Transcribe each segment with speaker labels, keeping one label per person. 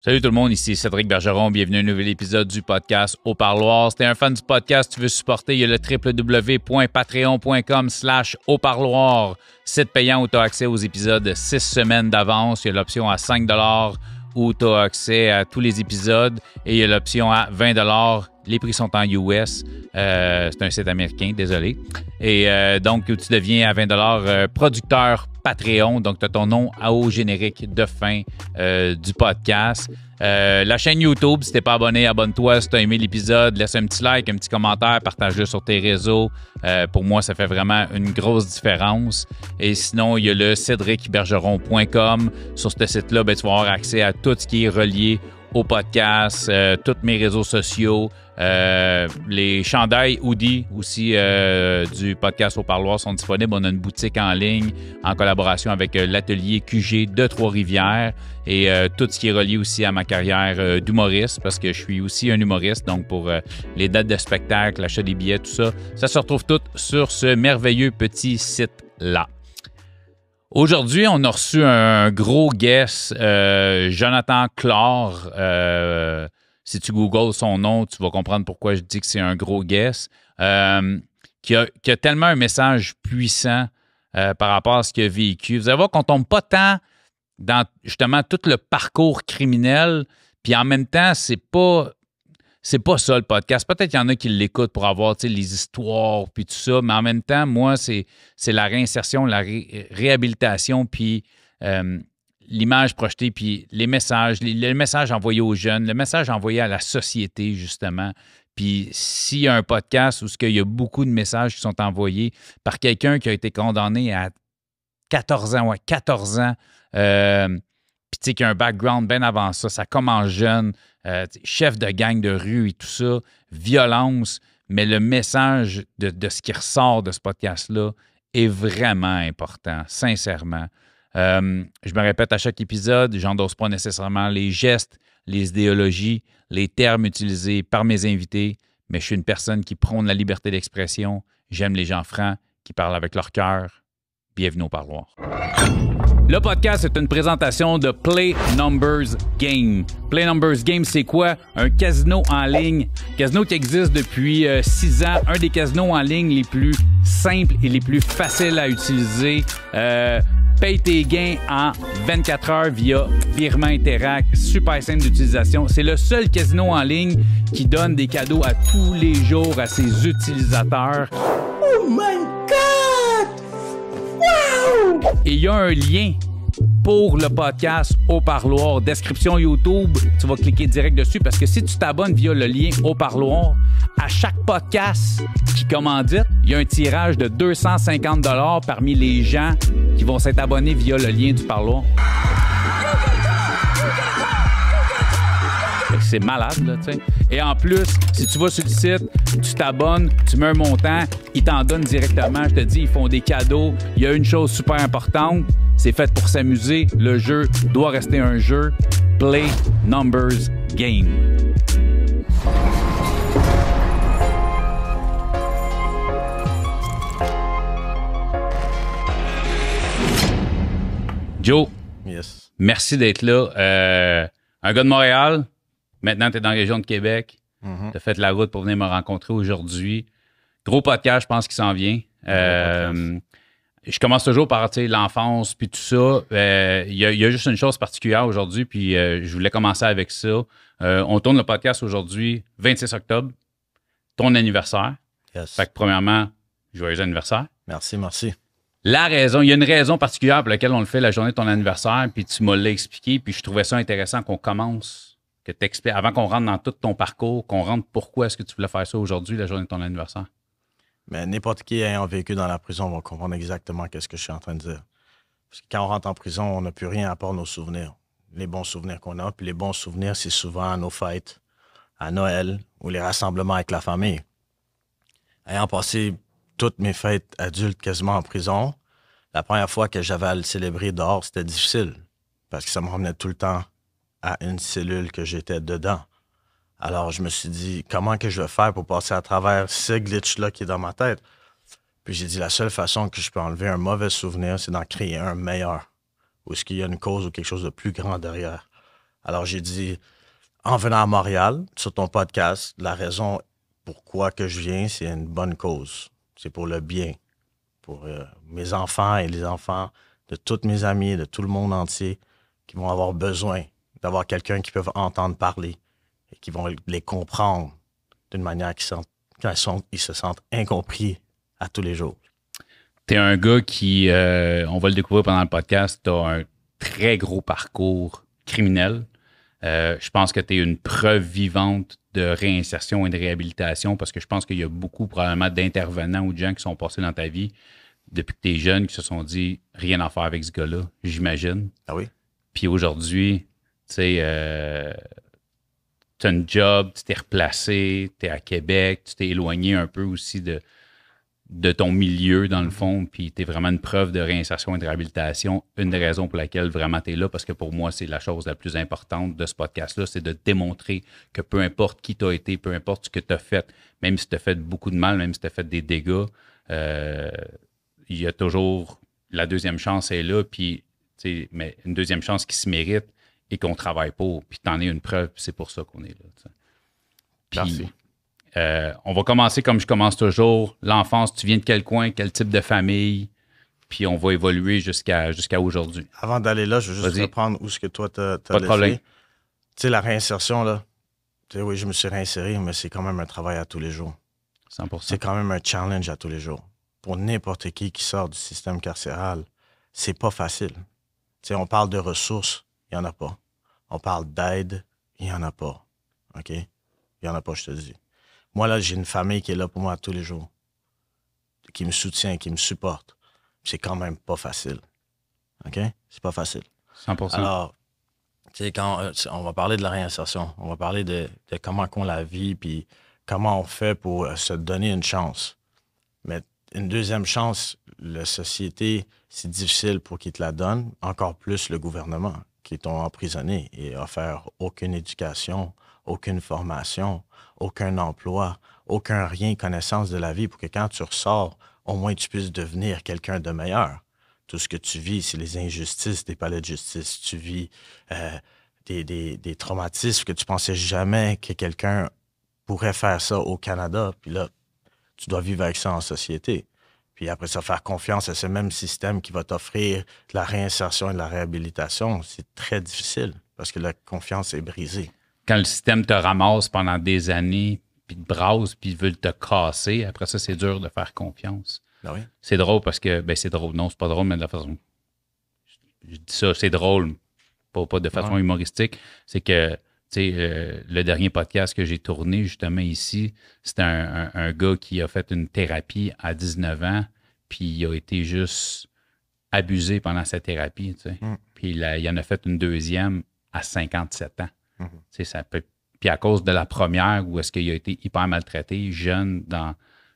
Speaker 1: Salut tout le monde, ici Cédric Bergeron. Bienvenue à un nouvel épisode du podcast Au Parloir. Si t'es un fan du podcast, tu veux supporter, il y a le www.patreon.com/auparloir. Site payant où tu as accès aux épisodes 6 semaines d'avance. Il y a l'option à 5 $ où tu as accès à tous les épisodes. Et il y a l'option à 20 $. Les prix sont en US. C'est un site américain, désolé. Et donc, tu deviens à 20 $ producteur Patreon. Donc, tu as ton nom au générique de fin du podcast. La chaîne YouTube, si tu n'es pas abonné, abonne-toi. Si tu as aimé l'épisode, laisse un petit like, un petit commentaire, partage-le sur tes réseaux. Pour moi, ça fait vraiment une grosse différence. Et sinon, il y a le cédricbergeron.com. Sur ce site-là, tu vas avoir accès à tout ce qui est relié au podcast, tous mes réseaux sociaux, les chandails hoodies aussi du podcast Au Parloir sont disponibles. On a une boutique en ligne en collaboration avec l'atelier QG de Trois-Rivières et tout ce qui est relié aussi à ma carrière d'humoriste parce que je suis aussi un humoriste. Donc pour les dates de spectacle, l'achat des billets, tout ça, ça se retrouve tout sur ce merveilleux petit site-là. Aujourd'hui, on a reçu un gros guest, Jonathan Clar. Si tu googles son nom, tu vas comprendre pourquoi je dis que c'est un gros guest. Qui a tellement un message puissant par rapport à ce qu'il a vécu. Vous allez voir qu'on ne tombe pas tant dans justement tout le parcours criminel, puis en même temps, c'est pas ça le podcast. Peut-être qu'il y en a qui l'écoutent pour avoir les histoires puis tout ça, mais en même temps, moi, c'est la réinsertion, la réhabilitation, puis l'image projetée, puis les messages, le message envoyé aux jeunes, le message envoyé à la société, justement. Puis s'il y a un podcast où il y a beaucoup de messages qui sont envoyés par quelqu'un qui a été condamné à 14 ans, puis qui a un background bien avant ça, ça commence jeune, chef de gang de rue et tout ça, violence, mais le message de ce qui ressort de ce podcast-là est vraiment important, sincèrement. Je me répète à chaque épisode, j'endosse pas nécessairement les gestes, les idéologies, les termes utilisés par mes invités, mais je suis une personne qui prône la liberté d'expression. J'aime les gens francs qui parlent avec leur cœur. Bienvenue au Parloir. Le podcast est une présentation de Play Numbers Game. Play Numbers Game, c'est quoi? Un casino en ligne. Casino qui existe depuis 6 ans. Un des casinos en ligne les plus simples et les plus faciles à utiliser. Paye tes gains en 24 heures via virement Interac. Super simple d'utilisation. C'est le seul casino en ligne qui donne des cadeaux à tous les jours à ses utilisateurs.
Speaker 2: Oh my God! Wow!
Speaker 1: Et il y a un lien pour le podcast Au Parloir. Description YouTube, tu vas cliquer direct dessus parce que si tu t'abonnes via le lien Au Parloir, à chaque podcast qui commandite, il y a un tirage de 250 $ parmi les gens qui vont s'être abonnés via le lien du Parloir. C'est malade, là, tu sais. Et en plus, si tu vas sur le site, tu t'abonnes, tu mets un montant, ils t'en donnent directement. Je te dis, ils font des cadeaux. Il y a une chose super importante, c'est fait pour s'amuser. Le jeu doit rester un jeu. Play Numbers Game. Joe,
Speaker 3: yes.
Speaker 1: Merci d'être là. Un gars de Montréal. Maintenant, tu es dans la région de Québec. Tu as fait la route pour venir me rencontrer aujourd'hui. Gros podcast, je pense, qui s'en vient. Je commence toujours par l'enfance puis tout ça. Il y a juste une chose particulière aujourd'hui, puis je voulais commencer avec ça. On tourne le podcast aujourd'hui, 26 octobre, ton anniversaire.
Speaker 3: Yes.
Speaker 1: Fait que premièrement, joyeux anniversaire.
Speaker 3: Merci, merci.
Speaker 1: La raison, il y a une raison particulière pour laquelle on le fait la journée de ton anniversaire, puis tu m'as expliqué, puis je trouvais ça intéressant qu'on commence. Que t'expliques, avant qu'on rentre dans tout ton parcours, qu'on rentre pourquoi est-ce que tu voulais faire ça aujourd'hui, la journée de ton anniversaire?
Speaker 3: Mais n'importe qui ayant vécu dans la prison va comprendre exactement ce que je suis en train de dire. Parce que quand on rentre en prison, on n'a plus rien à part nos souvenirs. Les bons souvenirs qu'on a. Puis les bons souvenirs, c'est souvent à nos fêtes, à Noël ou les rassemblements avec la famille. Ayant passé toutes mes fêtes adultes quasiment en prison, la première fois que j'avais à le célébrer dehors, c'était difficile. Parce que ça me ramenait tout le temps à une cellule que j'étais dedans. Alors, je me suis dit, comment que je vais faire pour passer à travers ce glitch-là qui est dans ma tête? Puis j'ai dit, la seule façon que je peux enlever un mauvais souvenir, c'est d'en créer un meilleur. Ou est-ce qu'il y a une cause ou quelque chose de plus grand derrière? Alors, j'ai dit, en venant à Montréal, sur ton podcast, la raison pourquoi que je viens, c'est une bonne cause. C'est pour le bien, pour mes enfants et les enfants de tous mes amis, de tout le monde entier qui vont avoir besoin d'avoir quelqu'un qui peuvent entendre parler et qui vont les comprendre d'une manière ils se sentent incompris à tous les jours.
Speaker 1: Tu es un gars qui, on va le découvrir pendant le podcast, tu as un très gros parcours criminel. Je pense que tu es une preuve vivante de réinsertion et de réhabilitation parce que je pense qu'il y a beaucoup probablement d'intervenants ou de gens qui sont passés dans ta vie depuis que tu es jeune qui se sont dit rien à faire avec ce gars-là, j'imagine.
Speaker 3: Ah oui?
Speaker 1: Puis aujourd'hui, tu sais, tu as un job, tu t'es replacé, tu es à Québec, tu t'es éloigné un peu aussi de ton milieu, dans le fond, puis tu es vraiment une preuve de réinsertion et de réhabilitation. Une des raisons pour laquelle vraiment tu es là, parce que pour moi, c'est la chose la plus importante de ce podcast-là, c'est de démontrer que peu importe qui tu as été, peu importe ce que tu as fait, même si tu as fait beaucoup de mal, même si tu as fait des dégâts, il y a toujours la deuxième chance est là, puis mais une deuxième chance qui se mérite et qu'on travaille pour, puis tu en es une preuve, puis c'est pour ça qu'on est là. T'sais.
Speaker 3: Merci.
Speaker 1: On va commencer comme je commence toujours. L'enfance, tu viens de quel coin, quel type de famille, puis on va évoluer jusqu'à aujourd'hui.
Speaker 3: Avant d'aller là, je veux juste reprendre où ce que toi t'as laissé.
Speaker 1: Pas de problème.
Speaker 3: Tu sais, la réinsertion, là, tu sais, oui, je me suis réinséré, mais c'est quand même un travail à tous les jours.
Speaker 1: 100%.
Speaker 3: C'est quand même un challenge à tous les jours. Pour n'importe qui sort du système carcéral, c'est pas facile. Tu sais, on parle de ressources, il n'y en a pas. On parle d'aide, il n'y en a pas. OK? Il n'y en a pas, je te dis. Moi, là, j'ai une famille qui est là pour moi tous les jours, qui me soutient, qui me supporte. C'est quand même pas facile. OK? C'est pas facile.
Speaker 1: 100%.
Speaker 3: Alors, tu sais, quand on va parler de la réinsertion, on va parler de comment on la vit, puis comment on fait pour se donner une chance. Mais une deuxième chance, la société, c'est difficile pour qu'ils te la donnent, encore plus le gouvernement, qui t'ont emprisonné et offert aucune éducation, aucune formation, aucun emploi, aucun rien, connaissance de la vie pour que quand tu ressors, au moins tu puisses devenir quelqu'un de meilleur. Tout ce que tu vis, c'est les injustices des palais de justice. Tu vis des traumatismes que tu pensais jamais que quelqu'un pourrait faire ça au Canada. Puis là, tu dois vivre avec ça en société. Puis après ça, faire confiance à ce même système qui va t'offrir de la réinsertion et de la réhabilitation, c'est très difficile parce que la confiance est brisée.
Speaker 1: Quand le système te ramasse pendant des années, puis te brasse, puis veut te casser, après ça, c'est dur de faire confiance.
Speaker 3: Ah oui?
Speaker 1: C'est drôle parce que, c'est drôle. Non, c'est pas drôle, mais de la façon. Je dis ça, c'est drôle, pas de façon humoristique. C'est que, tu sais, le dernier podcast que j'ai tourné justement ici, c'était un gars qui a fait une thérapie à 19 ans, puis il a été juste abusé pendant sa thérapie, tu sais. Puis il en a fait une deuxième à 57 ans. Tu sais, ça peut. Puis à cause de la première, où est-ce qu'il a été hyper maltraité, jeune,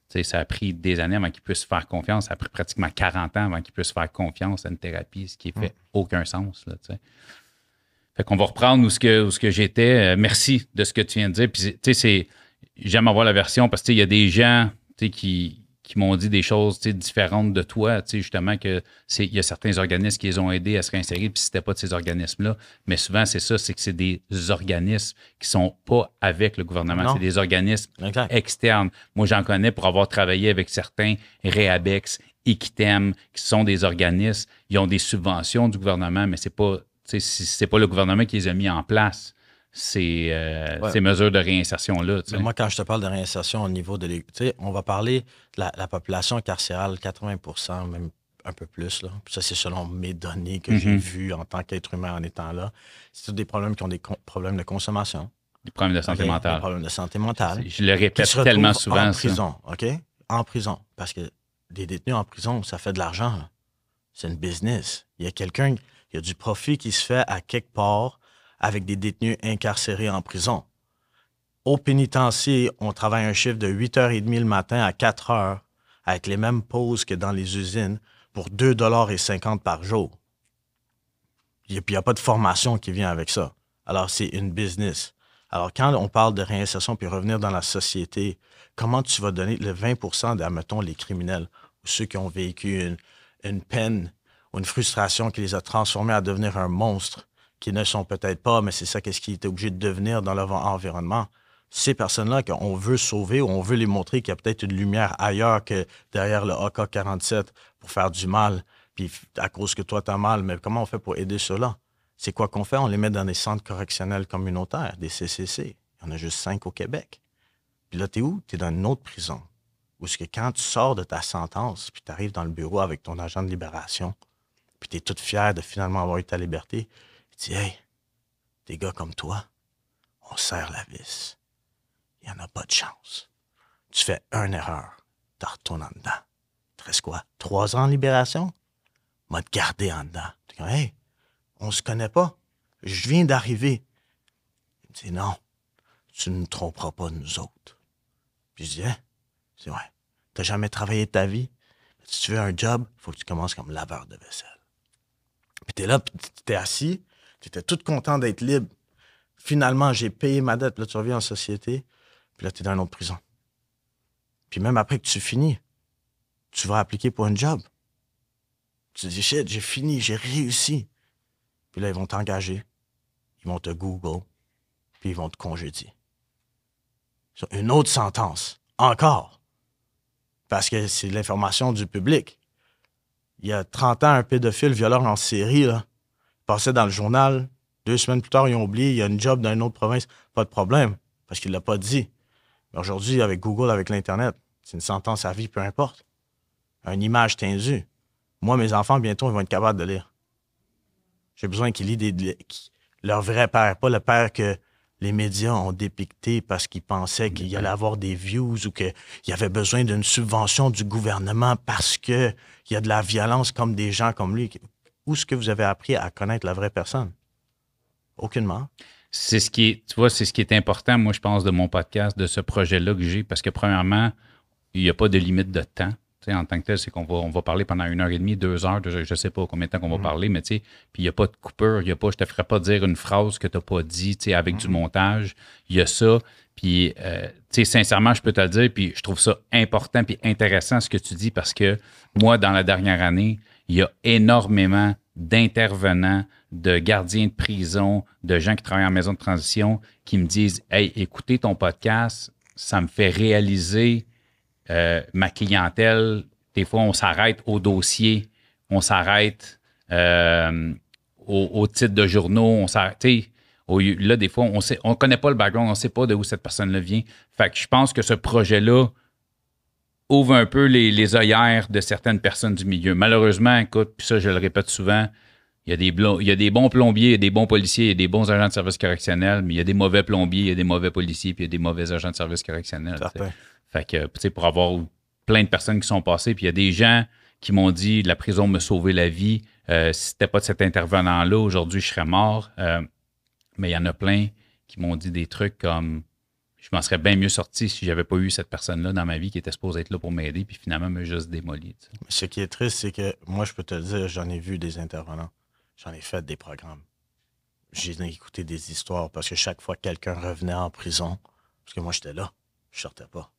Speaker 1: ça a pris des années avant qu'il puisse faire confiance. Ça a pris pratiquement 40 ans avant qu'il puisse faire confiance à une thérapie, ce qui ne fait aucun sens. Là, fait qu'on va reprendre où ce que j'étais. Merci de ce que tu viens de dire. Puis, j'aime avoir la version parce qu'il y a des gens qui m'ont dit des choses différentes de toi. Justement, il y a certains organismes qui les ont aidés à se réinsérer, puis c'était pas de ces organismes-là. Mais souvent, c'est ça, c'est que c'est des organismes qui sont pas avec le gouvernement.
Speaker 3: Non.
Speaker 1: C'est des organismes externes. Moi, j'en connais pour avoir travaillé avec certains Réabex, Equitem, qui sont des organismes. Ils ont des subventions du gouvernement, mais c'est pas le gouvernement qui les a mis en place. Ces mesures de réinsertion-là.
Speaker 3: Moi, quand je te parle de réinsertion au niveau de... on va parler de la population carcérale, 80%, même un peu plus. Là. Ça, c'est selon mes données que j'ai vues en tant qu'être humain en étant là. C'est tous des problèmes qui ont des problèmes de consommation.
Speaker 1: Des problèmes de santé mentale.
Speaker 3: Des problèmes de santé mentale.
Speaker 1: Je le répète tellement souvent.
Speaker 3: En prison, OK? En prison. Parce que des détenus en prison, ça fait de l'argent. Là. C'est une business. Il y a du profit qui se fait à quelque part avec des détenus incarcérés en prison. Au pénitencier, on travaille un chiffre de 8h30 le matin à 4h, avec les mêmes pauses que dans les usines, pour 2,50 $ par jour. Et puis, il n'y a pas de formation qui vient avec ça. Alors, c'est une business. Alors, quand on parle de réinsertion puis revenir dans la société, comment tu vas donner le 20% d'admettons, les criminels ou ceux qui ont vécu une peine ou une frustration qui les a transformés à devenir un monstre, qui ne sont peut-être pas, mais c'est ça qu'est-ce qu'ils étaient obligés de devenir dans leur environnement. Ces personnes-là qu'on veut sauver ou on veut les montrer qu'il y a peut-être une lumière ailleurs que derrière le AK-47 pour faire du mal, puis à cause que toi, t'as mal, mais comment on fait pour aider ceux-là? C'est quoi qu'on fait? On les met dans des centres correctionnels communautaires, des CCC. Il y en a juste 5 au Québec. Puis là, t'es où? T'es dans une autre prison. Où est-ce que quand tu sors de ta sentence, puis t'arrives dans le bureau avec ton agent de libération, puis t'es tout fier de finalement avoir eu ta liberté, tu dis, hey, des gars comme toi, on serre la vis. Il n'y en a pas de chance. Tu fais une erreur, tu retournes en dedans. Il te reste quoi? 3 ans en libération? M'a te garder en dedans. Tu dis, hey, on se connaît pas. Je viens d'arriver. Il me dit, non, tu ne nous tromperas pas, nous autres. Puis je dis, hein? Je dis, ouais. T'as jamais travaillé de ta vie? Si tu veux un job, il faut que tu commences comme laveur de vaisselle. Puis t'es là, puis t'es assis, tu étais tout content d'être libre. Finalement, j'ai payé ma dette, puis là, tu reviens en société, puis là, t'es dans une autre prison. Puis même après que tu finis, tu vas appliquer pour un job. Tu te dis, shit, j'ai fini, j'ai réussi. Puis là, ils vont t'engager, ils vont te Google, puis ils vont te congédier. Sur une autre sentence, encore. Parce que c'est l'information du public. Il y a 30 ans, un pédophile violeur en série, là, passait dans le journal. 2 semaines plus tard, ils ont oublié, il y a une job dans une autre province. Pas de problème, parce qu'il ne l'a pas dit. Mais aujourd'hui, avec Google, avec l'Internet, c'est une sentence à vie, peu importe. Une image tendue. Moi, mes enfants, bientôt, ils vont être capables de lire. J'ai besoin qu'ils lisent leur vrai père, pas le père que les médias ont dépicté parce qu'ils pensaient qu'il allait avoir des views ou qu'il y avait besoin d'une subvention du gouvernement parce qu'il y a de la violence comme des gens comme lui. Où est-ce que vous avez appris à connaître la vraie personne? Aucunement.
Speaker 1: C'est ce qui est, tu vois, c'est ce qui est important, moi, je pense, de mon podcast, de ce projet-là que j'ai, parce que premièrement, il n'y a pas de limite de temps. Tu sais, en tant que tel, c'est on va parler pendant 1h30, 2 heures, je ne sais pas combien de temps qu'on va parler, mais tu sais, puis il n'y a pas de coupure, il y a pas, je te ferai pas dire une phrase que tu n'as pas dit, tu sais, avec du montage. Il y a ça. Puis, tu sais, sincèrement, je peux te le dire, puis je trouve ça important puis intéressant ce que tu dis, parce que moi, dans la dernière année, il y a énormément d'intervenants, de gardiens de prison, de gens qui travaillent en maison de transition qui me disent « Hey, écoutez ton podcast, ça me fait réaliser ma clientèle. Des fois, on s'arrête au dossier, on s'arrête au titre de journaux, on s'arrête. Là, des fois, on ne connaît pas le background, on ne sait pas d'où cette personne-là vient. Fait que je pense que ce projet-là ouvre un peu les œillères de certaines personnes du milieu. Malheureusement, écoute, puis ça, je le répète souvent, il y a des bons plombiers, il y a des bons policiers, il y a des bons agents de service correctionnel, mais il y a des mauvais plombiers, il y a des mauvais policiers, puis il y a des mauvais agents de service correctionnel. Fait que, tu sais, pour avoir plein de personnes qui sont passées, puis il y a des gens qui m'ont dit « La prison m'a sauvé la vie. Si c'était pas de cet intervenant-là, aujourd'hui, je serais mort. Mais il y en a plein qui m'ont dit des trucs comme « Je m'en serais bien mieux sorti si j'avais pas eu cette personne-là dans ma vie qui était supposée être là pour m'aider, puis finalement, m'a juste démoli. »
Speaker 3: Ce qui est triste, c'est que moi, je peux te le dire, j'en ai vu des intervenants. J'en ai fait des programmes. J'ai écouté des histoires parce que chaque fois que quelqu'un revenait en prison, parce que moi, j'étais là, je sortais pas.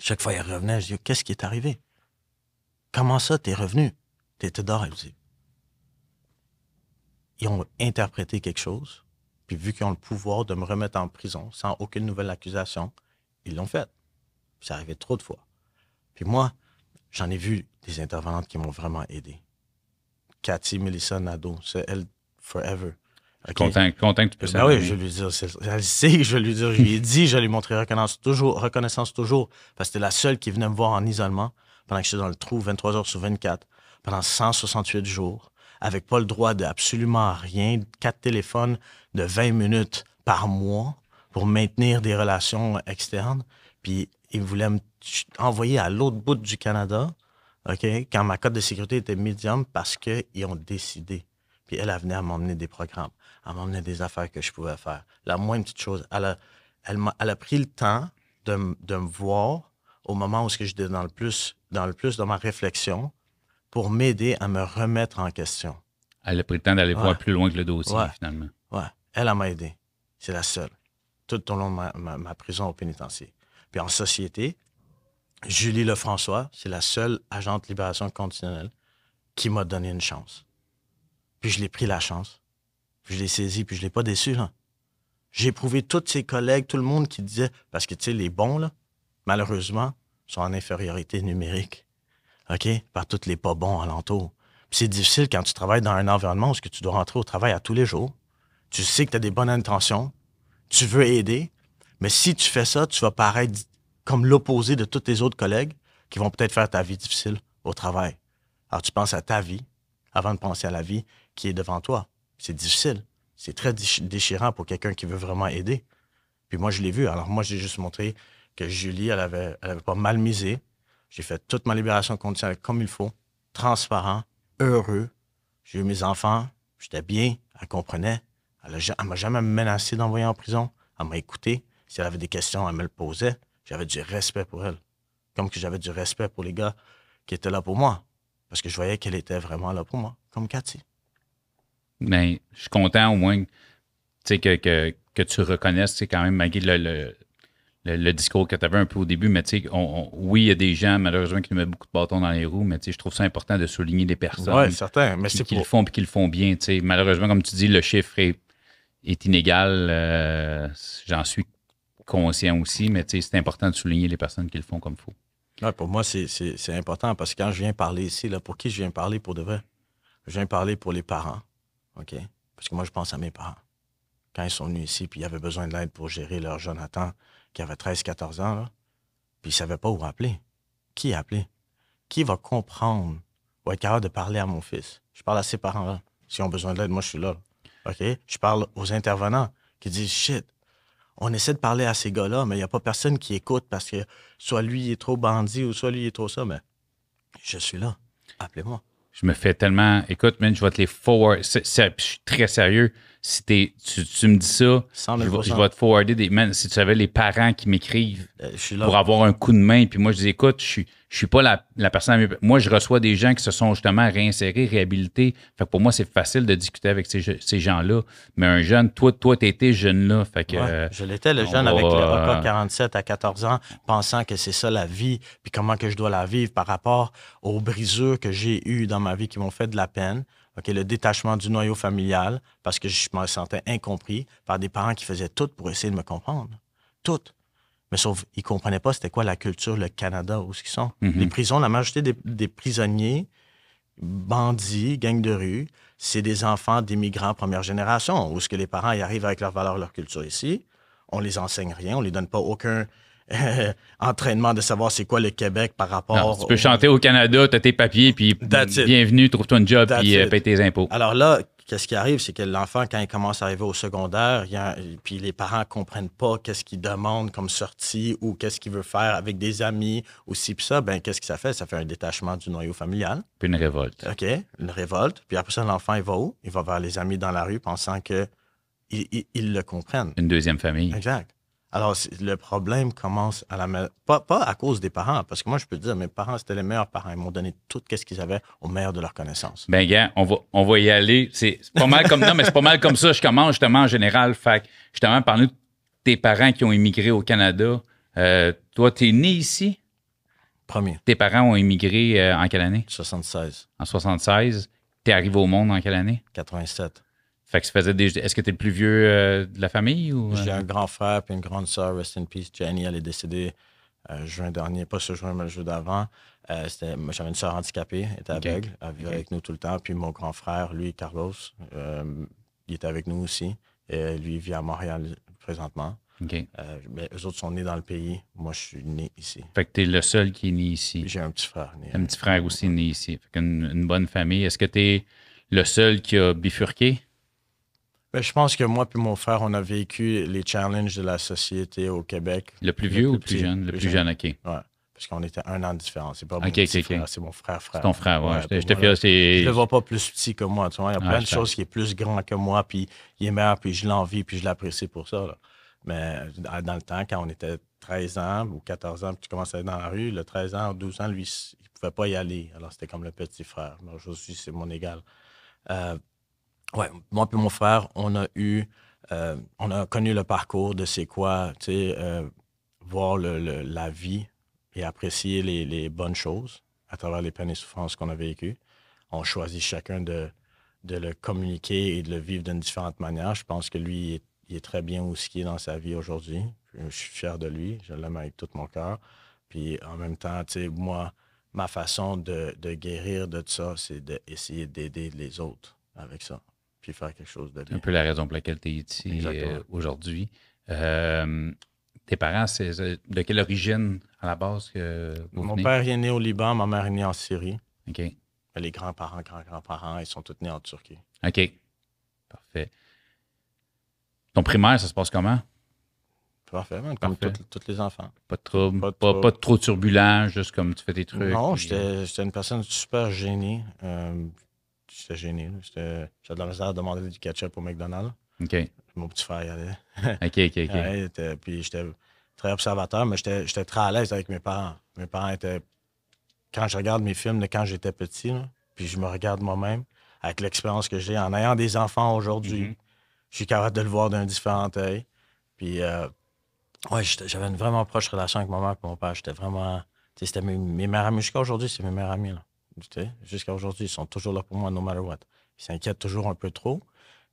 Speaker 3: Chaque fois qu'il revenait, je dis, qu'est-ce qui est arrivé? Comment ça, t'es revenu? T'étais dehors. Ils ont interprété quelque chose, puis vu qu'ils ont le pouvoir de me remettre en prison sans aucune nouvelle accusation, ils l'ont fait. C'est arrivé trop de fois. Puis moi, j'en ai vu des intervenantes qui m'ont vraiment aidé. Cathy Melissa Nadeau, c'est elle forever. Okay.
Speaker 1: Content que tu peux
Speaker 3: Ben oui, je vais lui dire. Elle sait que je vais lui dire. Je lui ai dit, je lui ai montré reconnaissance toujours. Parce que c'était la seule qui venait me voir en isolement pendant que j'étais dans le trou 23 heures sur 24, pendant 168 jours, avec pas le droit d'absolument rien, 4 téléphones de 20 minutes par mois pour maintenir des relations externes. Puis il voulait me envoyer à l'autre bout du Canada, OK, quand ma cote de sécurité était médium parce qu'ils ont décidé. Puis elle venait à m'emmener des programmes, à m'emmener des affaires que je pouvais faire. La moindre petite chose. Elle a pris le temps de me voir au moment où j'étais dans le plus dans ma réflexion pour m'aider à me remettre en question.
Speaker 1: Elle a pris le temps d'aller voir plus loin que le dossier, finalement.
Speaker 3: Ouais, elle m'a aidé. C'est la seule. Tout au long de ma prison au pénitencier. Puis en société, Julie Lefrançois, c'est la seule agente de libération conditionnelle qui m'a donné une chance. Puis je l'ai pris la chance. Puis je l'ai saisi, puis je l'ai pas déçu, là. J'ai éprouvé tous ses collègues, tout le monde qui disait... Parce que, tu sais, les bons, là, malheureusement, sont en infériorité numérique. OK? Par tous les pas bons alentours. Puis c'est difficile quand tu travailles dans un environnement où tu dois rentrer au travail à tous les jours. Tu sais que tu as des bonnes intentions. Tu veux aider. Mais si tu fais ça, tu vas paraître comme l'opposé de tous tes autres collègues qui vont peut-être faire ta vie difficile au travail. Alors, tu penses à ta vie avant de penser à la vie qui est devant toi. C'est difficile. C'est très déchirant pour quelqu'un qui veut vraiment aider. Puis moi, je l'ai vu. Alors moi, j'ai juste montré que Julie, elle avait pas mal misé. J'ai fait toute ma libération conditionnelle comme il faut, transparent, heureux. J'ai eu mes enfants, j'étais bien, elle comprenait. Elle m'a jamais menacé d'envoyer en prison. Elle m'a écouté. Si elle avait des questions, elle me le posait. J'avais du respect pour elle. Comme que j'avais du respect pour les gars qui étaient là pour moi. Parce que je voyais qu'elle était vraiment là pour moi, comme Cathy.
Speaker 1: Ben, je suis content au moins que tu reconnaisses quand même, malgré le discours que tu avais un peu au début, mais oui, il y a des gens, malheureusement, qui nous mettent beaucoup de bâtons dans les roues, mais je trouve ça important de souligner les personnes
Speaker 3: certain, mais
Speaker 1: qui le font et qui le font bien. Malheureusement, comme tu dis, le chiffre est inégal. J'en suis conscient aussi, mais c'est important de souligner les personnes qui le font comme il faut.
Speaker 3: Ouais, pour moi, c'est important parce que quand je viens parler ici, là, pour qui je viens parler pour de vrai? Je viens parler pour les parents, OK? Parce que moi, je pense à mes parents. Quand ils sont venus ici, puis ils avaient besoin de l'aide pour gérer leur Jonathan, qui avait 13-14 ans, là, puis ils ne savaient pas où appeler. Qui appeler? Qui va comprendre ou être capable de parler à mon fils? Je parle à ces parents-là. S'ils ont besoin de l'aide, moi, je suis là. OK? Je parle aux intervenants qui disent « Shit, on essaie de parler à ces gars-là, mais il n'y a pas personne qui écoute parce que soit lui il est trop bandit ou soit lui il est trop ça. » Mais je suis là. Appelez-moi.
Speaker 1: Je me fais tellement... Écoute, man, je vais te les forward. Je suis très sérieux. Si tu me dis ça, je vais te forwarder des... Man, si tu savais les parents qui m'écrivent pour avoir un coup de main, puis moi, je dis, écoute, je suis pas la personne... Moi, je reçois des gens qui se sont justement réinsérés, réhabilités. Fait que pour moi, c'est facile de discuter avec ces gens-là. Mais un jeune, toi, tu étais jeune-là. Fait que,
Speaker 3: je l'étais, le jeune avec le AK-47 à 14 ans, pensant que c'est ça la vie, puis comment que je dois la vivre par rapport aux brisures que j'ai eues dans ma vie qui m'ont fait de la peine. OK, le détachement du noyau familial, parce que je me sentais incompris par des parents qui faisaient tout pour essayer de me comprendre. Tout. Mais sauf, ils ne comprenaient pas c'était quoi la culture, le Canada, où ils sont. Mm-hmm. Les prisons, la majorité des prisonniers, bandits, gangs de rue, c'est des enfants d'immigrants première génération, où ce que les parents y arrivent avec leurs valeurs, leur culture ici. On les enseigne rien, on les donne pas aucun entraînement de savoir c'est quoi le Québec par rapport...
Speaker 1: Non, tu peux chanter au Canada, tu as tes papiers, puis bienvenue, trouve-toi un job, puis paye tes impôts.
Speaker 3: Alors là, qu'est-ce qui arrive, c'est que l'enfant, quand il commence à arriver au secondaire, puis les parents ne comprennent pas qu'est-ce qu'il demande comme sortie ou qu'est-ce qu'il veut faire avec des amis ou ci puis ça, ben qu'est-ce que ça fait? Ça fait un détachement du noyau familial.
Speaker 1: Puis une révolte.
Speaker 3: OK, une révolte. Puis après ça, l'enfant, il va où? Il va vers les amis dans la rue pensant qu'ils le comprennent.
Speaker 1: Une deuxième famille.
Speaker 3: Exact. Alors, le problème commence à pas à cause des parents, parce que moi, je peux te dire, mes parents, c'était les meilleurs parents. Ils m'ont donné tout ce qu'ils avaient au meilleur de leur connaissance.
Speaker 1: Ben, gars, on va y aller. C'est pas mal comme... Non, mais c'est pas mal comme ça. Je commence justement en général. Fait que, justement, parler de tes parents qui ont immigré au Canada. Toi, t'es né ici?
Speaker 3: Premier.
Speaker 1: Tes parents ont immigré en quelle année?
Speaker 3: 76.
Speaker 1: En 76. T'es arrivé au monde en quelle année?
Speaker 3: 87.
Speaker 1: Fait que ça faisait Est-ce que tu es le plus vieux de la famille? Ou...
Speaker 3: J'ai un grand frère et une grande sœur, rest in peace. Jenny, elle est décédée juin dernier, pas ce juin, mais le jour d'avant. J'avais une sœur handicapée, elle était aveugle, elle vivait avec nous tout le temps. Puis mon grand frère, lui, Carlos, il était avec nous aussi. Et lui, il vit à Montréal présentement.
Speaker 1: Okay.
Speaker 3: Mais eux autres sont nés dans le pays. Moi, je suis né ici.
Speaker 1: Fait que tu es le seul qui est né ici.
Speaker 3: Puis j'ai un petit frère né.
Speaker 1: Un petit frère aussi né ici. Fait qu'une bonne famille. Est-ce que tu es le seul qui a bifurqué?
Speaker 3: Ben, je pense que moi et mon frère, on a vécu les challenges de la société au Québec.
Speaker 1: Le plus vieux ou le plus jeune? Le plus jeune, OK.
Speaker 3: Oui, parce qu'on était 1 an de différence. C'est pas mon
Speaker 1: petit
Speaker 3: frère, c'est mon frère.
Speaker 1: C'est ton frère, oui. Je
Speaker 3: le vois pas plus petit que moi. Tu vois? Il y a plein de choses qui est plus grand que moi, puis il est meilleur, puis je l'envie, puis je l'apprécie pour ça. Là. Mais dans le temps, quand on était 13 ans ou 14 ans, puis tu commences à aller dans la rue, le 13 ans ou 12 ans, lui, il pouvait pas y aller. Alors, c'était comme le petit frère. Mais aujourd'hui, c'est mon égal. Ouais, moi et mon frère, on a connu le parcours de c'est quoi, tu sais, voir la vie et apprécier les bonnes choses à travers les peines et souffrances qu'on a vécues. On choisit chacun de de le communiquer et de le vivre d'une différente manière. Je pense que lui, il est très bien où ce qu'il est dans sa vie aujourd'hui. Je suis fier de lui. Je l'aime avec tout mon cœur. Puis en même temps, tu sais, moi, ma façon de guérir de ça, c'est d'essayer d'aider les autres avec ça. Puis faire quelque chose de
Speaker 1: C'est
Speaker 3: bien.
Speaker 1: un peu la raison pour laquelle tu es ici aujourd'hui. Tes parents, c'est de quelle origine à la base que vous
Speaker 3: Mon
Speaker 1: venez?
Speaker 3: père est né au Liban, ma mère est née en Syrie.
Speaker 1: OK.
Speaker 3: Mais les grands-parents, grands-grands-parents, ils sont tous nés en Turquie.
Speaker 1: OK. Parfait. Ton primaire, ça se passe comment?
Speaker 3: Parfait, man, comme
Speaker 1: Parfait.
Speaker 3: tous les enfants.
Speaker 1: Pas de trouble,
Speaker 3: Pas de
Speaker 1: pas
Speaker 3: trouble.
Speaker 1: trop turbulent, juste comme tu fais tes trucs.
Speaker 3: Non,
Speaker 1: puis,
Speaker 3: j'étais une personne super gênée. J'étais gêné. J'avais de la misère à demander du ketchup au McDonald's.
Speaker 1: OK.
Speaker 3: Mon petit frère y allait.
Speaker 1: OK.
Speaker 3: Ouais, puis j'étais très observateur, mais j'étais très à l'aise avec mes parents. Mes parents étaient... Quand je regarde mes films de quand j'étais petit, là, puis je me regarde moi-même, avec l'expérience que j'ai, en ayant des enfants aujourd'hui,
Speaker 1: Mhm.
Speaker 3: je suis capable de le voir d'un différent œil. Puis, ouais, j'avais une vraiment proche relation avec ma mère et mon père. J'étais vraiment... Tu sais, c'était mes meilleurs amis. Jusqu'à aujourd'hui, c'est mes meilleurs amis, là. Tu sais, jusqu'à aujourd'hui, ils sont toujours là pour moi, no matter what. Ils s'inquiètent toujours un peu trop,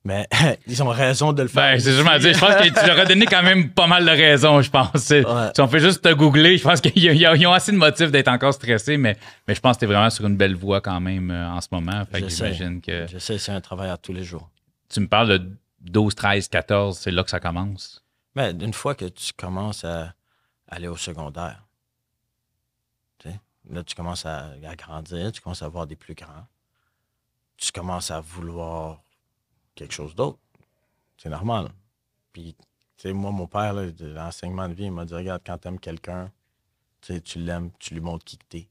Speaker 3: mais ils ont raison de le faire.
Speaker 1: Ben, c'est juste à dire. Je pense que tu leur as donné quand même pas mal de raisons, je pense.
Speaker 3: Ouais.
Speaker 1: Si on fait juste te googler, je pense qu'ils ont assez de motifs d'être encore stressés, mais je pense que tu es vraiment sur une belle voie quand même en ce moment. Fait que j'imagine que.
Speaker 3: J'essaie, c'est un travail à tous les jours.
Speaker 1: Tu me parles de 12, 13, 14, c'est là que ça commence.
Speaker 3: Mais une fois que tu commences à aller au secondaire, tu sais, là, tu commences à grandir, tu commences à voir des plus grands. Tu commences à vouloir quelque chose d'autre. C'est normal. Puis, tu sais, moi, mon père, là, de l'enseignement de vie, il m'a dit, regarde, quand tu aimes quelqu'un, tu sais, tu l'aimes, tu lui montres qui que t'es.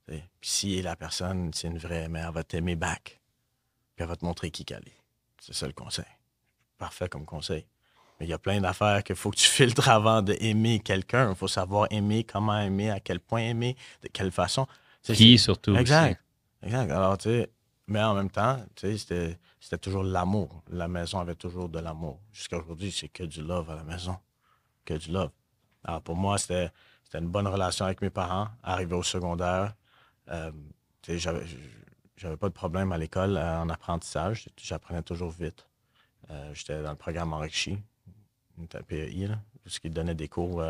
Speaker 3: Tu sais. Puis si la personne, c'est une vraie, mais elle va t'aimer back. Puis elle va te montrer qui qu'elle est. C'est ça le conseil. Parfait comme conseil. Mais il y a plein d'affaires qu'il faut que tu filtres avant d'aimer quelqu'un. Il faut savoir aimer, comment aimer, à quel point aimer, de quelle façon.
Speaker 1: Qui surtout.
Speaker 3: Exact. Exact. Alors, tu sais, mais en même temps, tu sais, c'était toujours l'amour. La maison avait toujours de l'amour. Jusqu'à aujourd'hui, c'est que du love à la maison. Que du love. Alors, pour moi, c'était une bonne relation avec mes parents. Arrivé au secondaire, tu sais, j'avais pas de problème à l'école, en apprentissage. J'apprenais toujours vite. J'étais dans le programme Enrichi, une PEI, là, ce qui donnait des cours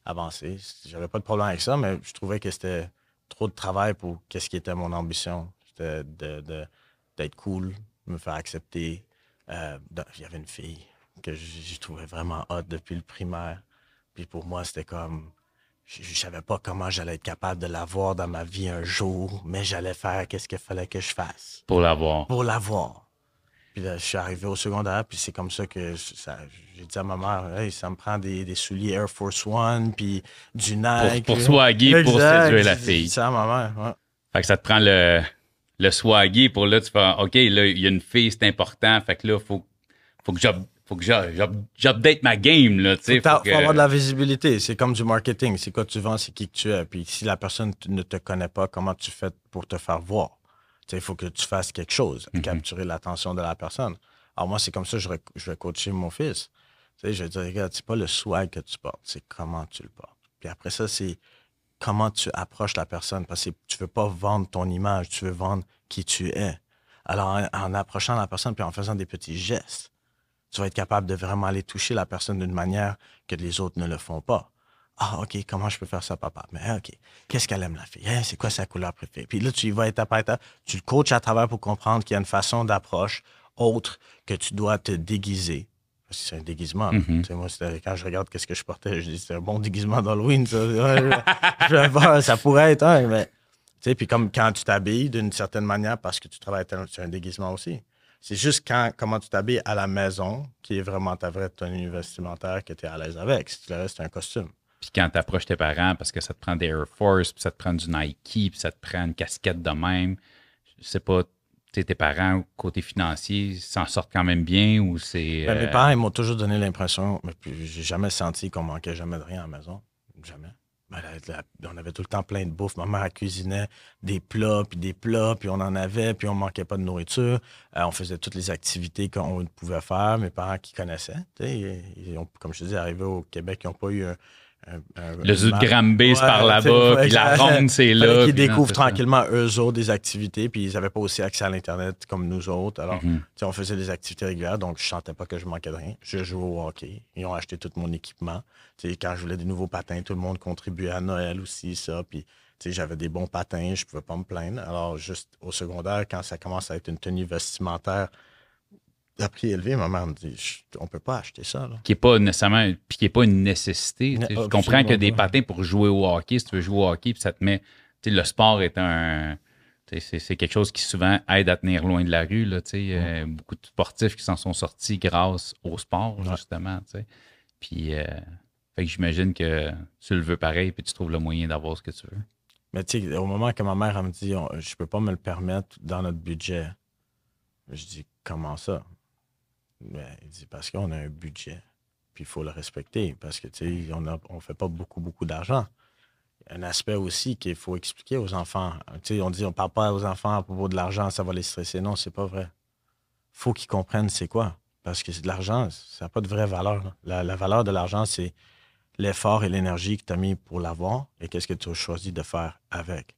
Speaker 3: avancés. J'avais pas de problème avec ça, mais je trouvais que c'était trop de travail pour qu'est-ce qui était mon ambition. C'était d'être cool, me faire accepter. Il y avait une fille que je trouvais vraiment hot depuis le primaire. Puis pour moi, c'était comme... Je savais pas comment j'allais être capable de l'avoir dans ma vie un jour, mais j'allais faire qu'est-ce qu'il fallait que je fasse.
Speaker 1: Pour l'avoir.
Speaker 3: Pour l'avoir. Puis là, je suis arrivé au secondaire, puis c'est comme ça que j'ai dit à ma mère, hey, ça me prend des souliers Air Force One, puis du Nike.
Speaker 1: Pour swagger, pour séduire la fille.
Speaker 3: J'ai dit ça à ma mère, ouais.
Speaker 1: Fait que ça te prend le swagger pour là, tu fais, OK, là, il y a une fille, c'est important. Fait que là, faut que j'update ma game, là, tu sais.
Speaker 3: Faut avoir de la visibilité. C'est comme du marketing. C'est quoi tu vends, c'est qui que tu es. Puis si la personne ne te connaît pas, comment tu fais pour te faire voir? Il faut que tu fasses quelque chose, capturer l'attention de la personne. Alors moi, c'est comme ça que je vais coacher mon fils. Je vais dire, regarde, c'est pas le swag que tu portes, c'est comment tu le portes. Puis après ça, c'est comment tu approches la personne. Parce que tu veux pas vendre ton image, tu veux vendre qui tu es. Alors, en approchant la personne puis en faisant des petits gestes, tu vas être capable de vraiment aller toucher la personne d'une manière que les autres ne le font pas. Ah, OK, comment je peux faire ça, papa? Mais OK, qu'est-ce qu'elle aime, la fille? Hey, c'est quoi sa couleur préférée? Puis là, tu y vas étape par étape. Tu le coaches à travers pour comprendre qu'il y a une façon d'approche autre que tu dois te déguiser. Parce que c'est un déguisement. Moi, quand je regarde qu'est-ce que je portais, je dis, c'est un bon déguisement d'Halloween, ça. Je vais voir, ça pourrait être un, mais... Puis comme quand tu t'habilles d'une certaine manière parce que tu travailles sur un déguisement aussi. C'est juste comment tu t'habilles à la maison qui est vraiment ta vraie tenue vestimentaire que tu es à l'aise avec. Si le reste, c'est un costume.
Speaker 1: Puis quand tu approches tes parents, parce que ça te prend des Air Force, puis ça te prend du Nike, puis ça te prend une casquette de même, je sais pas, tes parents, côté financier, s'en sortent quand même bien ou c'est...
Speaker 3: Mes parents, ils m'ont toujours donné l'impression, mais puis j'ai jamais senti qu'on manquait jamais de rien à la maison. Jamais. On avait tout le temps plein de bouffe. Ma mère elle cuisinait des plats, puis on en avait, puis on manquait pas de nourriture. On faisait toutes les activités qu'on pouvait faire. Mes parents qui connaissaient, ils ont, comme je te dis, arrivés au Québec, ils n'ont pas eu
Speaker 1: Le zoo de Granby, c'est par là-bas, puis la ronde, c'est là.
Speaker 3: Ils
Speaker 1: puis non,
Speaker 3: découvrent
Speaker 1: c'est
Speaker 3: tranquillement, eux autres, des activités, puis ils n'avaient pas aussi accès à l'Internet comme nous autres. Alors, on faisait des activités régulières, donc je ne sentais pas que je manquais de rien. Je jouais au hockey. Ils ont acheté tout mon équipement. Quand je voulais des nouveaux patins, tout le monde contribuait à Noël aussi, ça. Puis, j'avais des bons patins, je ne pouvais pas me plaindre. Alors, juste au secondaire, quand ça commence à être une tenue vestimentaire à prix élevé, ma mère me dit, on peut pas acheter ça. Là.
Speaker 1: Qui n'est pas nécessairement, puis qui n'est pas une nécessité. Je comprends que des patins pour jouer au hockey, si tu veux jouer au hockey, puis ça te met, le sport est c'est quelque chose qui souvent aide à tenir loin de la rue. Là, beaucoup de sportifs qui s'en sont sortis grâce au sport, justement. Puis, fait que j'imagine que tu le veux pareil, puis tu trouves le moyen d'avoir ce que tu veux.
Speaker 3: Mais au moment que ma mère elle me dit, je peux pas me le permettre dans notre budget, je dis, comment ça? Ben, il dit, parce qu'on a un budget, puis il faut le respecter, parce que, on fait pas beaucoup d'argent. Il y a un aspect aussi qu'il faut expliquer aux enfants. On dit, on parle pas aux enfants à propos de l'argent, ça va les stresser. Non, c'est pas vrai. Faut qu'ils comprennent c'est quoi. Parce que c'est de l'argent, ça n'a pas de vraie valeur. La valeur de l'argent, c'est l'effort et l'énergie que tu as mis pour l'avoir et qu'est-ce que tu as choisi de faire avec.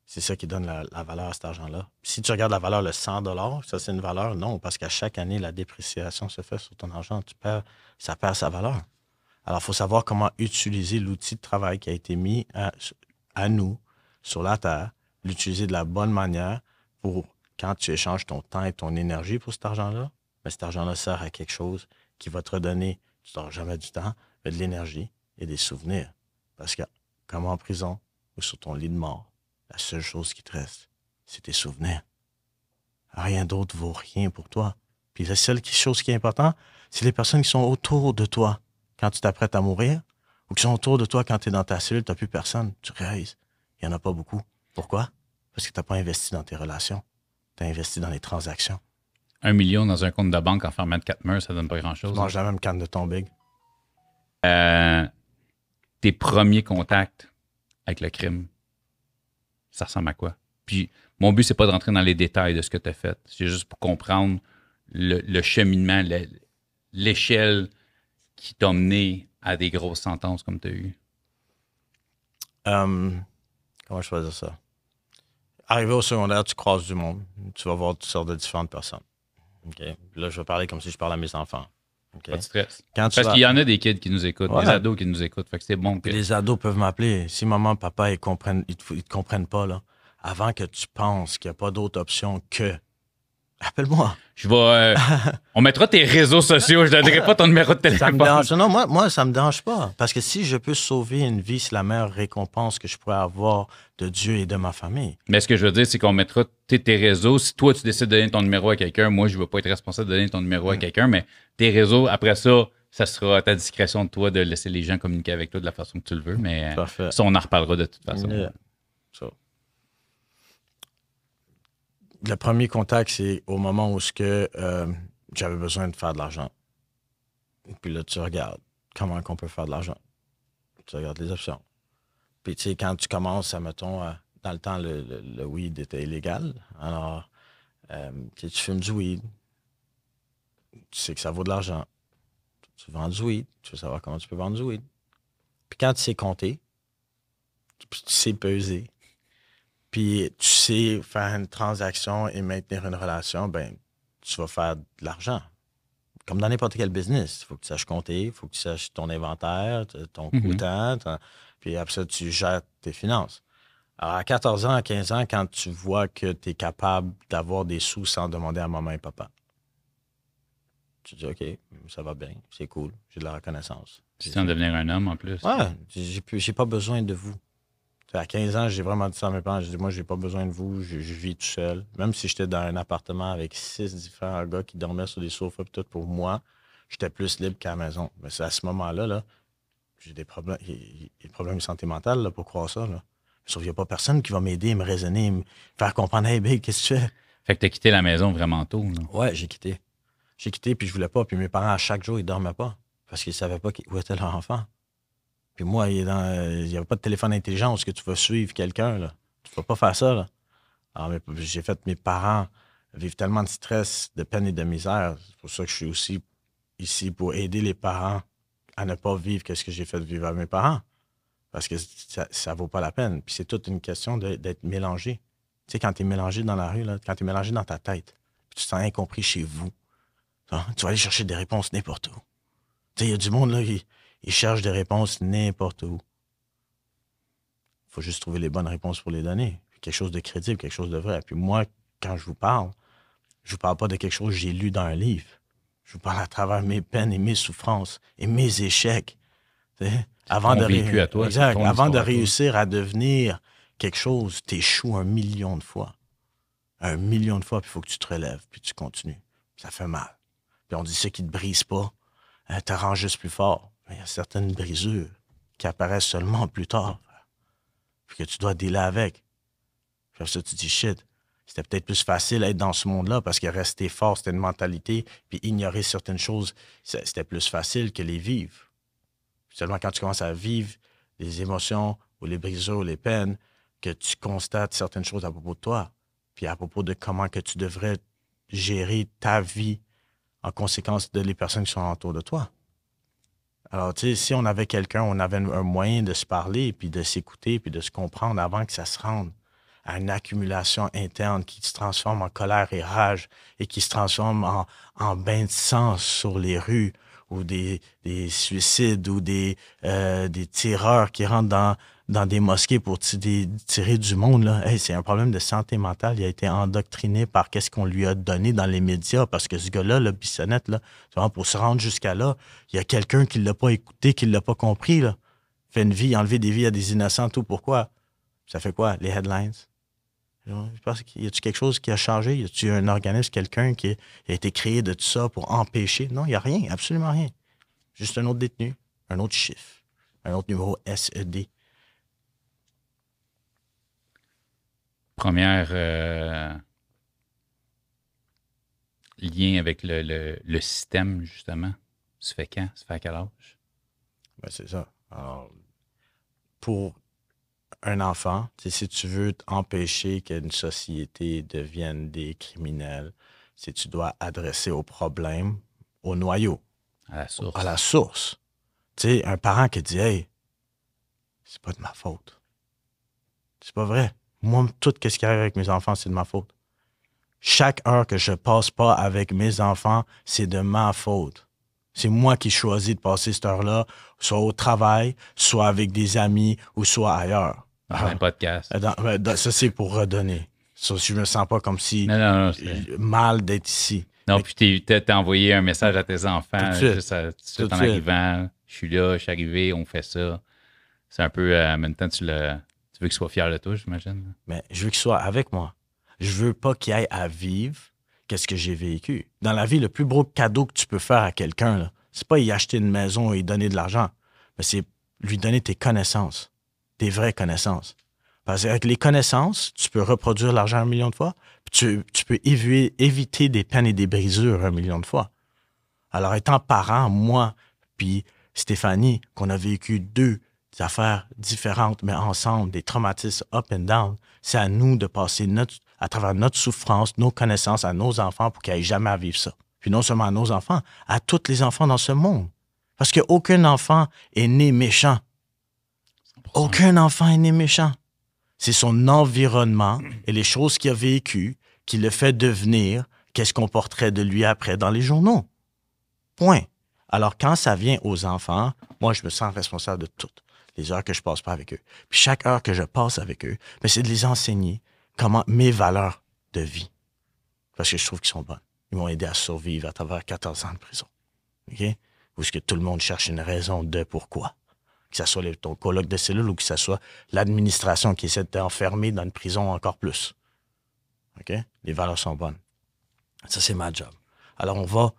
Speaker 3: C'est ça qui donne la valeur à cet argent-là. Si tu regardes la valeur, le 100 ça, c'est une valeur? Non, parce qu'à chaque année, la dépréciation se fait sur ton argent. Ça perd sa valeur. Alors, il faut savoir comment utiliser l'outil de travail qui a été mis à nous, sur la Terre, l'utiliser de la bonne manière pour, quand tu échanges ton temps et ton énergie pour cet argent-là, mais cet argent-là sert à quelque chose qui va te redonner, tu n'auras jamais du temps, mais de l'énergie et des souvenirs. Parce que, comme en prison ou sur ton lit de mort, la seule chose qui te reste, c'est tes souvenirs. Rien d'autre vaut rien pour toi. Puis la seule chose qui est importante, c'est les personnes qui sont autour de toi quand tu t'apprêtes à mourir ou qui sont autour de toi quand tu es dans ta cellule, tu n'as plus personne. Tu réalises, il n'y en a pas beaucoup. Pourquoi? Parce que tu n'as pas investi dans tes relations. Tu as investi dans les transactions.
Speaker 1: 1 million dans un compte de banque en format de 4 murs, ça donne pas grand-chose.
Speaker 3: Tu manges la même canne de ton big.
Speaker 1: Tes premiers contacts avec le crime, ça ressemble à quoi? Puis, mon but, c'est pas de rentrer dans les détails de ce que tu as fait. C'est juste pour comprendre le cheminement, l'échelle qui t'a mené à des grosses sentences comme tu as eu.
Speaker 3: Comment je peux dire ça? Arrivé au secondaire, tu croises du monde. Tu vas voir toutes sortes de différentes personnes. Okay? Là, je vais parler comme si je parlais à mes enfants. Okay?
Speaker 1: Pas de stress. Parce qu'il y en a des kids qui nous écoutent, des ados qui nous écoutent. Fait que c'est bon que...
Speaker 3: Les ados peuvent m'appeler. Si maman, papa, ils te comprennent pas, là, avant que tu penses qu'il n'y a pas d'autre option que... Appelle-moi.
Speaker 1: On mettra tes réseaux sociaux. Je ne donnerai pas ton numéro de téléphone.
Speaker 3: Ça me dérange. Non, moi, ça me dérange pas. Parce que si je peux sauver une vie, c'est la meilleure récompense que je pourrais avoir de Dieu et de ma famille.
Speaker 1: Mais ce que je veux dire, c'est qu'on mettra tes réseaux. Si toi, tu décides de donner ton numéro à quelqu'un, moi, je ne veux pas être responsable de donner ton numéro à quelqu'un, mais tes réseaux, après ça, ça sera à ta discrétion de toi de laisser les gens communiquer avec toi de la façon que tu le veux. Mais ça, on en reparlera de toute façon.
Speaker 3: Yeah. Le premier contact, c'est au moment où j'avais besoin de faire de l'argent. Puis là, tu regardes comment on peut faire de l'argent. Tu regardes les options. Puis, tu sais, quand tu commences, mettons, dans le temps, le weed était illégal. Alors, tu fumes du weed. Tu sais que ça vaut de l'argent. Tu vends du weed. Tu veux savoir comment tu peux vendre du weed. Puis quand tu sais compter, tu sais peser, puis tu sais faire une transaction et maintenir une relation, ben tu vas faire de l'argent. Comme dans n'importe quel business. Il faut que tu saches compter, il faut que tu saches ton inventaire, ton coûtant, puis après ça, tu gères tes finances. Alors, à 14 ans, à 15 ans, quand tu vois que tu es capable d'avoir des sous sans demander à maman et papa, tu dis, OK, ça va bien, c'est cool, j'ai de la reconnaissance.
Speaker 1: Tu tiens à devenir un homme en plus.
Speaker 3: Ouais, j'ai pas besoin de vous. À 15 ans, j'ai vraiment dit ça à mes parents. J'ai dit, moi, j'ai pas besoin de vous, je vis tout seul. Même si j'étais dans un appartement avec 6 différents gars qui dormaient sur des sofas et tout, pour moi, j'étais plus libre qu'à la maison. Mais c'est à ce moment-là, là, j'ai des problèmes, des problèmes de santé mentale là, pour croire ça. Là. Sauf qu'il n'y a pas personne qui va m'aider, me raisonner, me faire comprendre, hey, babe, qu'est-ce que tu fais?
Speaker 1: Fait que tu as quitté la maison vraiment tôt. Là.
Speaker 3: Ouais, j'ai quitté. J'ai quitté, puis je voulais pas. Puis mes parents, à chaque jour, ils dormaient pas parce qu'ils savaient pas où était leur enfant. Puis moi, il n'y avait pas de téléphone intelligent où est-ce que tu vas suivre quelqu'un. Là. Tu ne vas pas faire ça. Là. Alors, j'ai fait mes parents vivre tellement de stress, de peine et de misère. C'est pour ça que je suis aussi ici pour aider les parents à ne pas vivre ce que j'ai fait vivre à mes parents. Parce que ça vaut pas la peine. Puis c'est toute une question d'être mélangé. Tu sais, quand tu es mélangé dans la rue, là, quand tu es mélangé dans ta tête, puis tu te sens incompris chez vous, hein, tu vas aller chercher des réponses n'importe où. Tu sais, il y a du monde, là, qui cherche des réponses n'importe où. Il faut juste trouver les bonnes réponses pour les donner. Quelque chose de crédible, quelque chose de vrai. Puis moi, quand je vous parle pas de quelque chose que j'ai lu dans un livre. Je vous parle à travers mes peines et mes souffrances et mes échecs. Tu sais, avant
Speaker 1: vécu à toi.
Speaker 3: Exact. Avant de
Speaker 1: histoire à toi.
Speaker 3: réussir à devenir quelque chose, tu échoues 1 million de fois. 1 million de fois, puis il faut que tu te relèves, puis tu continues. Ça fait mal. Puis on dit ça qui ne te brise pas, te rend juste plus fort. Mais il y a certaines brisures qui apparaissent seulement plus tard. Puis que tu dois dealer avec. Puis après ça, tu dis shit. C'était peut-être plus facile d'être dans ce monde-là parce que rester fort, c'était une mentalité, puis ignorer certaines choses, c'était plus facile que les vivre. Puis seulement quand tu commences à vivre les émotions ou les brisures ou les peines, que tu constates certaines choses à propos de toi, puis à propos de comment que tu devrais gérer ta vie en conséquence de les personnes qui sont autour de toi. Alors, tu sais, si on avait quelqu'un, on avait un moyen de se parler, puis de s'écouter, puis de se comprendre avant que ça se rende à une accumulation interne qui se transforme en colère et rage et qui se transforme en bain de sang sur les rues ou des suicides ou des tireurs qui rentrent dans des mosquées pour tirer du monde. Là. Hey, c'est un problème de santé mentale. Il a été endoctriné par qu'est-ce qu'on lui a donné dans les médias parce que ce gars-là, le Bissonnette, là, pour se rendre jusqu'à là, il y a quelqu'un qui ne l'a pas écouté, qui ne l'a pas compris. Là. Fait une vie, enlever des vies à des innocents, tout. Pourquoi? Ça fait quoi? Les headlines? Je pense qu'il y a-tu quelque chose qui a changé? Y a-tu un organisme, quelqu'un qui a été créé de tout ça pour empêcher? Non, il n'y a rien, absolument rien. Juste un autre détenu, un autre chiffre, un autre numéro SED.
Speaker 1: Première lien avec le système, justement. Ça se fait quand? Ça se fait à quel âge?
Speaker 3: Ben, c'est ça. Alors, pour un enfant, si tu veux empêcher qu'une société devienne des criminels, si tu dois adresser au problème, au noyau,
Speaker 1: À la source.
Speaker 3: à la source. Tu sais, un parent qui dit « Hey, c'est pas de ma faute. » C'est pas vrai. Moi, tout ce qui arrive avec mes enfants, c'est de ma faute. Chaque heure que je passe pas avec mes enfants, c'est de ma faute. C'est moi qui choisis de passer cette heure-là, soit au travail, soit avec des amis ou soit ailleurs.
Speaker 1: Dans un podcast.
Speaker 3: Ça, c'est pour redonner. Ça, je me sens pas comme si
Speaker 1: Non,
Speaker 3: mal d'être ici.
Speaker 1: Non, puis t'as envoyé un message à tes enfants
Speaker 3: Tout de suite.
Speaker 1: juste tout de suite
Speaker 3: Tout
Speaker 1: en
Speaker 3: de suite.
Speaker 1: arrivant. Je suis là, je suis arrivé, on fait ça. C'est un peu, en même temps, tu veux qu'il soit fier de toi, j'imagine.
Speaker 3: Mais je veux qu'il soit avec moi. Je veux pas qu'il aille à vivre qu'est-ce que j'ai vécu. Dans la vie, le plus beau cadeau que tu peux faire à quelqu'un, là, c'est pas y acheter une maison et y donner de l'argent, mais c'est lui donner tes connaissances, tes vraies connaissances. Parce qu'avec les connaissances, tu peux reproduire l'argent 1 million de fois, puis tu peux éviter des peines et des brisures 1 million de fois. Alors, étant parent, moi, puis Stéphanie, qu'on a vécu 2 affaires différentes, mais ensemble, des traumatismes up and down, c'est à nous de passer à travers notre souffrance, nos connaissances à nos enfants pour qu'ils n'aient jamais à vivre ça. Puis non seulement à nos enfants, à tous les enfants dans ce monde. Parce qu'aucun enfant est né méchant. 100%. Aucun enfant est né méchant. C'est son environnement et les choses qu'il a vécues qui le fait devenir qu'est-ce qu'on porterait de lui après dans les journaux. Point. Alors, quand ça vient aux enfants, moi, je me sens responsable de toutes les heures que je passe pas avec eux. Puis chaque heure que je passe avec eux, mais c'est de les enseigner mes valeurs de vie. Parce que je trouve qu'ils sont bonnes. Ils m'ont aidé à survivre à travers 14 ans de prison. OK? Où est-ce que tout le monde cherche une raison de pourquoi? Que ce soit ton coloc de cellule ou que ce soit l'administration qui essaie de t'enfermer dans une prison encore plus. OK? Les valeurs sont bonnes. Ça, c'est ma job. Alors, on va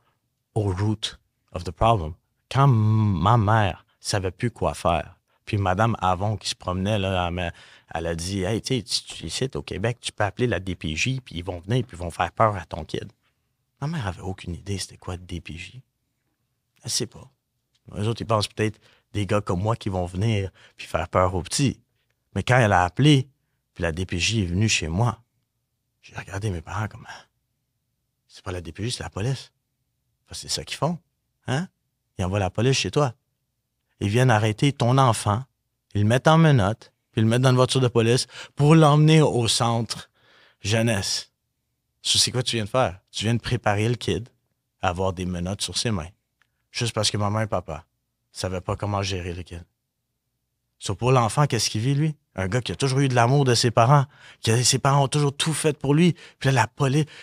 Speaker 3: au root of the problem. Quand ma mère savait plus quoi faire, puis Madame Avon qui se promenait, là, elle a dit « Hey, tu sais, ici, au Québec, tu peux appeler la DPJ, puis ils vont venir, puis ils vont faire peur à ton kid. » Ma mère avait aucune idée c'était quoi DPJ. Elle ne sait pas. Les autres, ils pensent peut-être des gars comme moi qui vont venir puis faire peur aux petits. Mais quand elle a appelé, puis la DPJ est venue chez moi, j'ai regardé mes parents comme « C'est pas la DPJ, c'est la police. » C'est ça qu'ils font. Hein? Ils envoient la police chez toi. Ils viennent arrêter ton enfant ils le mettent en menottes, puis ils le mettent dans une voiture de police pour l'emmener au centre jeunesse. C'est quoi tu viens de faire? Tu viens de préparer le kid à avoir des menottes sur ses mains. Juste parce que maman et papa ne savaient pas comment gérer le kid. Pour l'enfant, qu'est-ce qu'il vit, lui? Un gars qui a toujours eu de l'amour de ses parents, ses parents ont toujours tout fait pour lui. Puis là,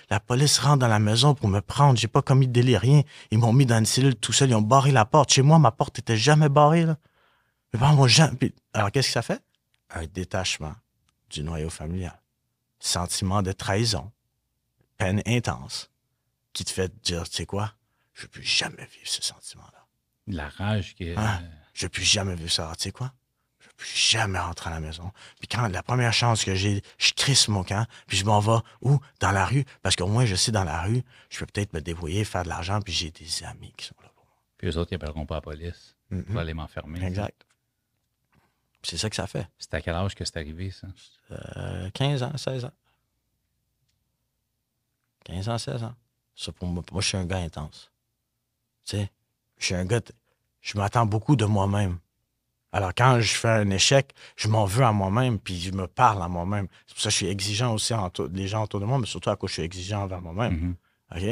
Speaker 3: la police rentre dans la maison pour me prendre. J'ai pas commis de délit, rien. Ils m'ont mis dans une cellule tout seul. Ils ont barré la porte. Chez moi, ma porte était jamais barrée, là. Mes parents m'ont jamais... Alors, qu'est-ce que ça fait? Un détachement du noyau familial. Sentiment de trahison. Peine intense. Qui te fait dire, tu sais quoi? Je ne veux plus jamais vivre ce sentiment-là.
Speaker 1: La rage qui est...
Speaker 3: Je ne veux plus jamais vivre ça. Alors, tu sais quoi? Je ne veux plus jamais rentrer à la maison. Puis quand la première chance que j'ai, je crisse mon camp, puis je m'en vais où? Dans la rue. Parce qu'au moins, je sais, dans la rue, je peux peut-être me débrouiller, faire de l'argent, puis j'ai des amis qui sont là pour moi.
Speaker 1: Puis eux autres, ils n'appelleront pas la police pour aller m'enfermer.
Speaker 3: Exact. C'est ça que ça fait.
Speaker 1: C'est à quel âge que c'est arrivé, ça?
Speaker 3: 15 ans, 16 ans. 15 ans, 16 ans. Ça, pour moi, je suis un gars intense. Tu sais, je suis un gars... Je m'attends beaucoup de moi-même. Alors, quand je fais un échec, je m'en veux à moi-même, puis je me parle à moi-même. C'est pour ça que je suis exigeant aussi les gens autour de moi, mais surtout à cause je suis exigeant envers moi-même. OK?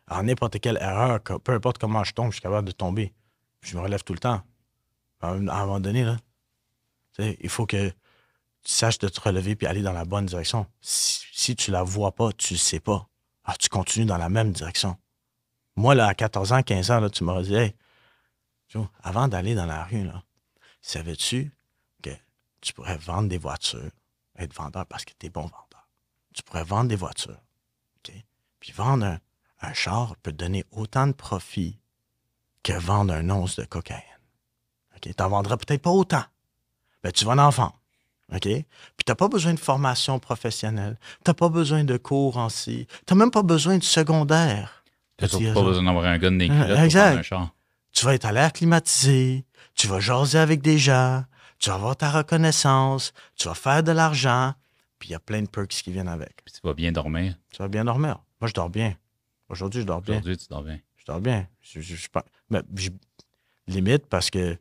Speaker 3: Alors, n'importe quelle erreur, peu importe comment je tombe, je suis capable de tomber. Je me relève tout le temps. À un moment donné, là, tu sais, il faut que tu saches de te relever puis aller dans la bonne direction. Si tu la vois pas, tu le sais pas. Alors, tu continues dans la même direction. Moi, là, à 14 ans, 15 ans, là, tu m'aurais dit, hey, avant d'aller dans la rue, là, savais-tu que tu pourrais vendre des voitures, être vendeur parce que tu es bon vendeur. Tu pourrais vendre des voitures, OK? Puis vendre un char peut te donner autant de profit que vendre un once de cocaïne. OK? Tu n'en vendras peut-être pas autant, mais tu vas en vendre. OK? Puis tu n'as pas besoin de formation professionnelle. Tu n'as pas besoin de cours en ci. Tu n'as même pas besoin de secondaire.
Speaker 1: Tu n'as pas besoin d'avoir un gars de nez culotte pour vendre un char.
Speaker 3: Tu vas être à l'air climatisé, tu vas jaser avec des gens, tu vas avoir ta reconnaissance, tu vas faire de l'argent, puis il y a plein de perks qui viennent avec.
Speaker 1: Puis tu vas bien dormir.
Speaker 3: Tu vas bien dormir. Moi, je dors bien. Aujourd'hui, je dors bien.
Speaker 1: Aujourd'hui, tu dors bien.
Speaker 3: Je dors bien. Limite parce que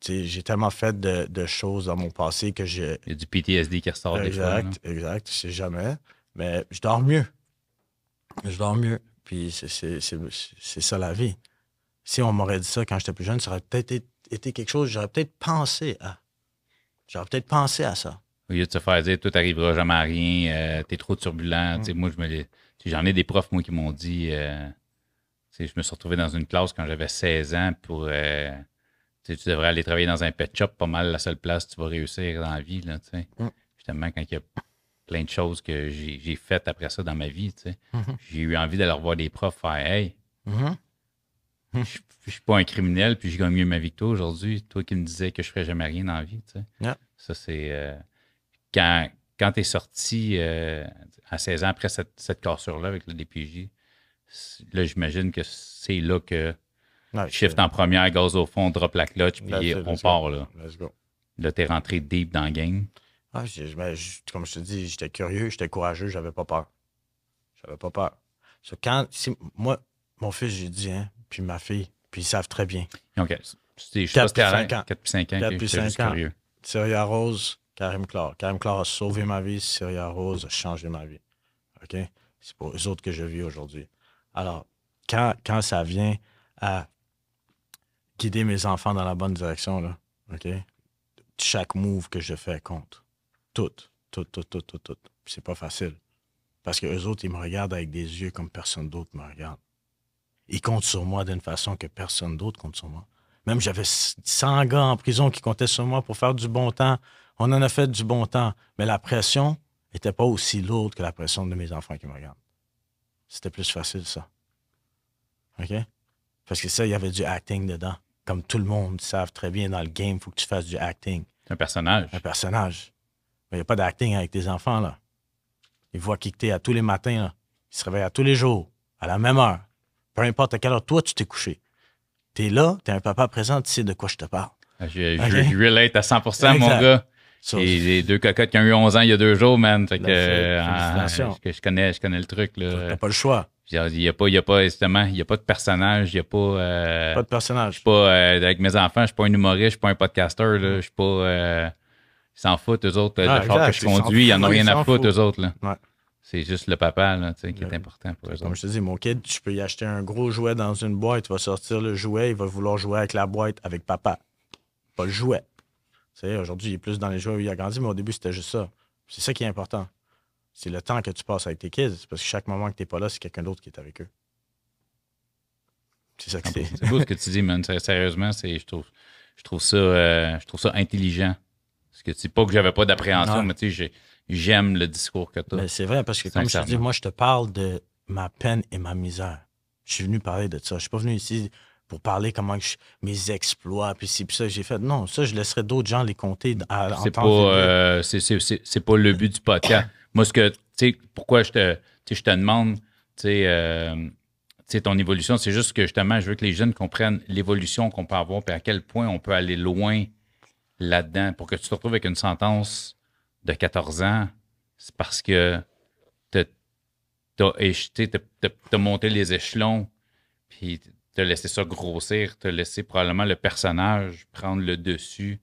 Speaker 3: j'ai tellement fait de choses dans mon passé que j'ai...
Speaker 1: Il y a du PTSD qui ressort des fois.
Speaker 3: Exact, je sais jamais. Mais je dors mieux. Je dors mieux. Puis c'est ça la vie. Si on m'aurait dit ça quand j'étais plus jeune, ça aurait peut-être été quelque chose, j'aurais peut-être pensé à ça.
Speaker 1: Au lieu de se faire dire, tout n'arrivera jamais à rien, t'es trop turbulent. Moi, j'en ai des profs, moi, qui m'ont dit, je me suis retrouvé dans une classe quand j'avais 16 ans pour, tu devrais aller travailler dans un pet shop, pas mal la seule place où tu vas réussir dans la vie. Là, Justement, quand il y a plein de choses que j'ai faites après ça dans ma vie, j'ai eu envie d'aller revoir des profs faire, hey, je suis pas un criminel, puis je gagne mieux ma vie que toi aujourd'hui. Toi qui me disais que je ferais jamais rien dans la vie, tu sais.
Speaker 3: Yeah.
Speaker 1: Ça, c'est... quand tu es sorti à 16 ans après cette cassure-là avec le DPJ, là, j'imagine que c'est là que shift en première, gaz au fond, drop la clutch, puis on part, là.
Speaker 3: Let's go. Là,
Speaker 1: t'es rentré deep dans le game.
Speaker 3: Comme je te dis, j'étais curieux, j'étais courageux, j'avais pas peur. Moi, mon fils, j'ai dit, puis ma fille, puis ils savent très bien.
Speaker 1: OK. Je sais pas si t'es à 4 puis 5 ans.
Speaker 3: 4 puis 5 ans.
Speaker 1: Curieux.
Speaker 3: Syria Rose, Karim Clark. Karim Clark a sauvé ma vie, Syria Rose a changé ma vie. OK? C'est pour eux autres que je vis aujourd'hui. Alors, quand ça vient à guider mes enfants dans la bonne direction, là, OK? Chaque move que je fais compte. Tout. Puis c'est pas facile. Parce que eux autres, ils me regardent avec des yeux comme personne d'autre me regarde. Ils comptent sur moi d'une façon que personne d'autre compte sur moi. Même j'avais 100 gars en prison qui comptaient sur moi pour faire du bon temps. On en a fait du bon temps. Mais la pression n'était pas aussi lourde que la pression de mes enfants qui me regardent. C'était plus facile, ça. OK? Parce que ça, il y avait du acting dedans. Comme tout le monde savent très bien dans le game, il faut que tu fasses du acting.
Speaker 1: C'est un personnage.
Speaker 3: Un personnage. Mais il n'y a pas d'acting avec tes enfants, là. Ils voient qui que t'es à tous les matins, là. Ils se réveillent à tous les jours, à la même heure. Peu importe à quelle heure toi, tu t'es couché. T'es là, t'es un papa présent, tu sais de quoi je te parle.
Speaker 1: Je relate à 100%, mon gars.
Speaker 3: Ça,
Speaker 1: Et les deux cocottes qui ont eu 11 ans il y a 2 jours, man. Fait que,
Speaker 3: félicitations.
Speaker 1: je connais le truc, là.
Speaker 3: T'as pas le choix.
Speaker 1: Il y a pas, justement, il y a pas de personnage, il y a pas...
Speaker 3: Pas de personnage.
Speaker 1: avec mes enfants, je suis pas un humoriste, je suis pas un podcaster, là. Je suis pas... ils s'en foutent, eux autres. Le char que je conduis, ils en ont rien à foutre, eux autres, là.
Speaker 3: Ouais.
Speaker 1: C'est juste le papa, là, tu sais, qui est important pour eux
Speaker 3: Comme
Speaker 1: autres.
Speaker 3: je te dis, mon kid, tu peux y acheter un gros jouet dans une boîte, il va sortir le jouet, il va vouloir jouer avec la boîte, avec papa. Pas le jouet. Tu sais, aujourd'hui, il est plus dans les jouets où il a grandi, mais au début, c'était juste ça. C'est ça qui est important. C'est le temps que tu passes avec tes kids, parce que chaque moment que tu n'es pas là, c'est quelqu'un d'autre qui est avec eux. C'est ça que c'est.
Speaker 1: C'est beau ce que tu dis, man. Sérieusement, je trouve ça intelligent. Parce que c'est pas que j'avais pas d'appréhension, mais tu sais, j'aime le discours que tu as.
Speaker 3: Mais c'est vrai, parce que comme je te dis, moi, je te parle de ma peine et ma misère. Je suis venu parler de ça. Je suis pas venu ici pour parler mes exploits, puis ci, puis ça, j'ai fait. Non, ça, je laisserais d'autres gens les compter
Speaker 1: c'est pas le but du podcast. Moi, tu sais, pourquoi je te demande, tu sais, ton évolution, c'est juste que justement, je veux que les jeunes comprennent l'évolution qu'on peut avoir, puis à quel point on peut aller loin là-dedans. Pour que tu te retrouves avec une sentence de 14 ans, c'est parce que t'as monté les échelons, puis t'as laissé ça grossir, t'as laissé probablement le personnage prendre le dessus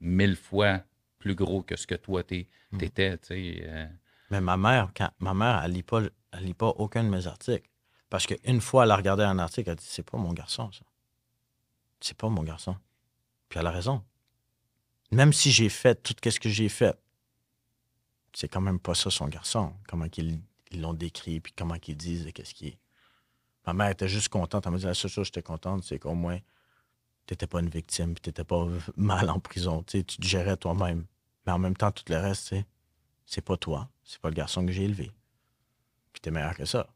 Speaker 1: 1000 fois plus gros que ce que toi t'étais, tu sais.
Speaker 3: Mais ma mère, elle lit pas aucun de mes articles. Parce qu'une fois, elle a regardé un article, elle a dit, c'est pas mon garçon, ça. C'est pas mon garçon. Puis elle a raison. Même si j'ai fait tout ce que j'ai fait, c'est quand même pas ça son garçon. Comment ils l'ont décrit, puis comment ils disent de qu'est-ce qui est. Ma mère était juste contente. Elle m'a dit, la seule chose que j'étais contente, c'est qu'au moins, t'étais pas une victime, puis t'étais pas mal en prison. Tu te gérais toi-même. Mais en même temps, tout le reste, c'est pas toi. C'est pas le garçon que j'ai élevé. Puis t'es meilleur que ça.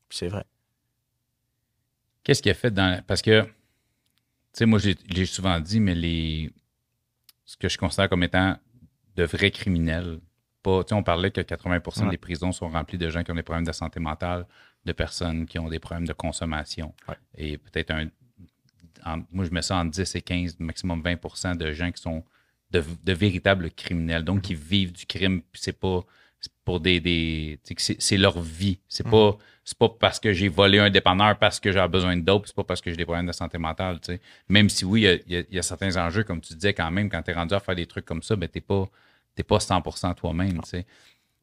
Speaker 3: Puis c'est vrai.
Speaker 1: Qu'est-ce qu'il a fait parce que, tu sais, moi, j'ai souvent dit, mais ce que je considère comme étant de vrais criminels, pas, tu sais, on parlait que 80% des prisons sont remplies de gens qui ont des problèmes de santé mentale, de personnes qui ont des problèmes de consommation.
Speaker 3: Ouais.
Speaker 1: Et peut-être moi, je mets ça en 10 et 15, maximum 20% de gens qui sont de véritables criminels, donc qui vivent du crime, puis c'est pour c'est leur vie. C'est pas parce que j'ai volé un dépanneur parce que j'ai besoin de dope, c'est pas parce que j'ai des problèmes de santé mentale, tu sais. Même si oui, il y a certains enjeux, comme tu disais quand même, quand t'es rendu à faire des trucs comme ça, ben t'es pas 100% toi-même, tu sais.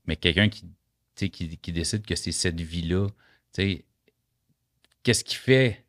Speaker 1: Mais quelqu'un qui décide que c'est cette vie-là, tu sais, qu'est-ce qu'il fait?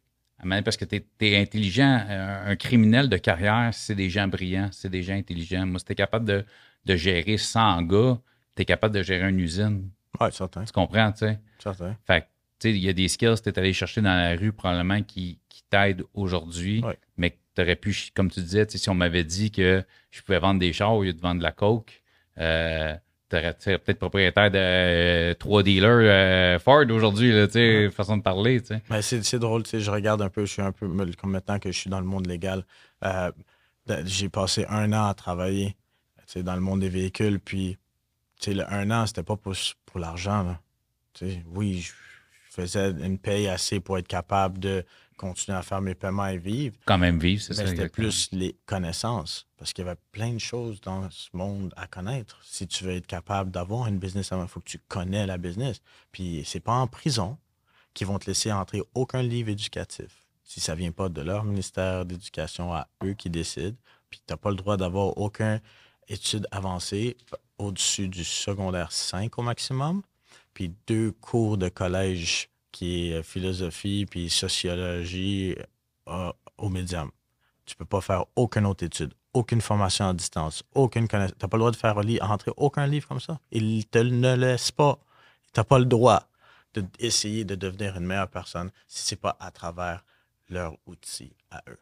Speaker 1: Parce que t'es intelligent. Un criminel de carrière, c'est des gens brillants, c'est des gens intelligents. Moi, si t'es capable de gérer 100 gars, t'es capable de gérer une usine.
Speaker 3: Oui, certain.
Speaker 1: Tu comprends, tu sais?
Speaker 3: Certain.
Speaker 1: Fait que, tu sais, il y a des skills que t'es allé chercher dans la rue probablement qui t'aident aujourd'hui, mais que t'aurais pu, comme tu disais, si on m'avait dit que je pouvais vendre des chars au lieu de vendre de la coke, t'aurais peut-être propriétaire de 3 dealers Ford aujourd'hui, tu sais, façon de parler, tu sais.
Speaker 3: Ben, c'est drôle, tu sais, je regarde un peu, je suis un peu, comme maintenant que je suis dans le monde légal, j'ai passé 1 an à travailler, tu sais, dans le monde des véhicules, puis, tu sais, le 1 an, c'était pas pour l'argent, là. Tu sais, oui, je faisais une paye assez pour être capable de continuer à faire mes paiements et vivre.
Speaker 1: Quand même vivre, c'est ça.
Speaker 3: Mais c'était
Speaker 1: exactement.
Speaker 3: plus les connaissances. Parce qu'il y avait plein de choses dans ce monde à connaître. Si tu veux être capable d'avoir une business, il faut que tu connais la business. Puis c'est pas en prison qu'ils vont te laisser entrer aucun livre éducatif. Si ça vient pas de leur ministère d'éducation à eux qui décident, puis tu n'as pas le droit d'avoir aucune étude avancée au-dessus du secondaire 5 au maximum, puis 2 cours de collège qui est philosophie puis sociologie au médium. Tu peux pas faire aucune autre étude, aucune formation à distance, aucune connaissance. Tu n'as pas le droit de faire entrer aucun livre comme ça. Ils te le laissent pas. Tu n'as pas le droit d'essayer de devenir une meilleure personne si ce n'est pas à travers leurs outils à eux.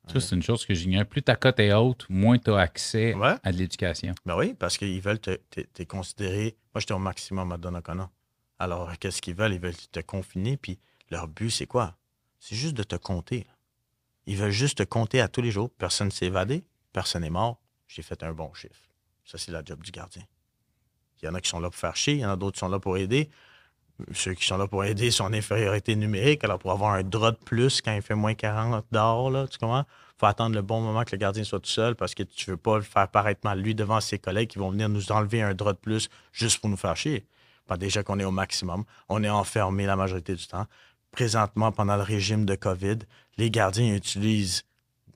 Speaker 1: Ça, c'est une chose que j'ignore. Plus ta cote est haute, moins tu as accès
Speaker 3: Ouais.
Speaker 1: à de l'éducation.
Speaker 3: Ben oui, parce qu'ils veulent te considérer. Moi, j'étais au maximum à Donnacona. Alors, qu'est-ce qu'ils veulent? Ils veulent te confiner, puis leur but, c'est quoi? C'est juste de te compter. Là. Ils veulent juste te compter à tous les jours. Personne ne s'est évadé, personne n'est mort. J'ai fait un bon chiffre. Ça, c'est la job du gardien. Il y en a qui sont là pour faire chier, il y en a d'autres qui sont là pour aider. Ceux qui sont là pour aider son infériorité numérique, alors pour avoir un drap de plus quand il fait moins 40 dehors, là, tu comprends? Faut attendre le bon moment que le gardien soit tout seul parce que tu veux pas le faire paraître mal lui devant ses collègues qui vont venir nous enlever un drap de plus juste pour nous faire chier. Pas déjà qu'on est au maximum, on est enfermé la majorité du temps. Présentement, pendant le régime de COVID, les gardiens utilisent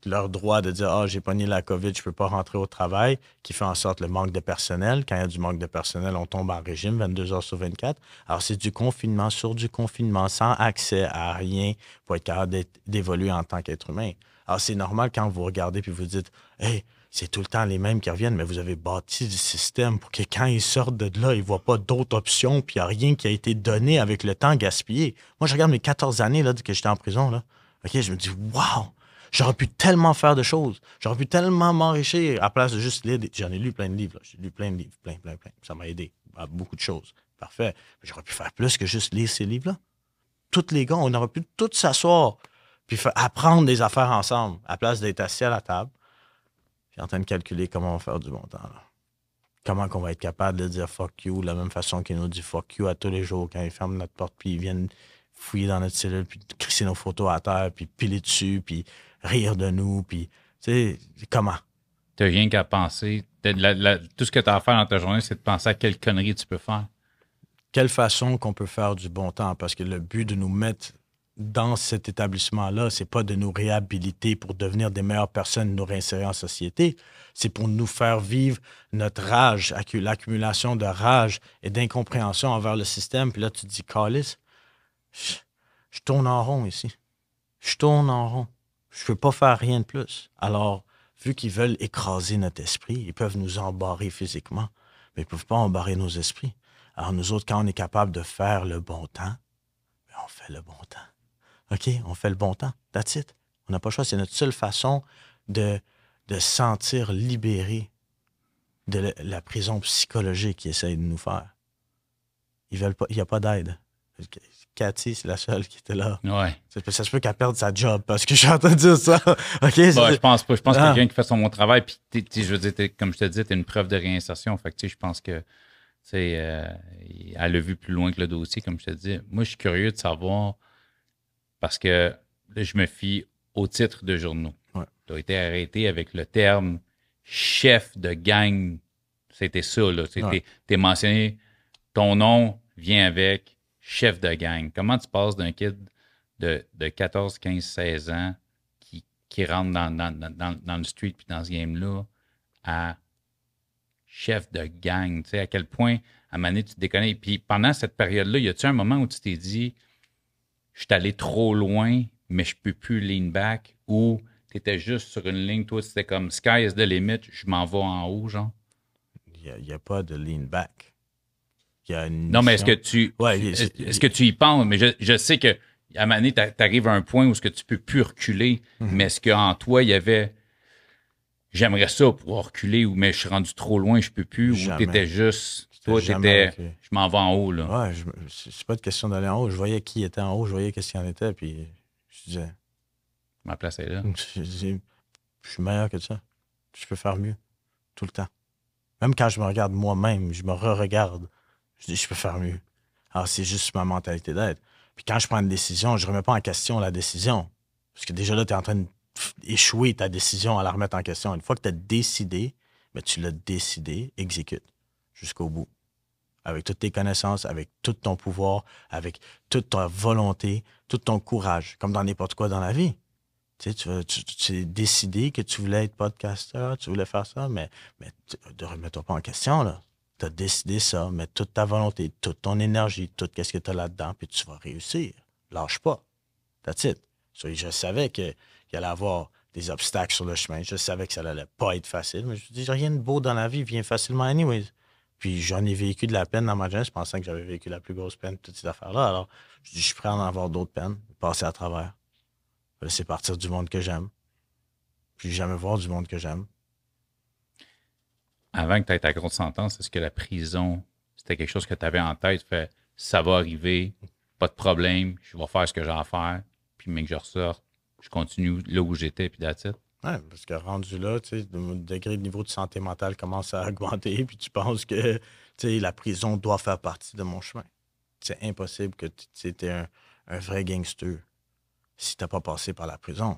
Speaker 3: leur droit de dire « Ah, j'ai pogné la COVID, je peux pas rentrer au travail », qui fait en sorte le manque de personnel. Quand il y a du manque de personnel, on tombe en régime 22 heures sur 24. Alors, c'est du confinement sur du confinement, sans accès à rien pour être capable d'évoluer en tant qu'être humain. Alors, c'est normal quand vous regardez puis vous dites « Hey, c'est tout le temps les mêmes qui reviennent, mais vous avez bâti du système pour que quand ils sortent de là, ils ne voient pas d'autres options, puis il n'y a rien qui a été donné avec le temps gaspillé. » Moi, je regarde mes 14 années là, que j'étais en prison. Là. OK, je me dis « Wow! » J'aurais pu tellement faire de choses. J'aurais pu tellement m'enrichir à la place de juste lire. J'en ai lu plein de livres. Là. J'ai lu plein de livres, plein. Ça m'a aidé à beaucoup de choses. Parfait. Mais j'aurais pu faire plus que juste lire ces livres-là. Tous les gars, on aurait pu tous s'asseoir puis apprendre des affaires ensemble à la place d'être assis à la table. Je suis en train de calculer comment on va faire du bon temps. Là. Comment qu'on va être capable de dire « fuck you » de la même façon qu'ils nous disent « fuck you » à tous les jours quand ils ferment notre porte puis ils viennent fouiller dans notre cellule puis crisser nos photos à terre puis piler dessus puis rire de nous, puis, tu sais, comment?
Speaker 1: Tu n'as rien qu'à penser. Tout ce que tu as à faire dans ta journée, c'est de penser à quelle connerie tu peux faire.
Speaker 3: Quelle façon qu'on peut faire du bon temps? Parce que le but de nous mettre dans cet établissement-là, c'est pas de nous réhabiliter pour devenir des meilleures personnes, nous réinsérer en société. C'est pour nous faire vivre notre rage, l'accumulation de rage et d'incompréhension envers le système. Puis là, tu te dis, Calice, je tourne en rond ici. Je tourne en rond. Je ne peux pas faire rien de plus. Alors, vu qu'ils veulent écraser notre esprit, ils peuvent nous embarrer physiquement, mais ils ne peuvent pas embarrer nos esprits. Alors, nous autres, quand on est capable de faire le bon temps, on fait le bon temps. OK? On fait le bon temps. That's it. On n'a pas le choix. C'est notre seule façon de se sentir libéré de la prison psychologique qu'ils essayent de nous faire. Ils veulent pas, il n'y a pas d'aide. Cathy, c'est la seule qui était là.
Speaker 1: Ouais.
Speaker 3: Ça se peut qu'elle perde sa job parce que je suis en train de dire ça. Okay,
Speaker 1: je pense pas. Je pense que quelqu'un qui fait son bon travail, puis je veux dire, comme je te dis, tu es une preuve de réinsertion. Fait que je pense que elle a vu plus loin que le dossier, comme je te dis. Moi, je suis curieux de savoir parce que là, je me fie au titre de journaux.
Speaker 3: Ouais.
Speaker 1: Tu as été arrêté avec le terme chef de gang. C'était ça, là.
Speaker 3: Ouais.
Speaker 1: T'es mentionné, ton nom vient avec chef de gang. Comment tu passes d'un kid de 14, 15, 16 ans qui rentre dans le street puis dans ce game-là à chef de gang? Tu sais, à quel point, à un moment donné, tu te déconnais. Puis pendant cette période-là, y a-tu un moment où tu t'es dit, je suis allé trop loin, mais je peux plus lean back, ou tu étais juste sur une ligne, toi, c'était comme sky is the limit, je m'en vais en haut, genre?
Speaker 3: Il n'y a pas de lean back.
Speaker 1: Non, mais est-ce que tu y penses? Mais je sais que à un moment donné, tu arrives à un point où tu peux plus reculer, mais est-ce qu'en toi, il y avait j'aimerais ça pouvoir reculer, mais je suis rendu trop loin, je peux plus, ou tu étais juste, toi, tu étais je m'en vais en haut, là.
Speaker 3: Ouais, c'est pas de question d'aller en haut. Je voyais qui était en haut, je voyais qu'est-ce qu'il y en était, puis je disais.
Speaker 1: Ma place est là.
Speaker 3: Je suis meilleur que ça. Je peux faire mieux, tout le temps. Même quand je me regarde moi-même, je me re-regarde. Je dis, je peux faire mieux. Alors, c'est juste ma mentalité d'être. Puis quand je prends une décision, je ne remets pas en question la décision. Parce que déjà là, tu es en train d'échouer ta décision à la remettre en question. Une fois que tu as décidé, mais tu l'as décidé, exécute jusqu'au bout. Avec toutes tes connaissances, avec tout ton pouvoir, avec toute ta volonté, tout ton courage, comme dans n'importe quoi dans la vie. Tu sais, tu as décidé que tu voulais être podcasteur, tu voulais faire ça, mais ne remets-toi pas en question, là. Tu as décidé ça, mets toute ta volonté, toute ton énergie, tout ce que tu as là-dedans, puis tu vas réussir. Lâche pas. That's it. Je savais qu'il allait y avoir des obstacles sur le chemin. Je savais que ça n'allait pas être facile, mais je me dis, rien de beau dans la vie vient facilement anyways. Puis j'en ai vécu de la peine dans ma jeunesse, pensant que j'avais vécu la plus grosse peine de toutes ces affaires-là. Alors, je dis, je suis prêt à en avoir d'autres peines, passer à travers. C'est partir du monde que j'aime. Puis jamais voir du monde que j'aime.
Speaker 1: Avant que tu aies ta grosse sentence, est-ce que la prison, c'était quelque chose que tu avais en tête? Fait, ça va arriver, pas de problème, je vais faire ce que j'ai à faire, puis mais que je ressorte, je continue là où j'étais, puis that's it.
Speaker 3: Oui, parce que rendu là, tu sais, le degré de niveau de santé mentale commence à augmenter, puis tu penses que la prison doit faire partie de mon chemin. c'est impossible que tu étais un vrai gangster si tu n'as pas passé par la prison.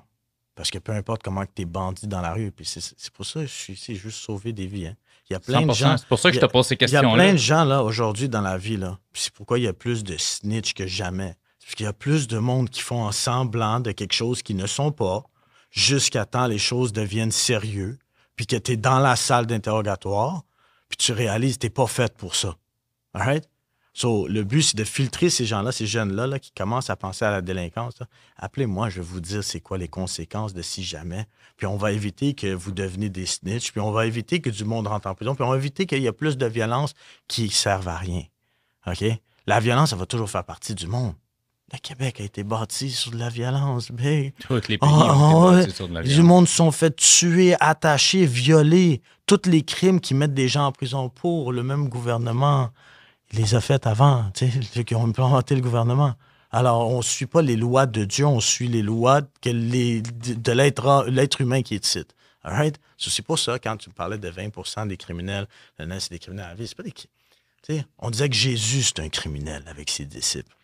Speaker 3: Parce que peu importe comment tu es bandit dans la rue, puis c'est pour ça que je suis ici, juste sauver des vies. Hein. Il y a plein de gens.
Speaker 1: C'est pour ça que je te pose ces
Speaker 3: Il y a
Speaker 1: questions-là.
Speaker 3: plein de gens là aujourd'hui dans la vie, là. Puis c'est pourquoi il y a plus de snitch que jamais. Parce qu'il y a plus de monde qui font en semblant de quelque chose qui ne sont pas, jusqu'à temps les choses deviennent sérieuses, puis que tu es dans la salle d'interrogatoire, puis tu réalises que tu n'es pas fait pour ça. All right? So, le but, c'est de filtrer ces gens-là, ces jeunes-là là, qui commencent à penser à la délinquance. Là. Appelez-moi, je vais vous dire c'est quoi les conséquences de si jamais. Puis on va éviter que vous deveniez des snitchs, puis on va éviter que du monde rentre en prison, puis on va éviter qu'il y ait plus de violence qui ne servent à rien. OK? La violence, ça va toujours faire partie du monde. Le Québec a été bâti sur de la violence, big.
Speaker 1: Tous les pays ont été bâtis sur de la violence.
Speaker 3: Du monde se sont fait tuer, attachés, violer. Tous les crimes qui mettent des gens en prison pour le même gouvernement. Il les a faites avant, tu sais, ceux qui ont implanté le gouvernement. Alors, on ne suit pas les lois de Dieu, on suit les lois de l'être humain qui est ici. All right? C'est pour ça, quand tu parlais de 20% des criminels, c'est des criminels à la vie, c'est pas des... Tu sais, on disait que Jésus, c'est un criminel avec ses disciples.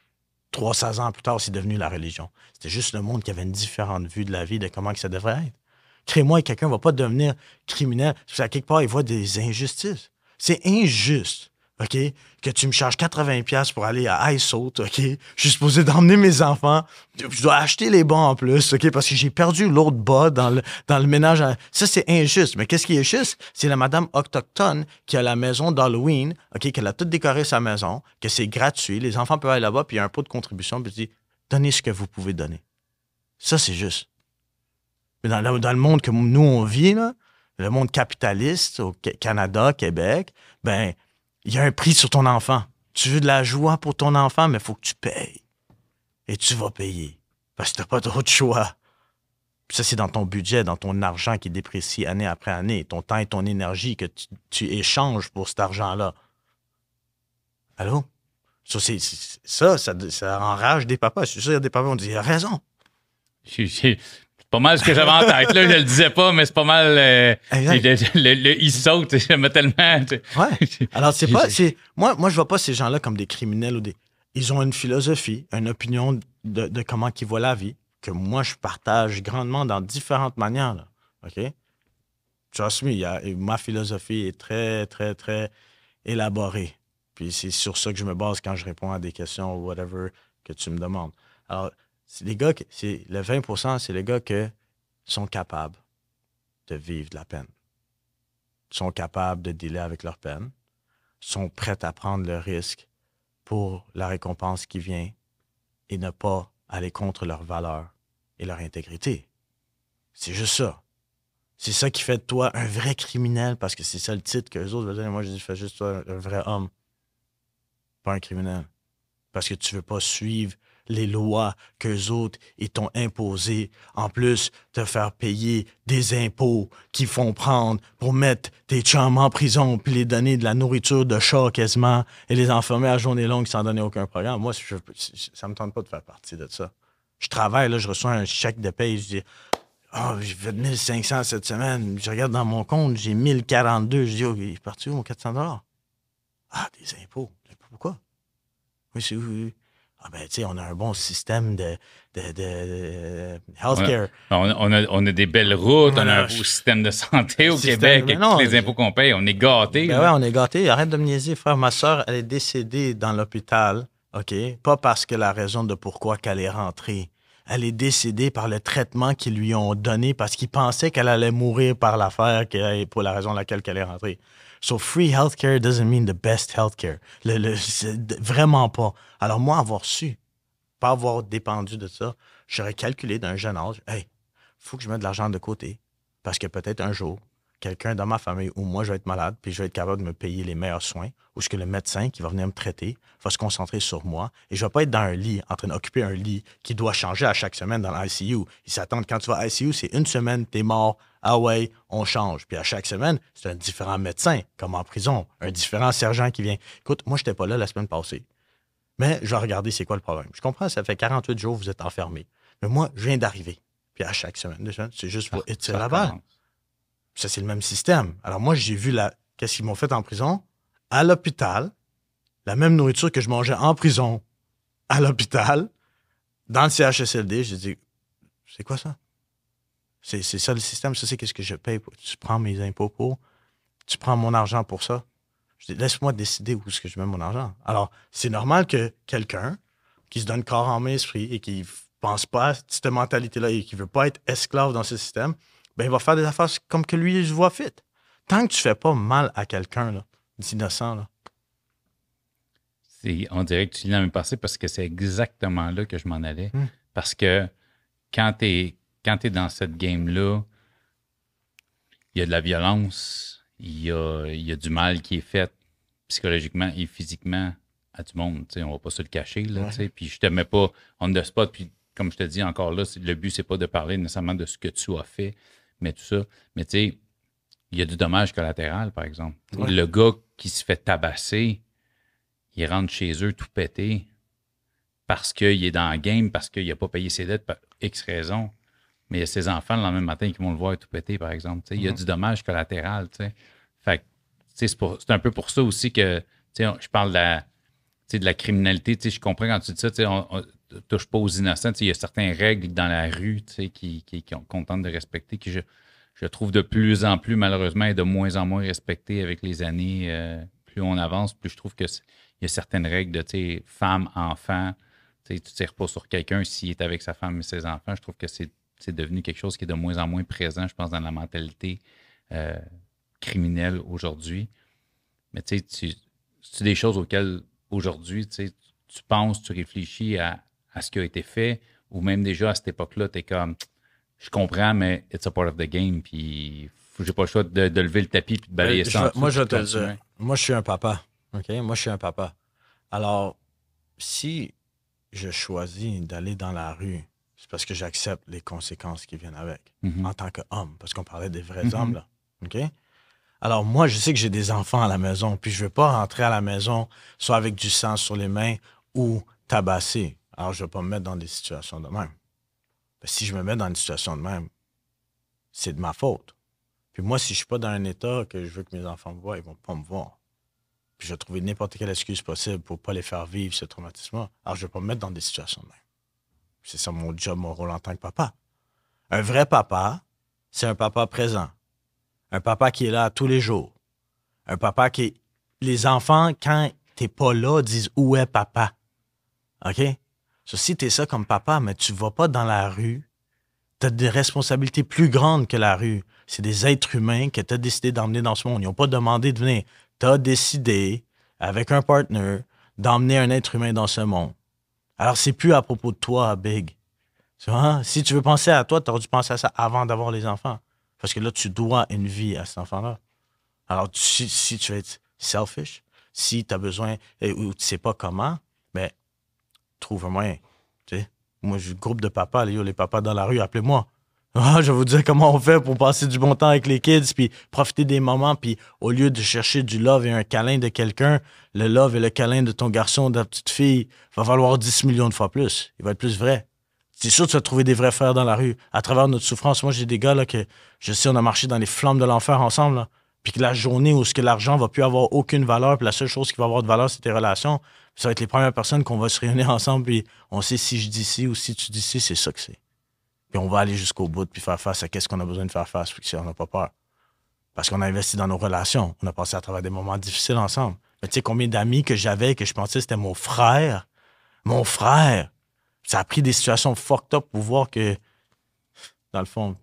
Speaker 3: 300 ans plus tard, c'est devenu la religion. C'était juste le monde qui avait une différente vue de la vie, de comment que ça devrait être. Crée-moi, quelqu'un ne va pas devenir criminel. Parce qu'à quelque part, il voit des injustices. C'est injuste. OK? Que tu me charges 80$ pour aller à iSault, OK? Je suis supposé d'emmener mes enfants. Je dois acheter les bas en plus, OK? Parce que j'ai perdu l'autre bas dans le ménage. Ça, c'est injuste. Mais qu'est-ce qui est juste? C'est la madame autochtone qui a la maison d'Halloween, OK? Qu'elle a tout décoré sa maison, que c'est gratuit. Les enfants peuvent aller là-bas, puis il y a un pot de contribution, puis tu dis, donnez ce que vous pouvez donner. Ça, c'est juste. Mais dans le monde que nous, on vit, là, le monde capitaliste, au Canada, Québec, ben il y a un prix sur ton enfant. Tu veux de la joie pour ton enfant, mais il faut que tu payes. Et tu vas payer. Parce que tu n'as pas d'autre choix. Puis ça, c'est dans ton budget, dans ton argent qui déprécie année après année. Ton temps et ton énergie que tu échanges pour cet argent-là. Allô? Ça enrage des papas. Je suis sûr qu'il y a des papas qui vont dire, il a raison.
Speaker 1: C'est pas mal ce que j'avais en tête. Là, je le disais pas, mais c'est pas mal. Il saute, j'aime tellement.
Speaker 3: Ouais. Alors, c'est pas. Moi, je vois pas ces gens-là comme des criminels ou des. Ils ont une philosophie, une opinion de comment ils voient la vie, que moi, je partage grandement dans différentes manières. Là. OK? Trust me, ma philosophie est très, très, très élaborée. Puis c'est sur ça que je me base quand je réponds à des questions ou whatever que tu me demandes. Alors, c'est les gars, le 20%, c'est les gars qui sont capables de vivre de la peine. Sont capables de dealer avec leur peine. Sont prêts à prendre le risque pour la récompense qui vient et ne pas aller contre leurs valeurs et leur intégrité. C'est juste ça. C'est ça qui fait de toi un vrai criminel parce que c'est ça le titre que les autres veulent dire. Moi, je dis, fais juste toi un vrai homme, pas un criminel. Parce que tu veux pas suivre les lois qu'eux autres ils t'ont imposées, en plus de faire payer des impôts qu'ils font prendre pour mettre tes chums en prison puis les donner de la nourriture de chat quasiment et les enfermer à journée longue sans donner aucun programme. Moi, ça me tente pas de faire partie de ça. Je travaille, là, je reçois un chèque de paye, je dis « Ah, j'ai fait 1500 cette semaine. » Je regarde dans mon compte, j'ai 1042. Je dis « Oh, il est parti où, mon 400 $? » Ah, des impôts. Pourquoi? Oui, c'est où? Ah ben, tu sais, on a un bon système de healthcare.
Speaker 1: On a des belles routes, on a un beau système de santé au Québec, avec tous les impôts qu'on paye. On est gâtés.
Speaker 3: Ben ouais, on est gâtés. Arrête de me niaiser, frère. Ma soeur, elle est décédée dans l'hôpital, OK? Pas parce que la raison de pourquoi qu'elle est rentrée. Elle est décédée par le traitement qu'ils lui ont donné parce qu'ils pensaient qu'elle allait mourir par l'affaire pour la raison laquelle elle est rentrée. So, free healthcare doesn't mean the best healthcare. Vraiment pas. Alors, moi, avoir su, pas avoir dépendu de ça, j'aurais calculé d'un jeune âge, hey, faut que je mette de l'argent de côté parce que peut-être un jour, quelqu'un dans ma famille ou moi, je vais être malade puis je vais être capable de me payer les meilleurs soins ou ce que le médecin qui va venir me traiter va se concentrer sur moi et je vais pas être dans un lit, en train d'occuper un lit qui doit changer à chaque semaine dans l'ICU. Ils s'attendent, quand tu vas à l'ICU, c'est une semaine, t'es mort. Ah ouais, on change. Puis à chaque semaine, c'est un différent médecin, comme en prison, un différent sergent qui vient. Écoute, moi, je n'étais pas là la semaine passée. Mais je vais regarder c'est quoi le problème. Je comprends, ça fait 48 jours que vous êtes enfermé. Mais moi, je viens d'arriver. Puis à chaque semaine, 2 semaines, c'est juste pour étirer la balle. Ça, c'est le même système. Alors moi, j'ai vu qu'est-ce qu'ils m'ont fait en prison. À l'hôpital, la même nourriture que je mangeais en prison, à l'hôpital, dans le CHSLD. J'ai dit, c'est quoi ça? C'est ça le système, ça c'est qu'est-ce que je paye. Tu prends mes impôts pour, tu prends mon argent pour ça. Je dis, laisse-moi décider où est-ce que je mets mon argent. Alors, c'est normal que quelqu'un qui se donne corps en main esprit et qui pense pas à cette mentalité-là et qui veut pas être esclave dans ce système, ben il va faire des affaires comme que lui, je vois fit. Tant que tu fais pas mal à quelqu'un, là, d'innocent, là.
Speaker 1: On dirait que tu lis dans mes pensées parce que c'est exactement là que je m'en allais.
Speaker 3: Mm.
Speaker 1: Parce que quand tu es dans cette game-là, il y a de la violence, il y a du mal qui est fait psychologiquement et physiquement à tout le monde. On ne va pas se le cacher. Là,
Speaker 3: Ouais.
Speaker 1: puis je te mets pas on the spot. Puis comme je te dis encore là, le but, c'est pas de parler nécessairement de ce que tu as fait, mais tout ça. Mais tu sais, il y a du dommage collatéral, par exemple.
Speaker 3: Ouais.
Speaker 1: Le gars qui se fait tabasser, il rentre chez eux tout pété parce qu'il est dans la game, parce qu'il n'a pas payé ses dettes par X raison. Mais il y a ses enfants le lendemain matin qui vont le voir tout pété, par exemple. Il y a du dommage collatéral. Fait que, c'est un peu pour ça aussi que je parle de la criminalité. Je comprends quand tu dis ça, on ne touche pas aux innocents. Il y a certaines règles dans la rue qu'on tente de respecter, qui je trouve de plus en plus, malheureusement, et de moins en moins respectées avec les années. Plus on avance, plus je trouve que il y a certaines règles de femme, enfant. Tu ne tires pas sur quelqu'un s'il est avec sa femme et ses enfants. Je trouve que c'est devenu quelque chose qui est de moins en moins présent, je pense, dans la mentalité criminelle aujourd'hui. Mais tu sais, c'est des choses auxquelles aujourd'hui, tu penses, tu réfléchis à ce qui a été fait, ou même déjà à cette époque-là, tu es comme, je comprends, mais it's a part of the game, puis j'ai pas le choix de lever le tapis et de balayer ça en dessous,
Speaker 3: Moi, je vais
Speaker 1: puis
Speaker 3: te le
Speaker 1: continuer.
Speaker 3: dire. Moi, je suis un papa. OK? Moi, je suis un papa. Alors, si je choisis d'aller dans la rue, c'est parce que j'accepte les conséquences qui viennent avec, en tant qu'homme, parce qu'on parlait des vrais hommes, là. OK? Alors, moi, je sais que j'ai des enfants à la maison, puis je ne veux pas rentrer à la maison, soit avec du sang sur les mains ou tabasser. Alors, je ne vais pas me mettre dans des situations de même. Si je me mets dans une situation de même, c'est de ma faute. Puis moi, si je ne suis pas dans un état que je veux que mes enfants me voient, ils ne vont pas me voir. Puis je vais trouver n'importe quelle excuse possible pour ne pas les faire vivre ce traumatisme-là. Alors, je ne vais pas me mettre dans des situations de même. C'est ça mon job, mon rôle en tant que papa. Un vrai papa, c'est un papa présent. Un papa qui est là tous les jours. Un papa qui... Les enfants, quand t'es pas là, disent « Où est papa? » OK? Si t'es ça comme papa, mais tu vas pas dans la rue, t'as des responsabilités plus grandes que la rue. C'est des êtres humains que t'as décidé d'emmener dans ce monde. Ils n'ont pas demandé de venir. T'as décidé, avec un partner, d'emmener un être humain dans ce monde. Alors, c'est plus à propos de toi, Big. Tu vois? Si tu veux penser à toi, t'aurais dû penser à ça avant d'avoir les enfants. Parce que là, tu dois une vie à cet enfant-là. Alors, si tu veux être selfish, si tu as besoin ou tu sais pas comment, ben, trouve un moyen. Tu sais? Moi, j'ai le groupe de papas, les papas dans la rue, appelez-moi. Ah, je vais vous dire comment on fait pour passer du bon temps avec les kids, puis profiter des moments, puis au lieu de chercher du love et un câlin de quelqu'un, le love et le câlin de ton garçon, de ta petite fille, va valoir 10 millions de fois plus. Il va être plus vrai. C'est sûr que tu vas trouver des vrais frères dans la rue, à travers notre souffrance. Moi, j'ai des gars là, que je sais, on a marché dans les flammes de l'enfer ensemble, là, puis que la journée où ce que l'argent va plus avoir aucune valeur, puis la seule chose qui va avoir de valeur, c'est tes relations, puis ça va être les premières personnes qu'on va se réunir ensemble, puis on sait si je dis ci ou si tu dis ci, c'est ça que c'est. Puis on va aller jusqu'au bout, puis faire face à qu'est-ce qu'on a besoin de faire face, puis on n'a pas peur. Parce qu'on a investi dans nos relations. On a passé à travers des moments difficiles ensemble. Mais tu sais combien d'amis que j'avais, que je pensais que c'était mon frère? Mon frère! Ça a pris des situations fucked up pour voir que, dans le fond,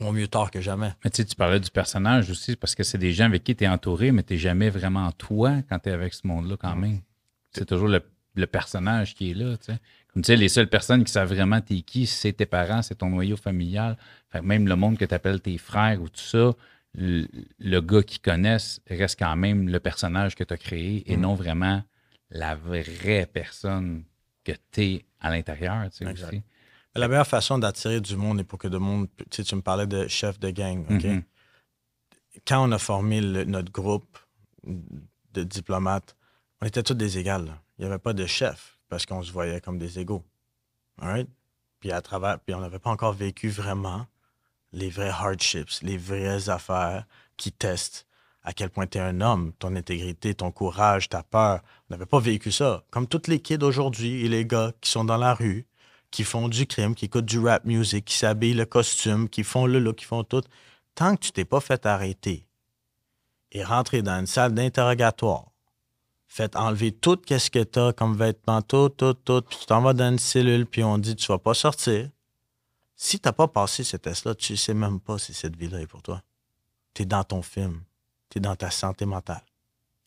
Speaker 3: au mieux tard que jamais.
Speaker 1: Mais tu sais, tu parlais du personnage aussi, parce que c'est des gens avec qui tu es entouré, mais tu n'es jamais vraiment toi quand tu es avec ce monde-là quand même. C'est toujours le personnage qui est là, tu sais. Comme tu sais, les seules personnes qui savent vraiment t'es qui, c'est tes parents, c'est ton noyau familial. Fait que même le monde que tu appelles tes frères ou tout ça, le gars qu'ils connaissent reste quand même le personnage que tu as créé et non vraiment la vraie personne que tu es à l'intérieur, tu sais,
Speaker 3: Exact.
Speaker 1: aussi.
Speaker 3: La meilleure façon d'attirer du monde et pour que le monde... Tu sais, tu me parlais de chef de gang, OK?
Speaker 1: Mhm.
Speaker 3: Quand on a formé notre groupe de diplomates, on était tous des égales, là. Il n'y avait pas de chef parce qu'on se voyait comme des égaux. All right? Puis on n'avait pas encore vécu vraiment les vrais hardships, les vraies affaires qui testent à quel point tu es un homme, ton intégrité, ton courage, ta peur. On n'avait pas vécu ça. Comme tous les kids aujourd'hui et les gars qui sont dans la rue, qui font du crime, qui écoutent du rap music, qui s'habillent le costume, qui font le look, qui font tout. Tant que tu t'es pas fait arrêter et rentrer dans une salle d'interrogatoire, fait enlever tout ce que tu as comme vêtements, tout, puis tu t'en vas dans une cellule, puis on dit tu vas pas sortir. Si tu n'as pas passé ce test-là, tu ne sais même pas si cette vie-là est pour toi. Tu es dans ton film. Tu es dans ta santé mentale.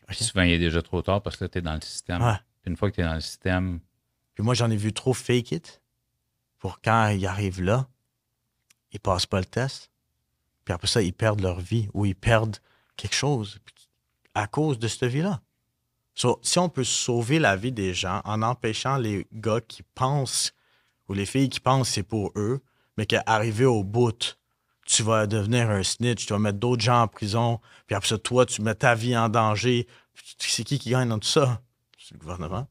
Speaker 1: Okay? Souvent, il est déjà trop tard parce que là, tu es dans le système.
Speaker 3: Ouais.
Speaker 1: Une fois que tu es dans le système...
Speaker 3: Puis moi, j'en ai vu trop fake it pour quand ils arrivent là, ils passent pas le test. Puis après ça, ils perdent leur vie ou ils perdent quelque chose à cause de cette vie-là. So, si on peut sauver la vie des gens en empêchant les gars qui pensent ou les filles qui pensent que c'est pour eux, mais qu'arrivé au bout, tu vas devenir un snitch, tu vas mettre d'autres gens en prison, puis après ça, toi, tu mets ta vie en danger. C'est qui gagne dans tout ça? C'est le gouvernement.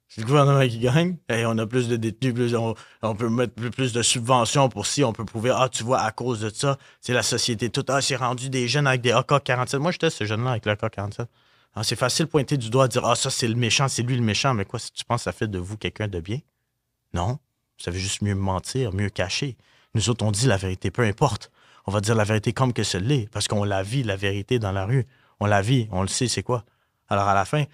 Speaker 3: C'est le gouvernement qui gagne. Et on a plus de détenus, on peut mettre plus de subventions pour si on peut prouver, tu vois, à cause de ça, c'est la société toute. C'est rendu des jeunes avec des AK-47. Moi, j'étais ce jeune-là avec l'AK-47. C'est facile de pointer du doigt et dire, ça, c'est le méchant, c'est lui le méchant. Mais quoi, si tu penses que ça fait de vous quelqu'un de bien? Non. Ça veut juste mieux mentir, mieux cacher. Nous autres, on dit la vérité, peu importe. On va dire la vérité comme que ce l'est, parce qu'on la vit, la vérité, dans la rue. On la vit, on le sait, c'est quoi. Alors, à la fin,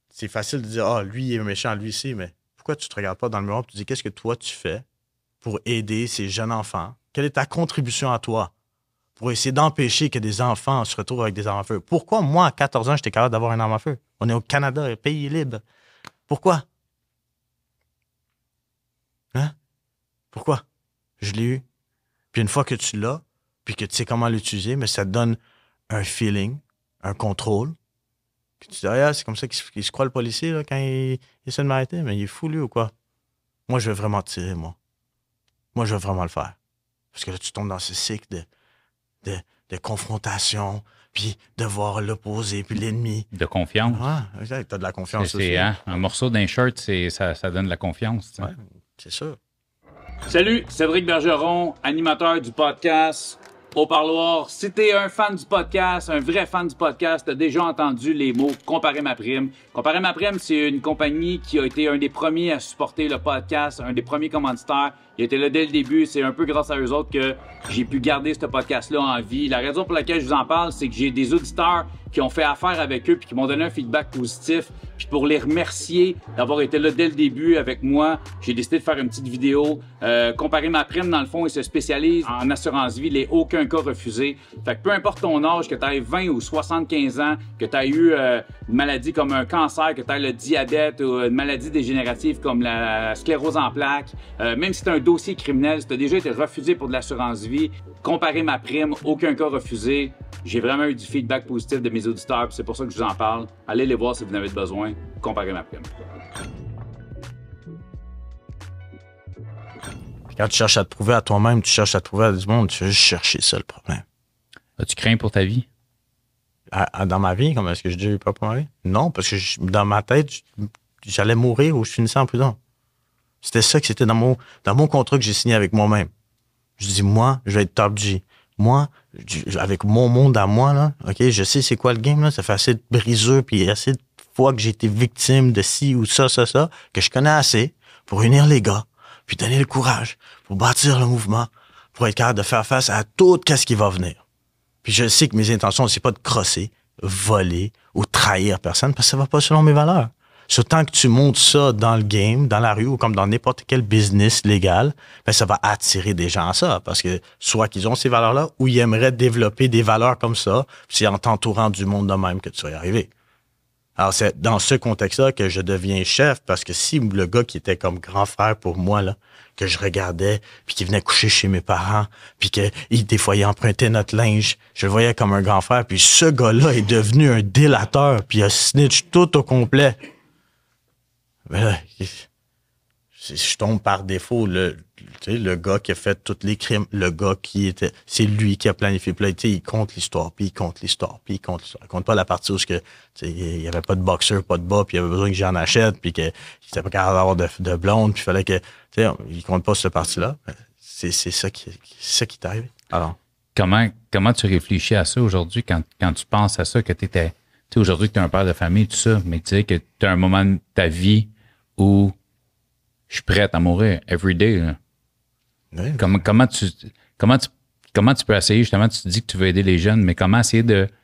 Speaker 3: c'est facile de dire, lui, il est méchant, lui, c'est, mais pourquoi tu te regardes pas dans le miroir et tu dis, qu'est-ce que toi, tu fais pour aider ces jeunes enfants? Quelle est ta contribution à toi pour essayer d'empêcher que des enfants se retrouvent avec des armes à feu? Pourquoi, moi, à 14 ans, j'étais capable d'avoir une arme à feu? On est au Canada, un pays libre. Pourquoi? Hein? Pourquoi? Je l'ai eu. Puis une fois que tu l'as, puis que tu sais comment l'utiliser, mais ça te donne un feeling, un contrôle. Puis tu dis, c'est comme ça qu'il se croit le policier là, quand il essaie de m'arrêter, mais il est fou lui ou quoi? Moi, je veux vraiment tirer, moi. Moi, je veux vraiment le faire. Parce que là, tu tombes dans ce cycle de confrontation, puis de voir l'opposé, puis l'ennemi.
Speaker 1: De confiance.
Speaker 3: Ouais, exact. T'as de la confiance aussi.
Speaker 1: Un morceau d'un shirt, ça donne de la confiance.
Speaker 3: Ouais, c'est sûr.
Speaker 1: Salut, Cédric Bergeron, animateur du podcast Au Parloir. Si t'es un fan du podcast, un vrai fan du podcast, t'as déjà entendu les mots « Comparer ma prime ». Comparer ma prime, c'est une compagnie qui a été un des premiers à supporter le podcast, un des premiers commanditaires. Il était là dès le début. C'est un peu grâce à eux autres que j'ai pu garder ce podcast-là en vie. La raison pour laquelle je vous en parle, c'est que j'ai des auditeurs qui ont fait affaire avec eux puis qui m'ont donné un feedback positif. Puis pour les remercier d'avoir été là dès le début avec moi, j'ai décidé de faire une petite vidéo. Comparer ma prime, dans le fond, ils se spécialisent en assurance vie, les aucun cas refusé. Fait que peu importe ton âge, que tu aies 20 ou 75 ans, que tu aies eu une maladie comme un cancer, que tu aies le diabète ou une maladie dégénérative comme la sclérose en plaques, même si tu as un dossier criminel, si tu as déjà été refusé pour de l'assurance vie, comparer ma prime, aucun cas refusé. J'ai vraiment eu du feedback positif de mes auditeurs, c'est pour ça que je vous en parle. Allez les voir si vous en avez besoin. Comparer ma prime.
Speaker 3: Quand tu cherches à te prouver à toi-même, tu cherches à te prouver à du monde, tu veux juste chercher ça, le problème.
Speaker 1: As-tu craint pour ta vie?
Speaker 3: Dans ma vie, comme est-ce que j'ai déjà eu peur pour ma vie? Non, parce que dans ma tête, j'allais mourir ou je finissais en prison. C'était ça que c'était dans mon contrat que j'ai signé avec moi-même. Je dis, moi, je vais être top G. Moi, avec mon monde à moi, là, OK, je sais c'est quoi le game, là. Ça fait assez de briseux, puis assez de fois que j'ai été victime de ci ou ça, que je connais assez pour unir les gars, puis donner le courage, pour bâtir le mouvement, pour être capable de faire face à tout ce qui va venir. Puis je sais que mes intentions, c'est pas de crosser, voler ou trahir personne, parce que ça va pas selon mes valeurs. Tant que tu montes ça dans le game, dans la rue ou comme dans n'importe quel business légal, ben ça va attirer des gens à ça. Parce que soit qu'ils ont ces valeurs-là ou ils aimeraient développer des valeurs comme ça, puis c'est en t'entourant du monde de même que tu vas y arriver. Alors, c'est dans ce contexte-là que je deviens chef, parce que si le gars qui était comme grand frère pour moi, là, que je regardais, puis qui venait coucher chez mes parents, puis des fois, il empruntait notre linge, je le voyais comme un grand frère, puis ce gars-là est devenu un délateur, puis il a snitch tout au complet. Mais là, je tombe par défaut, le gars qui a fait tous les crimes, le gars c'est lui qui a planifié. Puis là, il compte l'histoire, puis il compte l'histoire, puis il compte l'histoire. Il compte pas la partie où il y avait pas de boxeur, pas de bas, puis il avait besoin que j'en achète, puis qu'il était pas capable d'avoir de blonde, puis il fallait que, il compte pas cette partie-là. C'est ça qui est arrivé. Alors.
Speaker 1: comment tu réfléchis à ça aujourd'hui quand tu penses à ça, que tu sais, aujourd'hui que tu es un père de famille, tout ça, mais tu sais que tu as un moment de ta vie où je suis prête à mourir every day. Là.
Speaker 3: Oui.
Speaker 1: Comment tu peux essayer, justement, tu te dis que tu veux aider les jeunes, mais comment essayer de, tu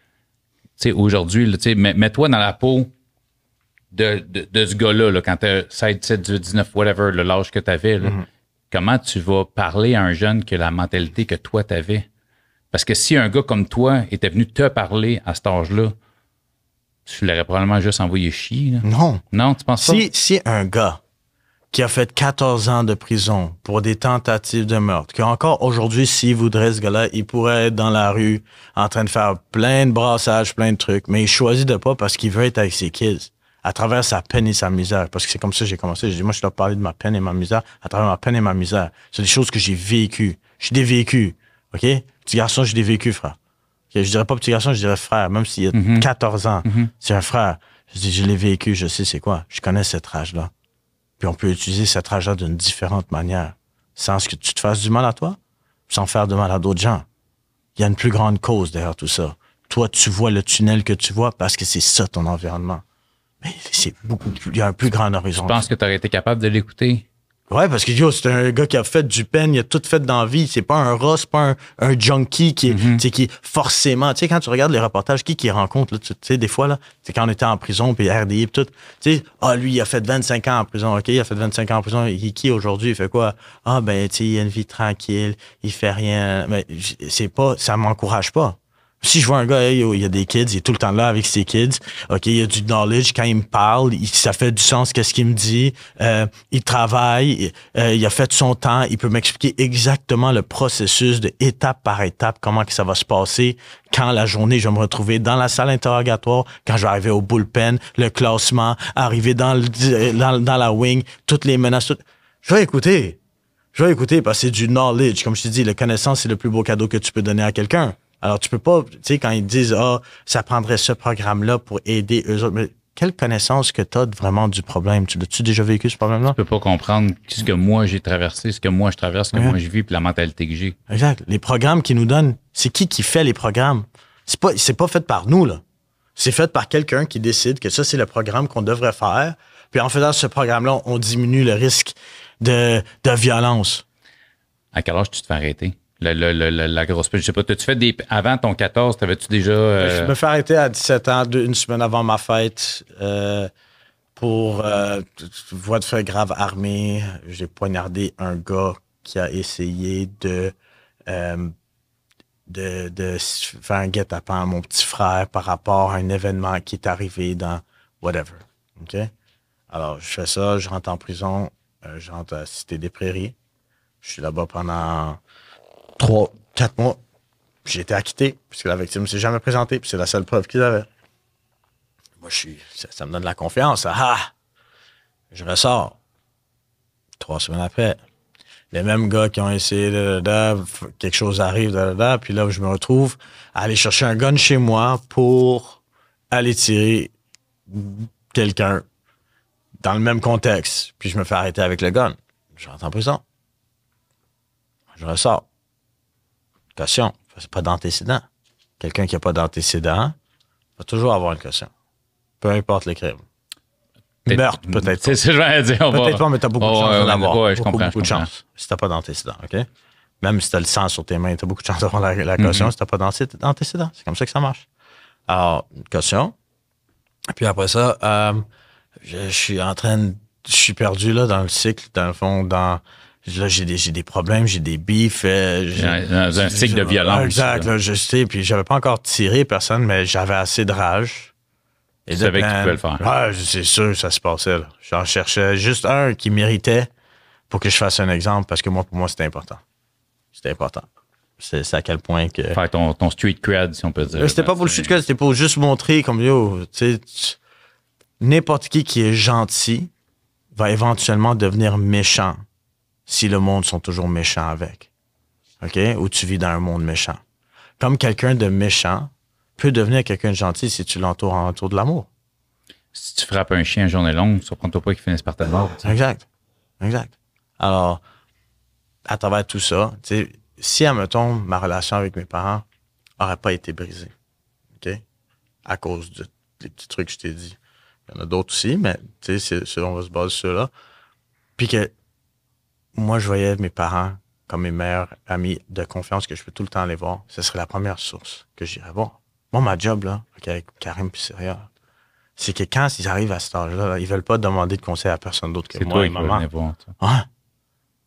Speaker 1: sais, aujourd'hui, tu sais, mets-toi dans la peau de ce gars-là, là, quand tu as 16, 17, 18, 19, whatever, l'âge que tu avais, là, comment tu vas parler à un jeune qui a la mentalité que toi, tu avais? Parce que si un gars comme toi était venu te parler à cet âge-là, tu l'aurais probablement juste envoyé chier. Là.
Speaker 3: Non.
Speaker 1: Non, tu penses pas?
Speaker 3: Si un gars qui a fait 14 ans de prison pour des tentatives de meurtre, qu'encore aujourd'hui, s'il voudrait, ce gars-là, il pourrait être dans la rue en train de faire plein de brassages, plein de trucs, mais il choisit de pas parce qu'il veut être avec ses kids, à travers sa peine et sa misère. Parce que c'est comme ça que j'ai commencé. J'ai dit, moi, je dois parler de ma peine et ma misère à travers ma peine et ma misère. C'est des choses que j'ai vécues. J'ai des vécus, OK? Petit garçon, j'ai des vécus, frère. Okay? Je dirais pas petit garçon, je dirais frère, même s'il a 14 ans. C'est un frère. Je dis, je l'ai vécu, je sais c'est quoi. Je connais cette rage-là. Puis on peut utiliser cette rage-là d'une différente manière, sans que tu te fasses du mal à toi, sans faire de mal à d'autres gens. Il y a une plus grande cause derrière tout ça. Toi, tu vois le tunnel que tu vois parce que c'est ça ton environnement. Mais c'est beaucoup plus, il y a un plus grand horizon.
Speaker 1: Je pense que tu aurais été capable de l'écouter.
Speaker 3: Ouais, parce que yo, c'est un gars qui a fait du pen, il a tout fait dans la vie. C'est pas un rat, c'est pas un junkie qui est, tu sais, qui forcément, tu sais, quand tu regardes les reportages, qui rencontre, là, tu sais, des fois, là, c'est quand on était en prison, puis RDI, puis tout, tu sais, lui, il a fait 25 ans en prison, OK, il a fait 25 ans en prison, qui aujourd'hui, il fait quoi? Ben, tu sais, il a une vie tranquille, il fait rien, mais c'est pas, ça m'encourage pas. Si je vois un gars, hey, il y a des kids, il est tout le temps là avec ses kids, OK, il y a du knowledge, quand il me parle, ça fait du sens, qu'est-ce qu'il me dit, il travaille, il a fait son temps, il peut m'expliquer exactement le processus de étape par étape, comment que ça va se passer, quand la journée, je vais me retrouver dans la salle interrogatoire, quand je vais arriver au bullpen, le classement, arriver dans la wing, toutes les menaces, tout. Je vais écouter parce que c'est du knowledge. Comme je te dis, la connaissance, c'est le plus beau cadeau que tu peux donner à quelqu'un. Alors, tu peux pas, tu sais, quand ils disent, ça prendrait ce programme-là pour aider eux autres. Mais quelle connaissance que tu as vraiment du problème? Tu l'as-tu déjà vécu, ce problème-là?
Speaker 1: Tu peux pas comprendre ce que moi j'ai traversé, ce que moi je traverse, ce que moi je vis, puis la mentalité que j'ai.
Speaker 3: Exact. Les programmes qu'ils nous donnent, c'est qui fait les programmes? C'est pas fait par nous, là. C'est fait par quelqu'un qui décide que ça, c'est le programme qu'on devrait faire. Puis en faisant ce programme-là, on diminue le risque de violence.
Speaker 1: À quel âge tu te fais arrêter? La grosse pêche. Je sais pas, t'as-tu fait avant ton 14, t'avais-tu déjà...
Speaker 3: Je me fais arrêter à 17 ans, une semaine avant ma fête, pour voie de fait grave armée. J'ai poignardé un gars qui a essayé de faire un guet-apens à mon petit frère par rapport à un événement qui est arrivé dans whatever. OK? Alors, je fais ça, je rentre en prison, je rentre à Cité des Prairies. Je suis là-bas pendant 3-4 mois. J'ai été acquitté, puisque la victime ne s'est jamais présentée, puis c'est la seule preuve qu'ils avaient. Moi, ça me donne la confiance. Je ressors. 3 semaines après, les mêmes gars qui ont essayé, quelque chose arrive, puis là, je me retrouve à aller chercher un gun chez moi pour aller tirer quelqu'un dans le même contexte. Puis je me fais arrêter avec le gun. Je rentre en prison. Je ressors. Caution, c'est pas d'antécédent. Quelqu'un qui n'a pas d'antécédent va toujours avoir une caution. Peu importe le crime. Meurtre, peut-être.
Speaker 1: C'est ce que je vais dire.
Speaker 3: Peut-être pas, mais t'as beaucoup de chance d'en avoir.
Speaker 1: Ouais, je comprends.
Speaker 3: Beaucoup de chance. Si t'as pas d'antécédent, OK? Même si t'as le sang sur tes mains, t'as beaucoup de chance d'avoir la caution si t'as pas d'antécédent. C'est comme ça que ça marche. Alors, une caution. Puis après ça, je suis perdu là dans le cycle, dans le fond, là, j'ai des problèmes, j'ai des bifs.
Speaker 1: Dans un cycle de violence.
Speaker 3: Exact, là, je sais. Puis j'avais pas encore tiré personne, mais j'avais assez de rage. Et
Speaker 1: tu savais que tu pouvais le faire.
Speaker 3: Ah, c'est sûr, ça se passait. Là. J'en cherchais juste un qui méritait pour que je fasse un exemple, parce que pour moi, c'était important. C'était important. C'est à quel point que...
Speaker 1: Faire ton street cred, si on peut dire.
Speaker 3: C'était pas pour le street cred, c'était pour juste montrer comme, n'importe qui est gentil va éventuellement devenir méchant si le monde sont toujours méchants avec. OK? Ou tu vis dans un monde méchant. Comme quelqu'un de méchant peut devenir quelqu'un de gentil si tu l'entoures autour de l'amour.
Speaker 1: Si tu frappes un chien à journée longue, surprends-toi pas qu'il finisse par te mordre.
Speaker 3: Exact. Alors, à travers tout ça, si, admettons, ma relation avec mes parents n'aurait pas été brisée, OK? À cause des petits trucs que je t'ai dit. Il y en a d'autres aussi, mais tu sais, on va se baser sur là. Puis que moi, je voyais mes parents comme mes meilleurs amis de confiance que je peux tout le temps aller voir. Ce serait la première source que j'irais voir. Moi, ma job, là, avec Karim puis Syria, c'est que quand ils arrivent à cet âge-là, là, ils veulent pas demander de conseil à personne d'autre que moi et maman. Ouais.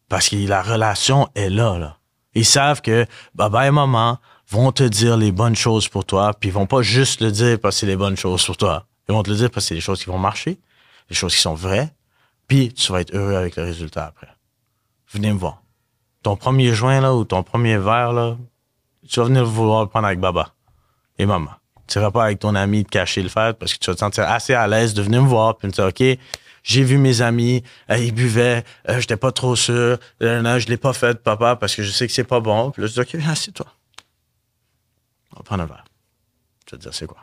Speaker 3: Parce que la relation est là, là. Ils savent que papa et maman vont te dire les bonnes choses pour toi, puis ils vont pas juste le dire parce que c'est les bonnes choses pour toi. Ils vont te le dire parce que c'est les choses qui vont marcher, les choses qui sont vraies, puis tu vas être heureux avec le résultat après. Venez me voir. Ton premier joint, là, ou ton premier verre, là, tu vas venir vouloir le prendre avec baba et maman. Tu iras pas avec ton ami te cacher le faire parce que tu vas te sentir assez à l'aise de venir me voir, puis me dire, OK, j'ai vu mes amis, ils buvaient, j'étais pas trop sûr, je l'ai pas fait, papa, parce que je sais que c'est pas bon. Puis là, je dis, OK, viens, assieds-toi. On va prendre un verre. Je vais te dire, c'est quoi?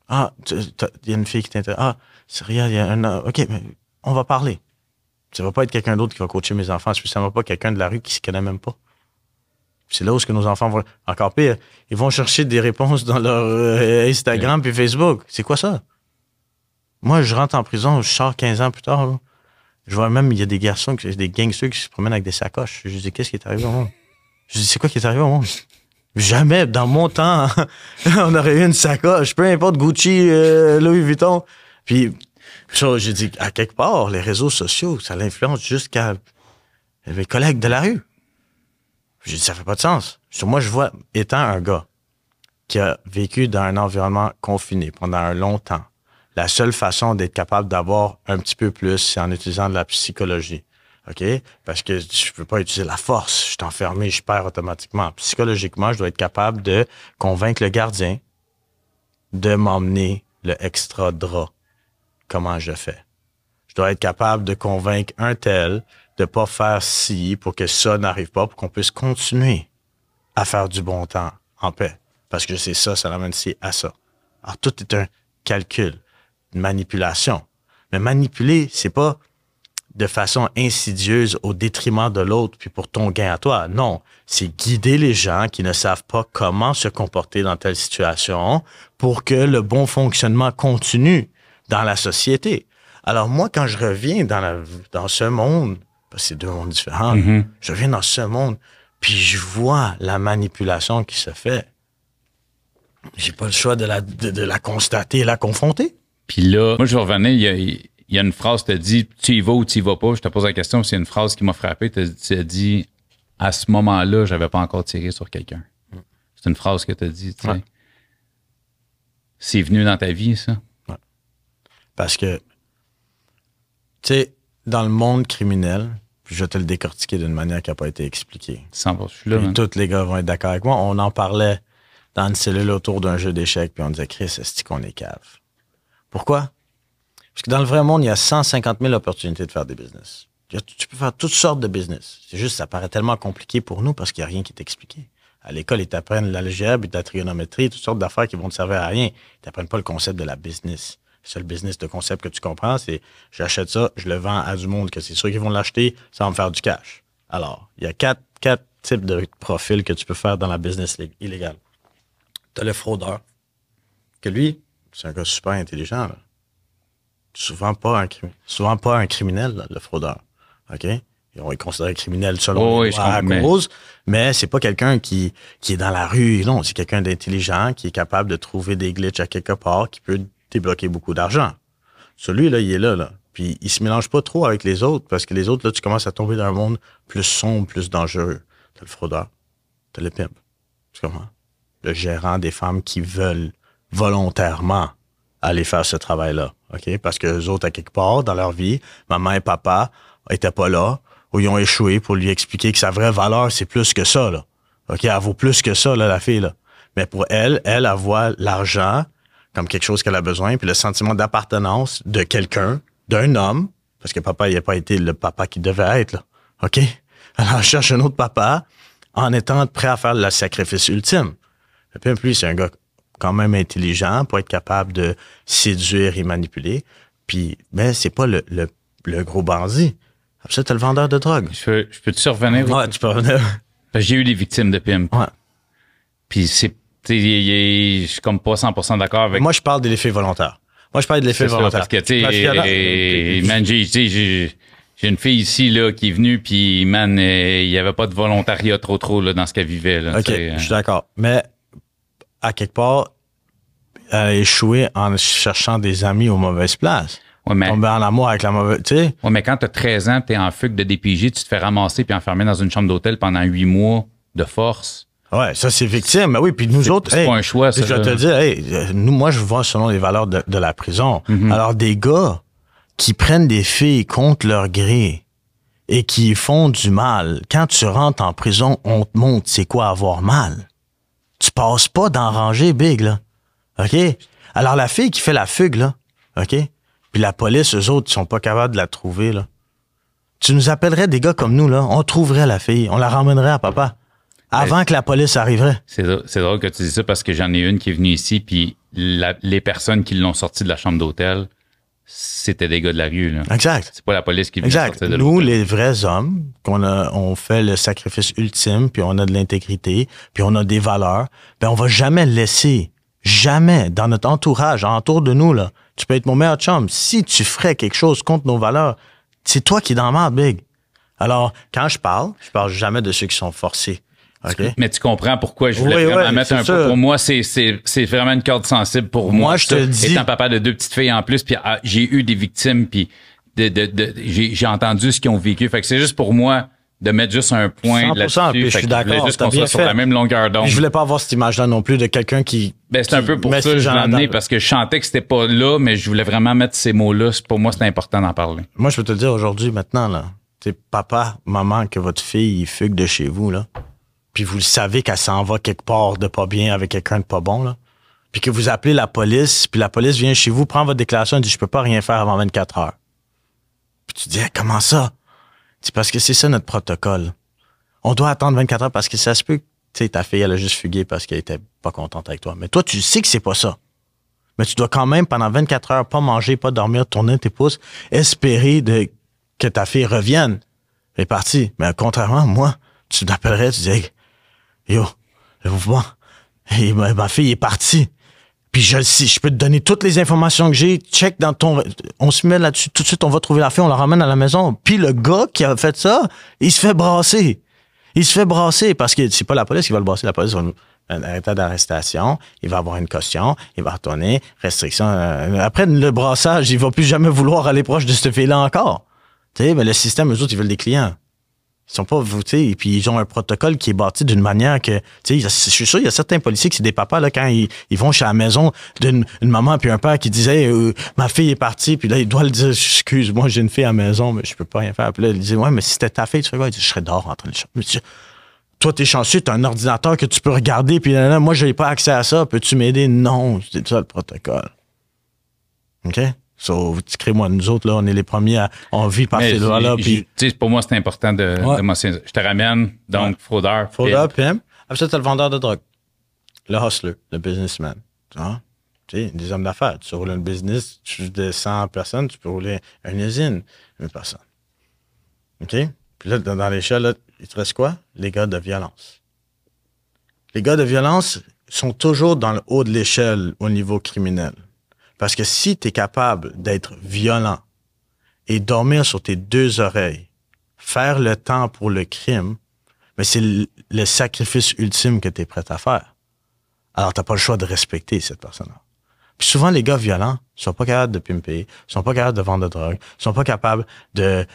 Speaker 3: Ah, il y a une fille qui t'intéresse. Ah, c'est rien, il y a un... OK, mais on va parler. Ça va pas être quelqu'un d'autre qui va coacher mes enfants, spécialement pas quelqu'un de la rue qui se connaît même pas. C'est là où nos enfants vont... Encore pire, ils vont chercher des réponses dans leur Instagram puis Facebook. C'est quoi ça? Moi, je rentre en prison, je sors 15 ans plus tard. Là. Je vois même, il y a des garçons, des gangsters qui se promènent avec des sacoches. Je dis, qu'est-ce qui est arrivé au monde? Je dis, c'est quoi qui est arrivé au monde? Jamais, dans mon temps, on aurait eu une sacoche, peu importe, Gucci, Louis Vuitton. Puis, ça, j'ai dit, à quelque part, les réseaux sociaux, ça l'influence jusqu'à mes collègues de la rue. J'ai dit, ça fait pas de sens. Moi, je vois, étant un gars qui a vécu dans un environnement confiné pendant un long temps, la seule façon d'être capable d'avoir un petit peu plus, c'est en utilisant de la psychologie. OK? Parce que je peux pas utiliser la force. Je suis enfermé, je perds automatiquement. Psychologiquement, je dois être capable de convaincre le gardien de m'emmener le extra drap. Comment je fais? Je dois être capable de convaincre un tel de pas faire ci pour que ça n'arrive pas, pour qu'on puisse continuer à faire du bon temps en paix. Parce que c'est ça, ça ramène ici à ça. Alors, tout est un calcul, une manipulation. Mais manipuler, c'est pas de façon insidieuse au détriment de l'autre puis pour ton gain à toi. Non, c'est guider les gens qui ne savent pas comment se comporter dans telle situation pour que le bon fonctionnement continue dans la société. Alors moi, quand je reviens dans ce monde, parce que c'est deux mondes différents, je reviens dans ce monde puis je vois la manipulation qui se fait. J'ai pas le choix de la constater et la confronter.
Speaker 1: Puis là, moi je vais revenir, il y a une phrase qui te dit « tu y vas ou tu y vas pas ». Je te pose la question, c'est une phrase qui m'a frappé. Tu as dit « à ce moment-là, j'avais pas encore tiré sur quelqu'un ». C'est une phrase que tu as dit. Tu sais.
Speaker 3: Ouais.
Speaker 1: C'est venu dans ta vie, ça?
Speaker 3: Ouais. Parce que, tu sais, dans le monde criminel, puis je vais te le décortiquer d'une manière qui n'a pas été expliquée.
Speaker 1: 100%, je suis là.
Speaker 3: Puis tous les gars vont être d'accord avec moi. On en parlait dans une cellule autour d'un jeu d'échecs, puis on disait « Chris, est-ce qu'on est cave? » Pourquoi? Parce que dans le vrai monde, il y a 150 000 opportunités de faire des business. Tu peux faire toutes sortes de business. C'est juste, ça paraît tellement compliqué pour nous parce qu'il n'y a rien qui est expliqué. À l'école, ils t'apprennent l'algèbre, la trigonométrie, toutes sortes d'affaires qui vont te servir à rien. Ils t'apprennent pas le concept de la business. Le seul business de concept que tu comprends, c'est j'achète ça, je le vends à du monde, que c'est sûr qu'ils vont l'acheter, ça va me faire du cash. Alors, il y a quatre types de profils que tu peux faire dans la business illégale. Tu as le fraudeur, que lui, c'est un gars super intelligent, là. Souvent pas un criminel, là, le fraudeur. OK? On est considéré criminel selon les lois à cause, mais c'est pas quelqu'un qui est dans la rue. Non, c'est quelqu'un d'intelligent qui est capable de trouver des glitches à quelque part, qui peut débloquer beaucoup d'argent. Celui-là, il est là. Puis il se mélange pas trop avec les autres, parce que les autres, là, tu commences à tomber dans un monde plus sombre, plus dangereux. T'as le fraudeur, t'as le pimp. Tu comprends? Le gérant des femmes qui veulent volontairement aller faire ce travail-là, OK? Parce que les autres, à quelque part, dans leur vie, maman et papa étaient pas là, ou ils ont échoué pour lui expliquer que sa vraie valeur, c'est plus que ça, là. OK? Elle vaut plus que ça, là, la fille, là. Mais pour elle voit l'argent comme quelque chose qu'elle a besoin, puis le sentiment d'appartenance de quelqu'un, d'un homme, parce que papa, il n'a pas été le papa qu'il devait être, là. OK? Elle cherche un autre papa en étant prêt à faire le sacrifice ultime. Le pimp, lui, c'est un gars quand même intelligent pour être capable de séduire et manipuler. Puis, mais c'est pas le gros bandit. Après ça, t'as le vendeur de drogue.
Speaker 1: Je peux te survenir?
Speaker 3: Ouais, tu peux revenir.
Speaker 1: Parce que j'ai eu des victimes de pimp.
Speaker 3: Ouais.
Speaker 1: Puis je suis comme pas 100% d'accord avec...
Speaker 3: Moi, je parle de l'effet volontaire. Moi, je parle de l'effet volontaire.
Speaker 1: Parce que, man, j'ai une fille ici, là, qui est venue, puis, man, il y avait pas de volontariat trop, là, dans ce qu'elle vivait, là.
Speaker 3: OK, je suis d'accord. Mais, à quelque part, elle a échoué en cherchant des amis aux mauvaises places.
Speaker 1: Ouais, mais...
Speaker 3: Tomber en amour avec la mauvaise, tu sais.
Speaker 1: Ouais, mais quand t'as 13 ans, t'es en fugue de DPJ, tu te fais ramasser puis enfermer dans une chambre d'hôtel pendant 8 mois de force.
Speaker 3: Ouais, ça, c'est victime. Mais oui, puis nous autres,
Speaker 1: c'est pas un choix, ça.
Speaker 3: Je vais te dire, moi, je vois selon les valeurs de la prison.
Speaker 1: Mm-hmm.
Speaker 3: Alors, des gars qui prennent des filles contre leur gré et qui font du mal, quand tu rentres en prison, on te montre c'est quoi avoir mal. Tu passes pas dans rangée big, là. OK? Alors, la fille qui fait la fugue, là, OK? Puis la police, eux autres, ils sont pas capables de la trouver, là. Tu nous appellerais des gars comme nous, là. On trouverait la fille. On la ramènerait à papa. Avant que la police arriverait.
Speaker 1: C'est drôle que tu dis ça parce que j'en ai une qui est venue ici, puis les personnes qui l'ont sortie de la chambre d'hôtel, c'était des gars de la rue. Là.
Speaker 3: Exact.
Speaker 1: C'est pas la police qui vient sortir de
Speaker 3: Nous,
Speaker 1: l'hôtel.
Speaker 3: les vrais hommes, on fait le sacrifice ultime, puis on a de l'intégrité, puis on a des valeurs, ben on va jamais laisser, jamais, dans notre entourage, autour de nous, là, tu peux être mon meilleur chum. Si tu ferais quelque chose contre nos valeurs, c'est toi qui es dans la merde, big. Alors, quand je parle jamais de ceux qui sont forcés. Okay.
Speaker 1: Mais tu comprends pourquoi je voulais vraiment mettre un peu. Pour moi, c'est vraiment une corde sensible pour moi.
Speaker 3: Moi, je te dis.
Speaker 1: Étant papa de 2 petites filles en plus, puis j'ai eu des victimes, puis j'ai entendu ce qu'ils ont vécu. Fait que c'est juste pour moi de mettre juste un point
Speaker 3: 100%,
Speaker 1: là-dessus.
Speaker 3: puis je suis d'accord.
Speaker 1: Je voulais juste qu'on soit sur la même longueur d'onde.
Speaker 3: Je voulais pas avoir cette image-là non plus de quelqu'un qui.
Speaker 1: Ben, c'est un peu pour ça que je l'ai amené, parce que je chantais que c'était pas là, mais je voulais vraiment mettre ces mots-là. Pour moi, c'était important d'en parler.
Speaker 3: Moi, je peux te le dire aujourd'hui, maintenant, là. C'est papa, maman, que votre fille fugue de chez vous, là. Puis vous le savez qu'elle s'en va quelque part de pas bien avec quelqu'un de pas bon, là. Puis que vous appelez la police, puis la police vient chez vous, prend votre déclaration et dit « Je peux pas rien faire avant 24 heures. » Puis tu dis hey, « Comment ça? » C'est parce que c'est ça notre protocole. On doit attendre 24 heures parce que ça se peut que ta fille, elle a juste fugué parce qu'elle était pas contente avec toi. Mais toi, tu sais que c'est pas ça. Mais tu dois quand même, pendant 24 heures, pas manger, pas dormir, tourner tes pouces, espérer que ta fille revienne. Elle est partie. Mais contrairement, moi, tu t'appellerais, tu disais Yo, ma fille est partie. Puis je peux te donner toutes les informations que j'ai. Check dans on se met là-dessus. Tout de suite, on va trouver la fille, on la ramène à la maison. Puis le gars qui a fait ça, il se fait brasser. Il se fait brasser parce que c'est pas la police qui va le brasser. La police va un état d'arrestation. Il va avoir une caution. Il va retourner. Restriction. Après le brassage, il va plus jamais vouloir aller proche de cette fille-là encore. Tu sais, mais le système, eux autres, ils veulent des clients. Ils sont pas votés, et puis ils ont un protocole qui est bâti d'une manière que, tu sais, je suis sûr, il y a certains policiers qui c'est des papas, là, quand ils vont chez la maison d'une maman puis un père qui disait, ma fille est partie, puis là, il doit le dire, excuse-moi, j'ai une fille à la maison, mais je peux pas rien faire. Puis là, il dit, ouais, mais si c'était ta fille, tu fais quoi? Il dit, je serais dehors en train de chanter. Toi, t'es chanceux, t'as un ordinateur que tu peux regarder, puis là, moi, j'ai pas accès à ça, peux-tu m'aider? Non, c'est ça le protocole. OK? So, crée-moi, nous autres, là, on est les premiers on vit par ces lois-là.
Speaker 1: Tu sais, pour moi, c'est important de mentionner. Je te ramène, donc, fraudeur.
Speaker 3: Fraudeur, pimp. Après ça, t'as le vendeur de drogue. Le hustler, le businessman. Tu vois? Tu sais, des hommes d'affaires. Tu roules un business, de 100 personnes, tu peux rouler une usine, 1 personne. OK? Puis là, dans l'échelle, là, il te reste quoi? Les gars de violence. Les gars de violence sont toujours dans le haut de l'échelle au niveau criminel. Parce que si tu es capable d'être violent et dormir sur tes 2 oreilles, faire le temps pour le crime, mais c'est le sacrifice ultime que tu es prêt à faire. Alors, tu n'as pas le choix de respecter cette personne-là. Puis souvent, les gars violents sont pas capables de pimper, sont pas capables de vendre de drogue, sont pas capables de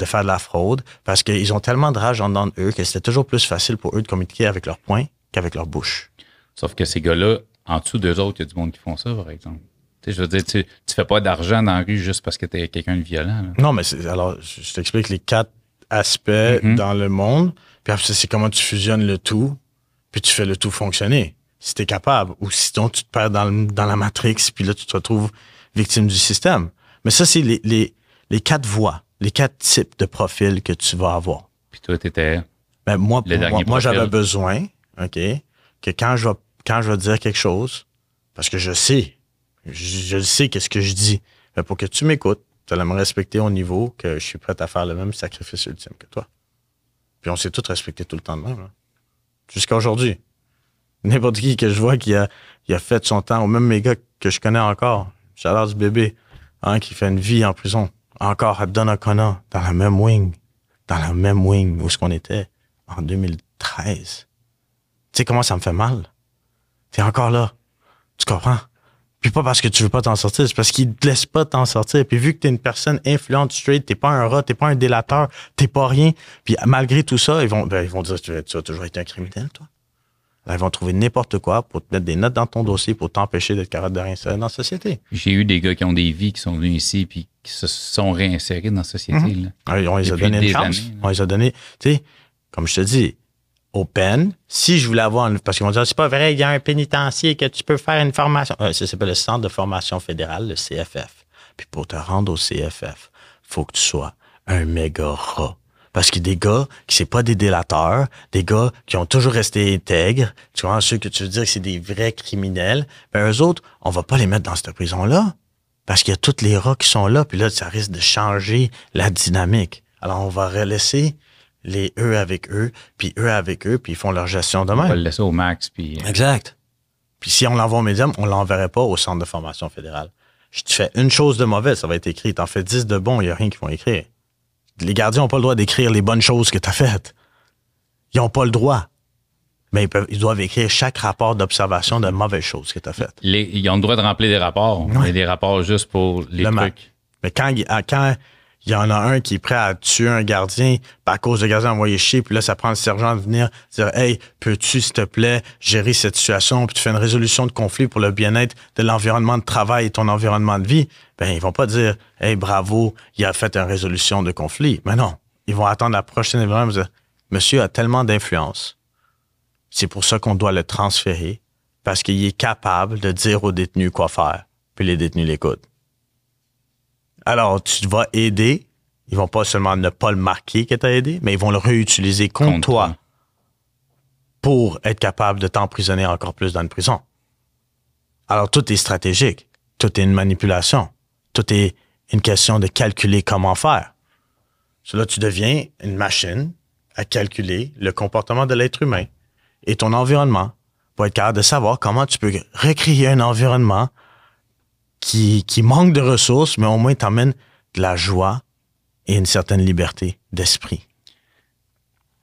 Speaker 3: faire de la fraude parce qu'ils ont tellement de rage en dedans d'eux que c'était toujours plus facile pour eux de communiquer avec leurs poings qu'avec leur bouche.
Speaker 1: Sauf que ces gars-là, en dessous d'eux autres, il y a du monde qui font ça, par exemple. Tu sais, je veux dire, tu fais pas d'argent dans la rue juste parce que t'es quelqu'un de violent. Là.
Speaker 3: Non, mais alors, je t'explique les 4 aspects dans le monde, puis après, c'est comment tu fusionnes le tout, puis tu fais le tout fonctionner. Si t'es capable, ou sinon tu te perds dans la matrix, puis là, tu te retrouves victime du système. Mais ça, c'est les 4 voies, les 4 types de profils que tu vas avoir.
Speaker 1: Puis toi, t'étais
Speaker 3: moi, j'avais
Speaker 1: profil.
Speaker 3: besoin, OK, que quand je vais dire quelque chose, parce que je sais qu'est-ce que je dis. Mais pour que tu m'écoutes, tu vas me respecter au niveau que je suis prêt à faire le même sacrifice ultime que toi. Puis on s'est tous respectés tout le temps de même. Là. jusqu'à aujourd'hui. N'importe qui que je vois qui a fait son temps, ou même mes gars que je connais encore, j'adore du bébé, hein, qui fait une vie en prison, encore à Donnacona, dans la même wing où est-ce qu'on était en 2013. Tu sais comment ça me fait mal? T'es encore là. Tu comprends? Puis pas parce que tu veux pas t'en sortir, c'est parce qu'ils te laissent pas t'en sortir. Puis vu que t'es une personne influente, straight, t'es pas un rat, t'es pas un délateur, t'es pas rien. Puis malgré tout ça, ils vont dire, tu as toujours été un criminel, toi. Là, ils vont trouver n'importe quoi pour te mettre des notes dans ton dossier pour t'empêcher d'être capable de réinsérer dans la société.
Speaker 1: J'ai eu des gars qui ont des vies qui sont venus ici puis qui se sont réinsérés dans la société. Là.
Speaker 3: On les a donné une chance. Années, on les a donné, tu sais, comme je te dis, au PEN, si je voulais avoir parce qu'ils vont dire, c'est pas vrai, il y a un pénitencier que tu peux faire une formation. Ça s'appelle le Centre de formation fédérale, le CFF. Puis pour te rendre au CFF, faut que tu sois un méga rat. Parce qu'il y a des gars qui c'est pas des délateurs, des gars qui ont toujours resté intègres, tu vois, ceux que tu veux dire que c'est des vrais criminels, ben eux autres, on va pas les mettre dans cette prison-là. Parce qu'il y a tous les rats qui sont là, puis là, ça risque de changer la dynamique. Alors, on va laisser les eux avec eux, puis ils font leur gestion de même.
Speaker 1: On va le laisser au max, puis...
Speaker 3: Exact. Puis si on l'envoie au médium, on l'enverrait pas au centre de formation fédérale. Je te fais une chose de mauvaise, ça va être écrit. T'en fais 10 de bon, il y a rien qu'ils vont écrire. Les gardiens n'ont pas le droit d'écrire les bonnes choses que tu as faites. Ils n'ont pas le droit. Mais ils doivent écrire chaque rapport d'observation de mauvaises choses que tu as faites.
Speaker 1: Ils ont le droit de remplir des rapports, mais des rapports juste pour les trucs.
Speaker 3: Mais quand il y en a un qui est prêt à tuer un gardien, à cause de gardien envoyé chier, puis là, ça prend le sergent de venir dire « Hey, peux-tu, s'il te plaît, gérer cette situation, puis tu fais une résolution de conflit pour le bien-être de l'environnement de travail et ton environnement de vie. » Ben, ils vont pas dire « Hey, bravo, il a fait une résolution de conflit. » Mais non, ils vont attendre la prochaine événement et dire « Monsieur a tellement d'influence. C'est pour ça qu'on doit le transférer, parce qu'il est capable de dire aux détenus quoi faire. » Puis les détenus l'écoutent. Alors, tu vas aider. Ils vont pas seulement ne pas le marquer que tu as aidé, mais ils vont le réutiliser contre toi pour être capable de t'emprisonner encore plus dans une prison. Alors, tout est stratégique. Tout est une manipulation. Tout est une question de calculer comment faire. Là, tu deviens une machine à calculer le comportement de l'être humain et ton environnement pour être capable de savoir comment tu peux recréer un environnement qui manque de ressources, mais au moins t'emmène de la joie et une certaine liberté d'esprit.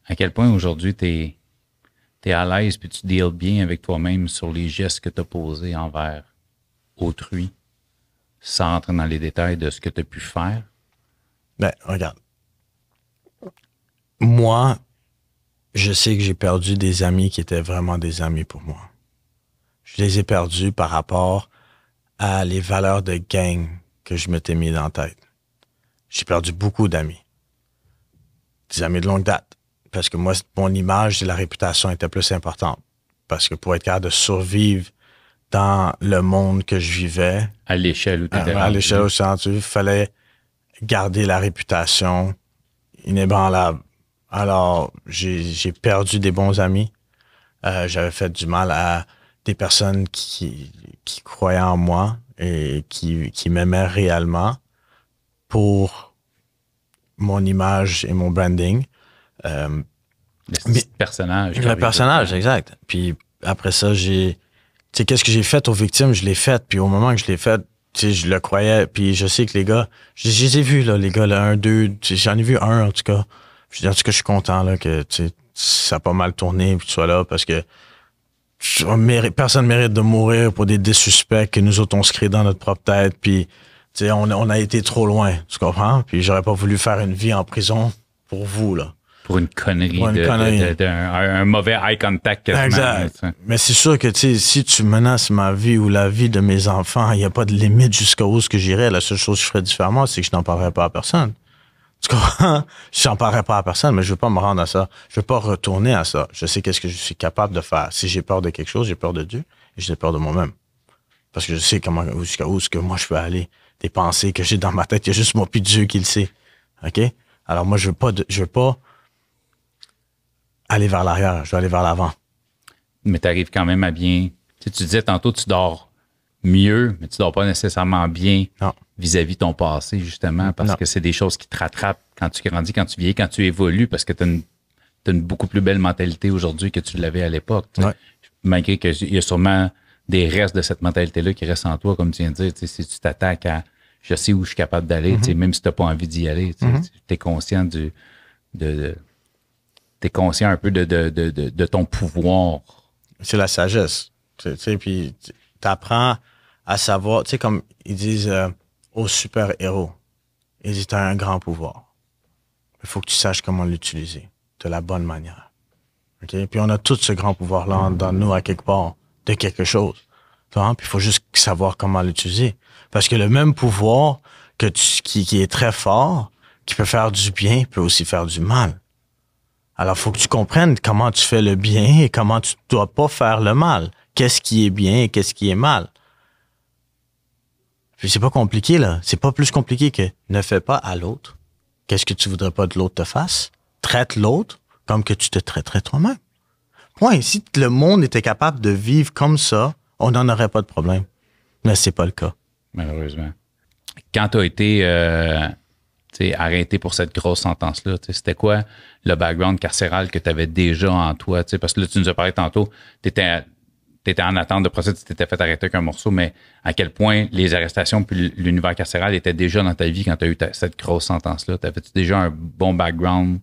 Speaker 1: À quel point aujourd'hui t'es à l'aise puis tu deals bien avec toi-même sur les gestes que tu as posés envers autrui, sans rentrer dans les détails de ce que tu as pu faire?
Speaker 3: Ben, regarde. Moi, je sais que j'ai perdu des amis qui étaient vraiment des amis pour moi. Je les ai perdus par rapport à les valeurs de gang que je m'étais mis dans la tête. J'ai perdu beaucoup d'amis. Des amis de longue date. Parce que moi, mon image et la réputation étaient plus importantes. Parce que pour être capable de survivre dans le monde que je vivais...
Speaker 1: À l'échelle où tu étais.
Speaker 3: À l'échelle où il fallait garder la réputation inébranlable. Alors, j'ai perdu des bons amis. J'avais fait du mal à des personnes qui croyaient en moi et qui m'aimaient réellement pour mon image et mon branding.
Speaker 1: Le personnage.
Speaker 3: Le personnage, exact. Puis après ça, tu sais, qu'est-ce que j'ai fait aux victimes? Je l'ai fait. Puis au moment que je l'ai fait, tu sais, je le croyais. Puis je sais que les gars, je les ai vus, là, les gars, là, 1, 2, j'en ai vu un, en tout cas. En tout cas, je suis content, là, que, tu sais, ça a pas mal tourné, puis tu sois là, parce que personne mérite de mourir pour des suspects que nous autres, on se crée dans notre propre tête. Puis, tu sais, on a été trop loin, tu comprends? Puis j'aurais pas voulu faire une vie en prison pour vous, là.
Speaker 1: Pour une connerie. Un mauvais eye contact.
Speaker 3: Exact. Mais c'est sûr que, tu sais, si tu menaces ma vie ou la vie de mes enfants, il n'y a pas de limite jusqu'à où ce que j'irais. La seule chose que je ferais différemment, c'est que je n'en parlerais pas à personne. Tu comprends? Je n'en parlerai pas à personne, mais je veux pas me rendre à ça. Je veux pas retourner à ça. Je sais qu'est-ce que je suis capable de faire. Si j'ai peur de quelque chose, j'ai peur de Dieu et j'ai peur de moi-même. Parce que je sais jusqu'à où ce que moi je peux aller. Des pensées que j'ai dans ma tête, il y a juste moi puis Dieu qui le sait. OK? Alors moi, je veux pas aller vers l'arrière, je veux aller vers l'avant.
Speaker 1: Mais tu arrives quand même à bien... Tu disais tantôt, tu dors mieux, mais tu dors pas nécessairement bien vis-à-vis de ton passé, justement, parce que c'est des choses qui te rattrapent quand tu grandis, quand tu vieillis, quand tu évolues, parce que tu as une beaucoup plus belle mentalité aujourd'hui que tu l'avais à l'époque.
Speaker 3: Ouais.
Speaker 1: Malgré qu'il y a sûrement des restes de cette mentalité-là qui restent en toi, comme tu viens de dire. Si tu t'attaques à je sais où je suis capable d'aller, même si tu n'as pas envie d'y aller, tu es conscient t'es conscient un peu de ton pouvoir.
Speaker 3: C'est la sagesse. Puis tu apprends à savoir, tu sais, comme ils disent aux super-héros, ils disent, tu as un grand pouvoir. Il faut que tu saches comment l'utiliser de la bonne manière. Okay? Puis on a tout ce grand pouvoir-là dans nous, à quelque part, de quelque chose. Puis il faut juste savoir comment l'utiliser. Parce que le même pouvoir qui est très fort, qui peut faire du bien, peut aussi faire du mal. Alors, il faut que tu comprennes comment tu fais le bien et comment tu ne dois pas faire le mal. Qu'est-ce qui est bien et qu'est-ce qui est mal. Puis c'est pas compliqué, là. C'est pas plus compliqué que ne fais pas à l'autre. Qu'est-ce que tu voudrais pas que l'autre te fasse? Traite l'autre comme que tu te traiterais toi-même. Point. Si le monde était capable de vivre comme ça, on n'en aurait pas de problème. Mais c'est pas le cas. Malheureusement.
Speaker 1: Quand tu as été arrêté pour cette grosse sentence-là, c'était quoi le background carcéral que tu avais déjà en toi? Parce que là, tu nous as parlé tantôt, tu étais en attente de procès, tu t'étais fait arrêter avec un morceau, mais à quel point les arrestations puis l'univers carcéral étaient déjà dans ta vie quand tu as eu cette grosse sentence-là? T'avais-tu déjà un bon background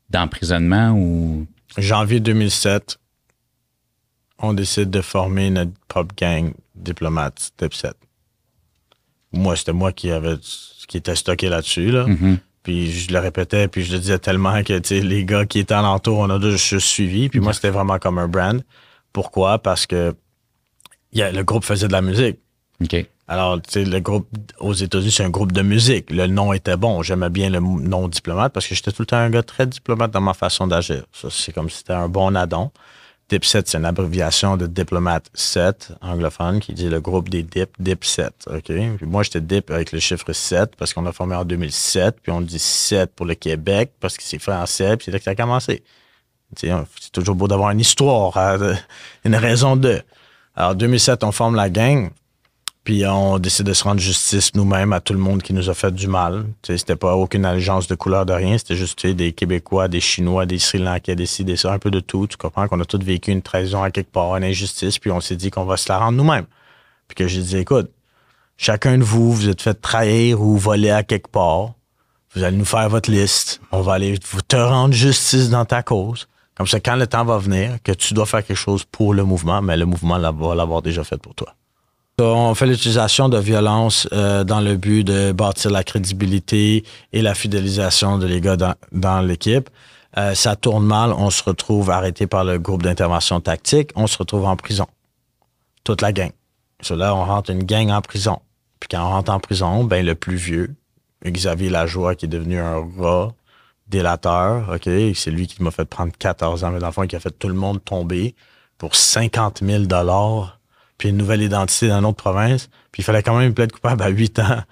Speaker 1: d'emprisonnement ou...
Speaker 3: Janvier 2007, on décide de former notre propre gang diplomate, Dip7. C'était moi qui était stocké là-dessus, là. Puis je le répétais, puis je le disais tellement que, les gars qui étaient alentour, on a juste suivi. Puis moi, c'était vraiment comme un brand. Pourquoi? Parce que le groupe faisait de la musique.
Speaker 1: OK.
Speaker 3: Alors, le groupe aux États-Unis, c'est un groupe de musique. Le nom était bon. J'aimais bien le nom diplomate parce que j'étais tout le temps un gars très diplomate dans ma façon d'agir. Ça, c'est comme si c'était un bon addon. Dip7, c'est une abréviation de diplomate 7, anglophone, qui dit le groupe des Dip7. OK? Puis moi, j'étais Dip avec le chiffre 7 parce qu'on a formé en 2007. Puis on dit 7 pour le Québec parce que c'est français. Puis c'est là que ça a commencé. C'est toujours beau d'avoir une histoire, une raison de. Alors, 2007, on forme la gang. Puis on décide de se rendre justice nous-mêmes à tout le monde qui nous a fait du mal. C'était pas aucune allégeance de couleur de rien. C'était juste des Québécois, des Chinois, des Sri Lankais, des ça, un peu de tout. Tu comprends qu'on a tous vécu une trahison à quelque part, une injustice. Puis on s'est dit qu'on va se la rendre nous-mêmes. Puis que j'ai dit, écoute, chacun de vous êtes fait trahir ou voler à quelque part. Vous allez nous faire votre liste. On va aller te rendre justice dans ta cause. Comme ça, quand le temps va venir, que tu dois faire quelque chose pour le mouvement, mais le mouvement va l'avoir déjà fait pour toi. On fait l'utilisation de violence dans le but de bâtir la crédibilité et la fidélisation de les gars dans l'équipe. Ça tourne mal, on se retrouve arrêté par le groupe d'intervention tactique, on se retrouve en prison. Toute la gang. Là, on rentre une gang en prison. Puis quand on rentre en prison, le plus vieux, Xavier Lajoie, qui est devenu un rat délateur, OK, c'est lui qui m'a fait prendre 14 ans, mais dans le fond, qui a fait tout le monde tomber pour 50 000 $. Puis une nouvelle identité dans une autre province, puis il fallait quand même plaider coupable à 8 ans.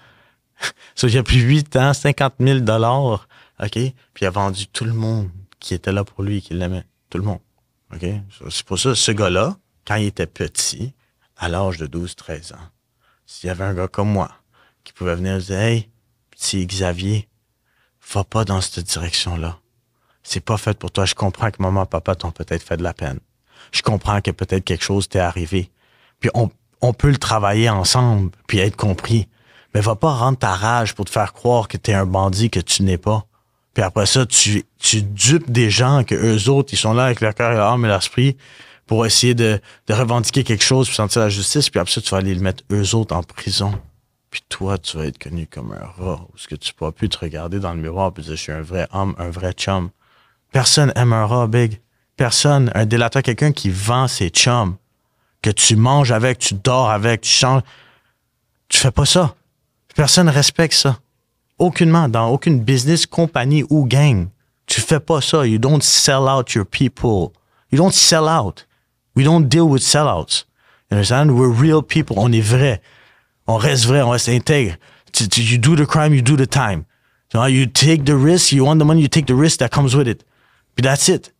Speaker 3: Ça, il a pris 8 ans, 50 000 $, OK? Puis il a vendu tout le monde qui était là pour lui, qui l'aimait. Tout le monde, OK? C'est pour ça, ce gars-là, quand il était petit, à l'âge de 12-13 ans, s'il y avait un gars comme moi qui pouvait venir dire « Hey, petit Xavier, va pas dans cette direction-là. C'est pas fait pour toi. Je comprends que maman et papa t'ont peut-être fait de la peine. Je comprends que peut-être quelque chose t'est arrivé. Puis on peut le travailler ensemble, puis être compris. Mais va pas rendre ta rage pour te faire croire que t'es un bandit que tu n'es pas. Puis après ça, tu dupes des gens que eux autres, ils sont là avec leur cœur et leur âme et leur esprit pour essayer de revendiquer quelque chose, puis sentir la justice, puis après ça, tu vas aller le mettre eux autres en prison. Puis toi, tu vas être connu comme un rat, parce que tu pourras plus te regarder dans le miroir et dire « Je suis un vrai homme, un vrai chum ». Personne aime un rat, Big. Personne. Un délateur, quelqu'un qui vend ses chums, que tu manges avec, tu dors avec, tu changes. Tu fais pas ça. Personne respecte ça. Aucunement. Dans aucune business, compagnie ou gang. Tu fais pas ça. You don't sell out your people. You don't sell out. We don't deal with sellouts. You understand? We're real people. On est vrai. On reste vrai. On reste intègre. You do the crime, you do the time. You take the risk, you want the money, you take the risk that comes with it. Puis that's it.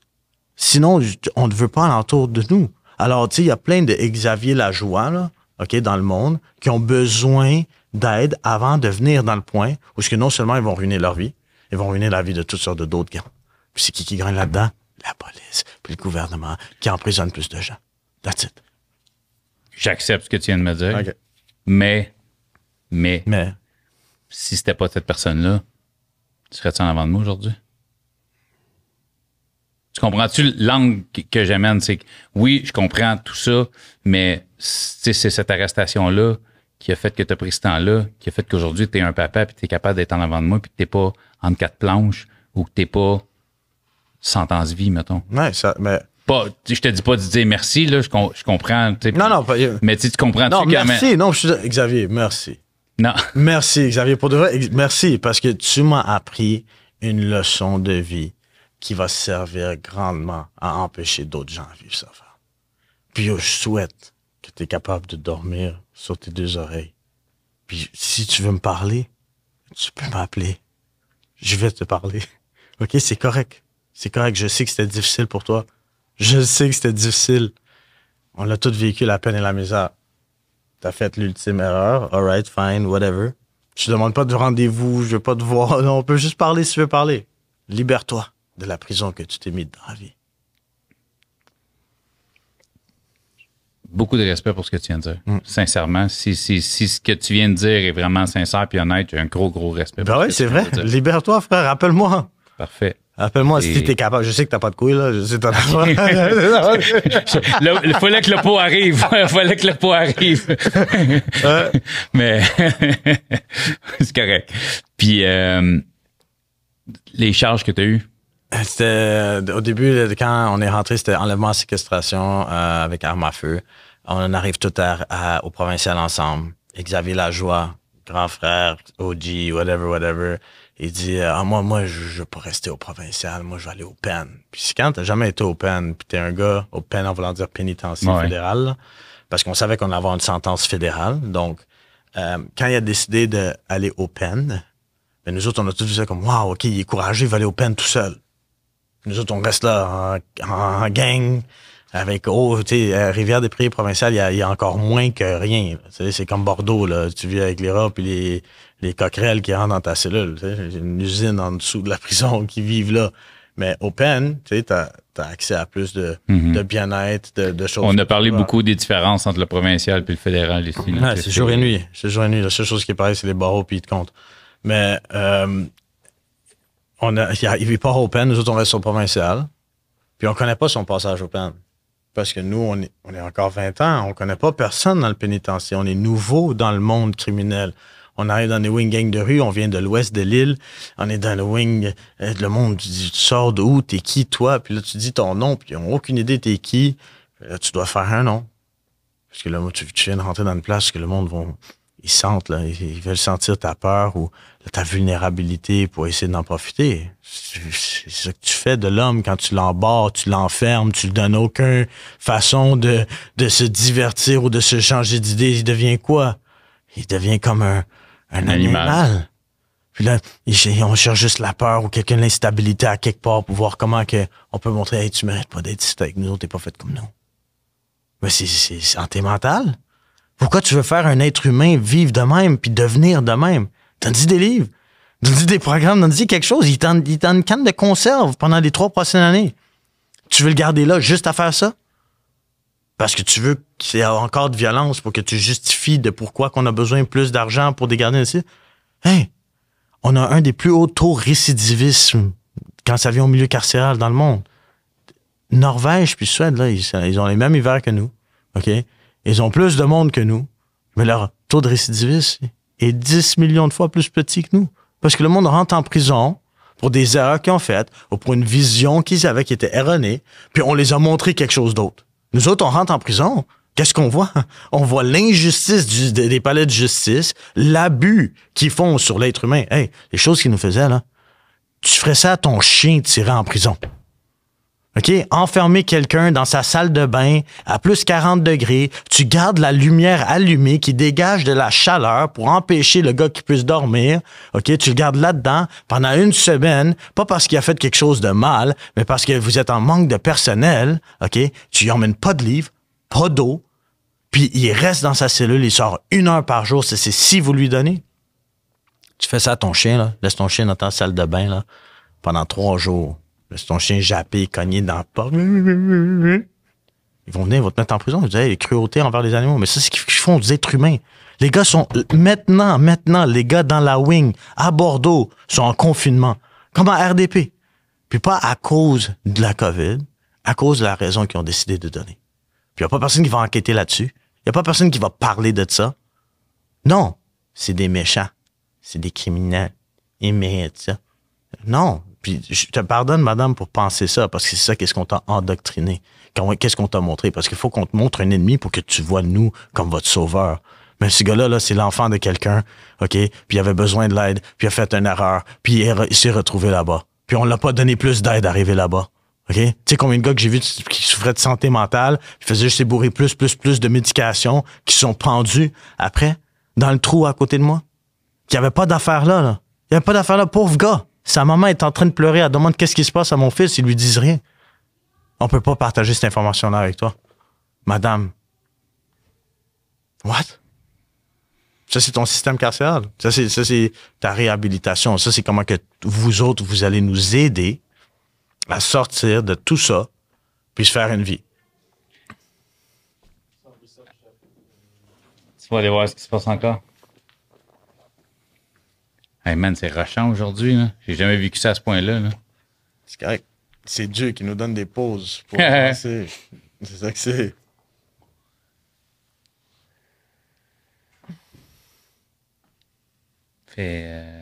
Speaker 3: Sinon, on ne veut pas alentour de nous. Alors, tu sais, il y a plein de Xavier Lajoie, là, OK, dans le monde, qui ont besoin d'aide avant de venir dans le point où non seulement ils vont ruiner leur vie, ils vont ruiner la vie de toutes sortes d'autres gars. Puis c'est qui gagne là-dedans? La police, puis le gouvernement, qui emprisonne plus de gens. That's it.
Speaker 1: J'accepte ce que tu viens de me dire.
Speaker 3: OK.
Speaker 1: Mais, si c'était pas cette personne-là, serais-tu en avant de moi aujourd'hui? Tu comprends-tu l'angle que j'amène? C'est que oui, je comprends tout ça, mais c'est cette arrestation-là qui a fait que tu as pris ce temps-là, qui a fait qu'aujourd'hui, tu es un papa et tu es capable d'être en avant de moi puis que tu n'es pas entre quatre planches ou que tu n'es pas sentence vie, mettons.
Speaker 3: Ouais, ça, mais...
Speaker 1: Pas, je te dis pas de dire merci, là, je comprends.
Speaker 3: Non, pas...
Speaker 1: Mais tu comprends-tu
Speaker 3: Non, merci.
Speaker 1: même...
Speaker 3: Non, Xavier, merci.
Speaker 1: Non.
Speaker 3: Merci, Xavier, pour de vrai. Merci, parce que tu m'as appris une leçon de vie qui va servir grandement à empêcher d'autres gens à vivre ça. Puis je souhaite que tu es capable de dormir sur tes deux oreilles. Puis si tu veux me parler, tu peux m'appeler. Je vais te parler. OK, c'est correct. C'est correct. Je sais que c'était difficile pour toi. Je sais que c'était difficile. On l'a tous vécu, la peine et la misère. T'as fait l'ultime erreur. All right, fine, whatever. Je te demande pas de rendez-vous, je veux pas te voir. Non, on peut juste parler si tu veux parler. Libère-toi de la prison que tu t'es mise dans la vie.
Speaker 1: Beaucoup de respect pour ce que tu viens de dire. Sincèrement, si ce que tu viens de dire est vraiment sincère et honnête, j'ai un gros respect.
Speaker 3: Ben oui, c'est vrai. Libère-toi, frère. Rappelle-moi.
Speaker 1: Parfait.
Speaker 3: Appelle-moi si t'es capable. Je sais que t'as pas de couilles, là. Je sais ton affaire.
Speaker 1: Il fallait que le pot arrive. Il fallait que le pot arrive. Mais c'est correct. Puis, les charges que tu as eues?
Speaker 3: C'était, au début, quand on est rentré, c'était enlèvement, séquestration avec arme à feu. On en arrive tout au provincial ensemble. Xavier Lajoie, grand frère, OG, whatever. Il dit, moi, je veux pas rester au provincial, moi, je vais aller au PEN. Puis quand t'as jamais été au PEN, puis t'es un gars au PEN en voulant dire pénitentiaire fédéral, là, parce qu'on savait qu'on allait avoir une sentence fédérale. Donc, quand il a décidé d'aller au PEN, ben nous autres, on a tous vu ça comme, wow, OK, il est courageux, il va aller au PEN tout seul. Nous autres, on reste là en gang, avec, tu sais, Rivière-des-Prairies provinciale, il y a encore moins que rien. C'est comme Bordeaux, là. Tu vis avec les rats puis les coquerelles qui rentrent dans ta cellule. J'ai une usine en dessous de la prison qui vivent là. Mais au PEN, tu sais, t'as accès à plus de bien-être, de choses.
Speaker 1: On a parlé beaucoup des différences entre le provincial et le fédéral ici.
Speaker 3: Ouais, c'est jour et nuit. C'est jour et nuit. La seule chose qui est pareille, c'est les barreaux puis ils te comptent. Mais il part au PEN, nous autres, on reste sur le provincial. Puis on connaît pas son passage au PEN. Parce que nous, on est encore 20 ans, on connaît pas personne dans le pénitencier. On est nouveau dans le monde criminel. On arrive dans des wing gangs de rue, on vient de l'ouest de l'île, on est dans le wing, le monde, tu sors d'où, t'es qui, toi? Puis là, tu dis ton nom, puis ils n'ont aucune idée t'es qui. Là, tu dois faire un nom. Parce que là, tu viens de rentrer dans une place que le monde ils sentent, là, ils veulent sentir ta peur ou ta vulnérabilité pour essayer d'en profiter. C'est ce que tu fais de l'homme quand tu l'embarres, tu l'enfermes, tu lui donnes aucune façon de se divertir ou de se changer d'idée. Il devient quoi? Il devient comme un animal. Puis là, on cherche juste la peur ou l'instabilité à quelque part pour voir comment on peut montrer, hey, tu mérites pas d'être ici avec nous, t'es pas fait comme nous. Mais c'est santé mentale. Pourquoi tu veux faire un être humain vivre de même puis devenir de même? Donne-y des livres, donne-y des programmes, donne-y quelque chose. Il t'en une canne de conserve pendant les 3 prochaines années. Tu veux le garder là juste à faire ça? Parce que tu veux qu'il y ait encore de violence pour que tu justifies de pourquoi qu'on a besoin de plus d'argent pour des gardiens ici? Hey, on a un des plus hauts taux récidivisme quand ça vient au milieu carcéral dans le monde. Norvège puis Suède, là, ils ont les mêmes hivers que nous. OK? Ils ont plus de monde que nous, mais leur taux de récidivisme est 10 millions de fois plus petit que nous. Parce que le monde rentre en prison pour des erreurs qu'ils ont faites ou pour une vision qu'ils avaient qui était erronée, puis on les a montré quelque chose d'autre. Nous autres, on rentre en prison, qu'est-ce qu'on voit? On voit l'injustice des palais de justice, l'abus qu'ils font sur l'être humain. Hey, les choses qu'ils nous faisaient, là, tu ferais ça à ton chien tiré en prison. OK? Enfermer quelqu'un dans sa salle de bain à plus 40 degrés, tu gardes la lumière allumée qui dégage de la chaleur pour empêcher le gars qui puisse dormir. OK? Tu le gardes là-dedans pendant 1 semaine, pas parce qu'il a fait quelque chose de mal, mais parce que vous êtes en manque de personnel. OK? Tu lui emmènes pas de livres, pas d'eau, puis il reste dans sa cellule, il sort 1 heure par jour, c'est si vous lui donnez. Tu fais ça à ton chien, là. Laisse ton chien dans ta salle de bain, là, pendant 3 jours. Laisse ton chien japper, cogner dans la porte. Ils vont venir, ils vont te mettre en prison. Ils disent, hey, cruauté envers les animaux. Mais ça, c'est ce qu'ils font aux êtres humains. Les gars sont, maintenant, les gars dans la wing, à Bordeaux, sont en confinement. Comme à RDP. Puis pas à cause de la COVID, à cause de la raison qu'ils ont décidé de donner. Puis il n'y a pas personne qui va enquêter là-dessus. Il n'y a pas personne qui va parler de ça. Non, c'est des méchants. C'est des criminels. Ils méritent ça. Non. Puis je te pardonne, madame, pour penser ça, parce que c'est ça qu'est-ce qu'on t'a endoctriné. Qu'est-ce qu'on t'a montré? Parce qu'il faut qu'on te montre un ennemi pour que tu vois nous comme votre sauveur. Mais ce gars-là, là, c'est l'enfant de quelqu'un, OK? Puis il avait besoin de l'aide, puis il a fait une erreur, puis il s'est retrouvé là-bas. Puis on l'a pas donné plus d'aide à arriver là-bas. OK? Tu sais combien de gars que j'ai vu qui souffraient de santé mentale, qui faisaient juste bourrer plus de médications, qui sont pendus après, dans le trou à côté de moi? Il n'y avait pas d'affaire là. Il n'y avait pas d'affaire là. Pauvre gars. Sa maman est en train de pleurer. Elle demande qu'est-ce qui se passe à mon fils. Ils lui disent rien. On peut pas partager cette information-là avec toi. Madame. What? Ça, c'est ton système carcéral. Ça, c'est ta réhabilitation. Ça, c'est comment que vous autres, vous allez nous aider à sortir de tout ça puis se faire une vie.
Speaker 1: Tu vas aller voir ce qui se passe encore. Hey man, c'est rushant aujourd'hui. Là. J'ai jamais vécu ça à ce point-là. Là.
Speaker 3: C'est correct. C'est Dieu qui nous donne des pauses pour penser. C'est ça que c'est.
Speaker 1: Fait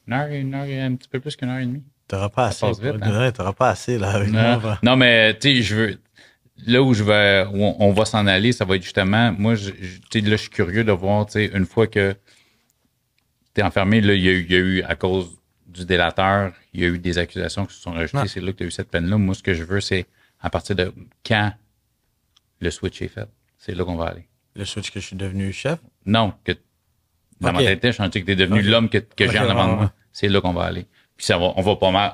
Speaker 1: une heure, un petit peu plus qu'une heure et demie.
Speaker 3: T'auras pas
Speaker 1: Ça
Speaker 3: assez.
Speaker 1: passe vite,
Speaker 3: Ouais, t'auras pas assez là avec moi.
Speaker 1: Non, mais tu sais, je veux. Là où on va s'en aller, ça va être justement. Moi, tu sais, là, je suis curieux de voir, tu sais, une fois que t'es enfermé, là, il y a eu, à cause du délateur, il y a eu des accusations qui se sont rajoutées. Ouais. C'est là que tu as eu cette peine-là. Moi, ce que je veux, c'est à partir de quand le switch est fait. C'est là qu'on va aller.
Speaker 3: Le switch que je suis devenu chef?
Speaker 1: Non, que dans ma tête, je sentais que tu es devenu l'homme que j'ai en avant de moi. C'est là qu'on va aller. Puis ça va, on va pas mal.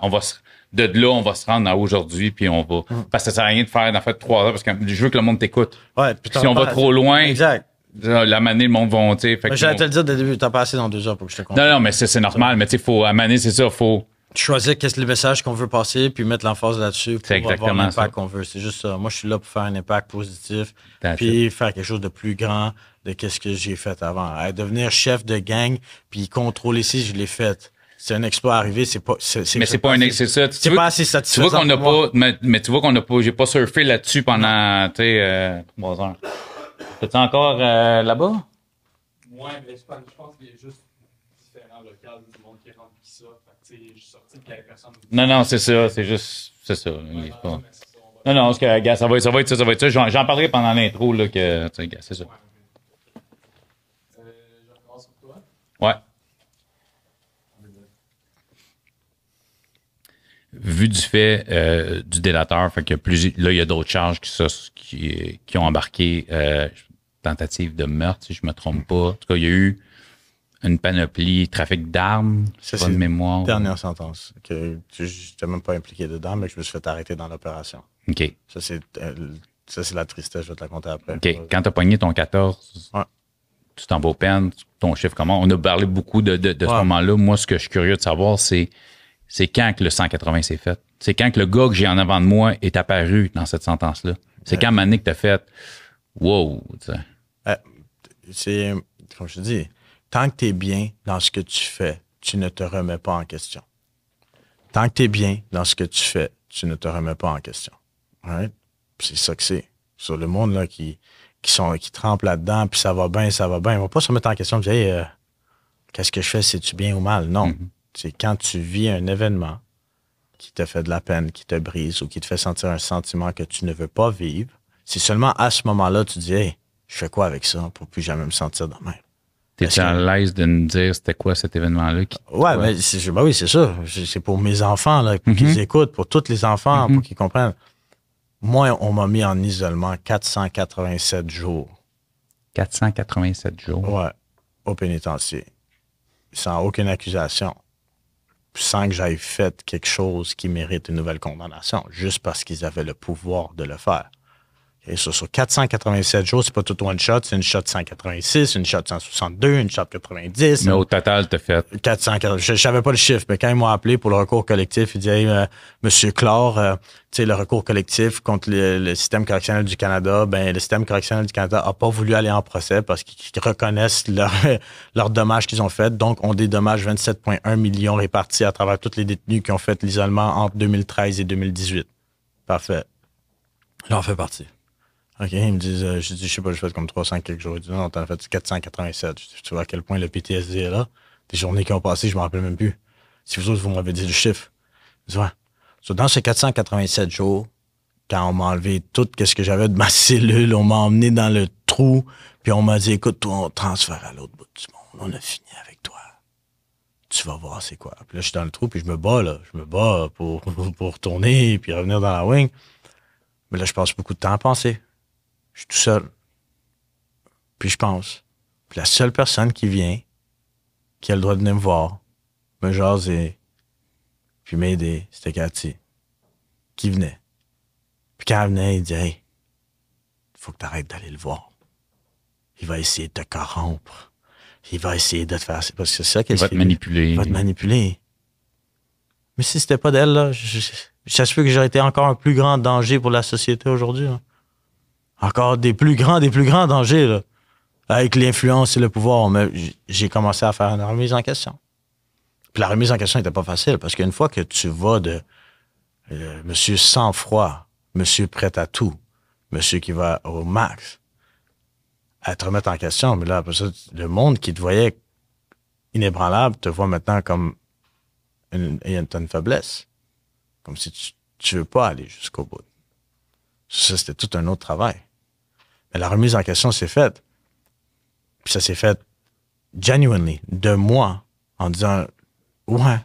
Speaker 1: De là, on va se rendre à aujourd'hui, puis on va. Parce que ça sert à rien de faire d'en fait 3 heures, parce que je veux que le monde t'écoute.
Speaker 3: Ouais,
Speaker 1: si on va trop loin.
Speaker 3: Exact.
Speaker 1: La manée, le monde va, tu sais.
Speaker 3: J'allais te le dire dès le début, t'as passé dans 2 heures pour que je te comprenne.
Speaker 1: Non, mais c'est normal, mais tu sais, faut, à manée, c'est ça, faut.
Speaker 3: Choisir qu'est-ce que le message qu'on veut passer, puis mettre l'emphase là-dessus pour avoir l'impact qu'on veut. C'est juste ça. Moi, je suis là pour faire un impact positif, puis faire quelque chose de plus grand de qu'est-ce que j'ai fait avant. Devenir chef de gang, puis contrôler si je l'ai fait. C'est un exploit arrivé, c'est pas.
Speaker 1: Mais c'est pas un c'est ça.
Speaker 3: C'est pas assez satisfaisant.
Speaker 1: Tu vois qu'on n'a pas, mais tu vois qu'on n'a pas, j'ai pas surfé là-dessus pendant, tu sais, 3 heures. T'es-tu encore là-bas?
Speaker 4: Ouais, mais je pense qu'il y a juste différents locales du monde qui rentre qui ça. Fait que, je suis sorti de quelques personnes.
Speaker 1: Non, c'est ça, c'est juste, c'est ça. Pas... Non, c'est que, gars, ça va être ça. J'en parlerai pendant l'intro, là, que, tu sais, gars, c'est ça.
Speaker 4: Ouais, je recommence sur toi.
Speaker 1: Ouais. Vu du fait du délateur, fait que là, il y a d'autres charges qui ont embarqué tentative de meurtre, si je me trompe pas. En tout cas, il y a eu une panoplie, trafic d'armes, pas de mémoire.
Speaker 3: Dernière sentence. Que je n'étais même pas impliqué dedans, mais que je me suis fait arrêter dans l'opération.
Speaker 1: OK.
Speaker 3: Ça, c'est la tristesse, je vais te la compter après.
Speaker 1: OK. Quand tu as pogné ton 14, tu t'en vas aux peines, ton chiffre comment? On a parlé beaucoup de ce moment-là. Moi, ce que je suis curieux de savoir, c'est quand que le 180 s'est fait. C'est quand que le gars que j'ai en avant de moi est apparu dans cette sentence-là. C'est quand Mané que t'as fait wow, tu sais.
Speaker 3: C'est, comme je te dis, tant que tu es bien dans ce que tu fais, tu ne te remets pas en question. Tant que tu es bien dans ce que tu fais, tu ne te remets pas en question. Right? C'est ça que c'est. Sur le monde là, qui trempe là-dedans, puis ça va bien. Ils ne vont pas se remettre en question de dire hey, qu'est-ce que je fais, c'est-tu bien ou mal? Non. C'est quand tu vis un événement qui te fait de la peine, qui te brise ou qui te fait sentir un sentiment que tu ne veux pas vivre, c'est seulement à ce moment-là que tu dis hey, je fais quoi avec ça pour plus jamais me sentir de même.
Speaker 1: T'es-tu à l'aise de me dire c'était quoi cet événement-là?
Speaker 3: Ouais, mais oui, c'est ça. C'est pour mes enfants, là, pour qu'ils écoutent, pour tous les enfants, pour qu'ils comprennent. Moi, on m'a mis en isolement 487 jours.
Speaker 1: 487 jours?
Speaker 3: Ouais, au pénitencier. Sans aucune accusation. Sans que j'aille fait quelque chose qui mérite une nouvelle condamnation, juste parce qu'ils avaient le pouvoir de le faire. Et sur 487 jours, c'est pas tout one shot, c'est une shot 186, une shot 162, une shot 90.
Speaker 1: Mais au total, t'as fait.
Speaker 3: 440. Je savais pas le chiffre, mais quand ils m'ont appelé pour le recours collectif, ils disaient, hey, Monsieur Clore, tu sais, le recours collectif contre le système correctionnel du Canada, ben, le système correctionnel du Canada a pas voulu aller en procès parce qu'ils reconnaissent leurs dommages qu'ils ont faits. Donc, on dédommage 27,1 millions répartis à travers tous les détenus qui ont fait l'isolement entre 2013 et 2018. Parfait. J'en fais partie. OK, ils me disent, je sais pas, je fais comme 300 quelques jours. Ils disent, non, t'en as fait 487. Je dis, tu vois à quel point le PTSD est là? Des journées qui ont passé, je me rappelle même plus. Si vous autres, vous m'avez dit le chiffre. Je dis, ouais. So, dans ces 487 jours, quand on m'a enlevé tout ce que j'avais de ma cellule, on m'a emmené dans le trou, puis on m'a dit, écoute, toi, on te transfère à l'autre bout du monde. On a fini avec toi. Tu vas voir c'est quoi. Puis là, je suis dans le trou, puis je me bats, là. Je me bats pour retourner, puis revenir dans la wing. Mais là, je passe beaucoup de temps à penser. Je suis tout seul. Puis je pense. Puis la seule personne qui vient, qui a le droit de venir me voir, me jaser, puis m'aider, c'était Cathy. Qui venait. Puis quand elle venait, il dit, hey, il faut que tu arrêtes d'aller le voir. Il va essayer de te corrompre. Il va essayer de te faire... Parce que c'est ça qu'elle
Speaker 1: Il va te manipuler.
Speaker 3: Il va te manipuler. Mais si c'était pas d'elle, là, ça se peut que j'aurais été encore un plus grand danger pour la société aujourd'hui. Là. Encore des plus grands dangers, là, avec l'influence et le pouvoir. Mais j'ai commencé à faire une remise en question. Puis la remise en question n'était pas facile, parce qu'une fois que tu vas de monsieur sang-froid, monsieur prêt à tout, monsieur qui va au max, à te remettre en question, mais là, après ça, le monde qui te voyait inébranlable te voit maintenant comme t'as une faiblesse. Comme si tu veux pas aller jusqu'au bout. Ça, c'était tout un autre travail. Mais la remise en question s'est faite. Puis ça s'est fait genuinely, de moi, en disant, ouais,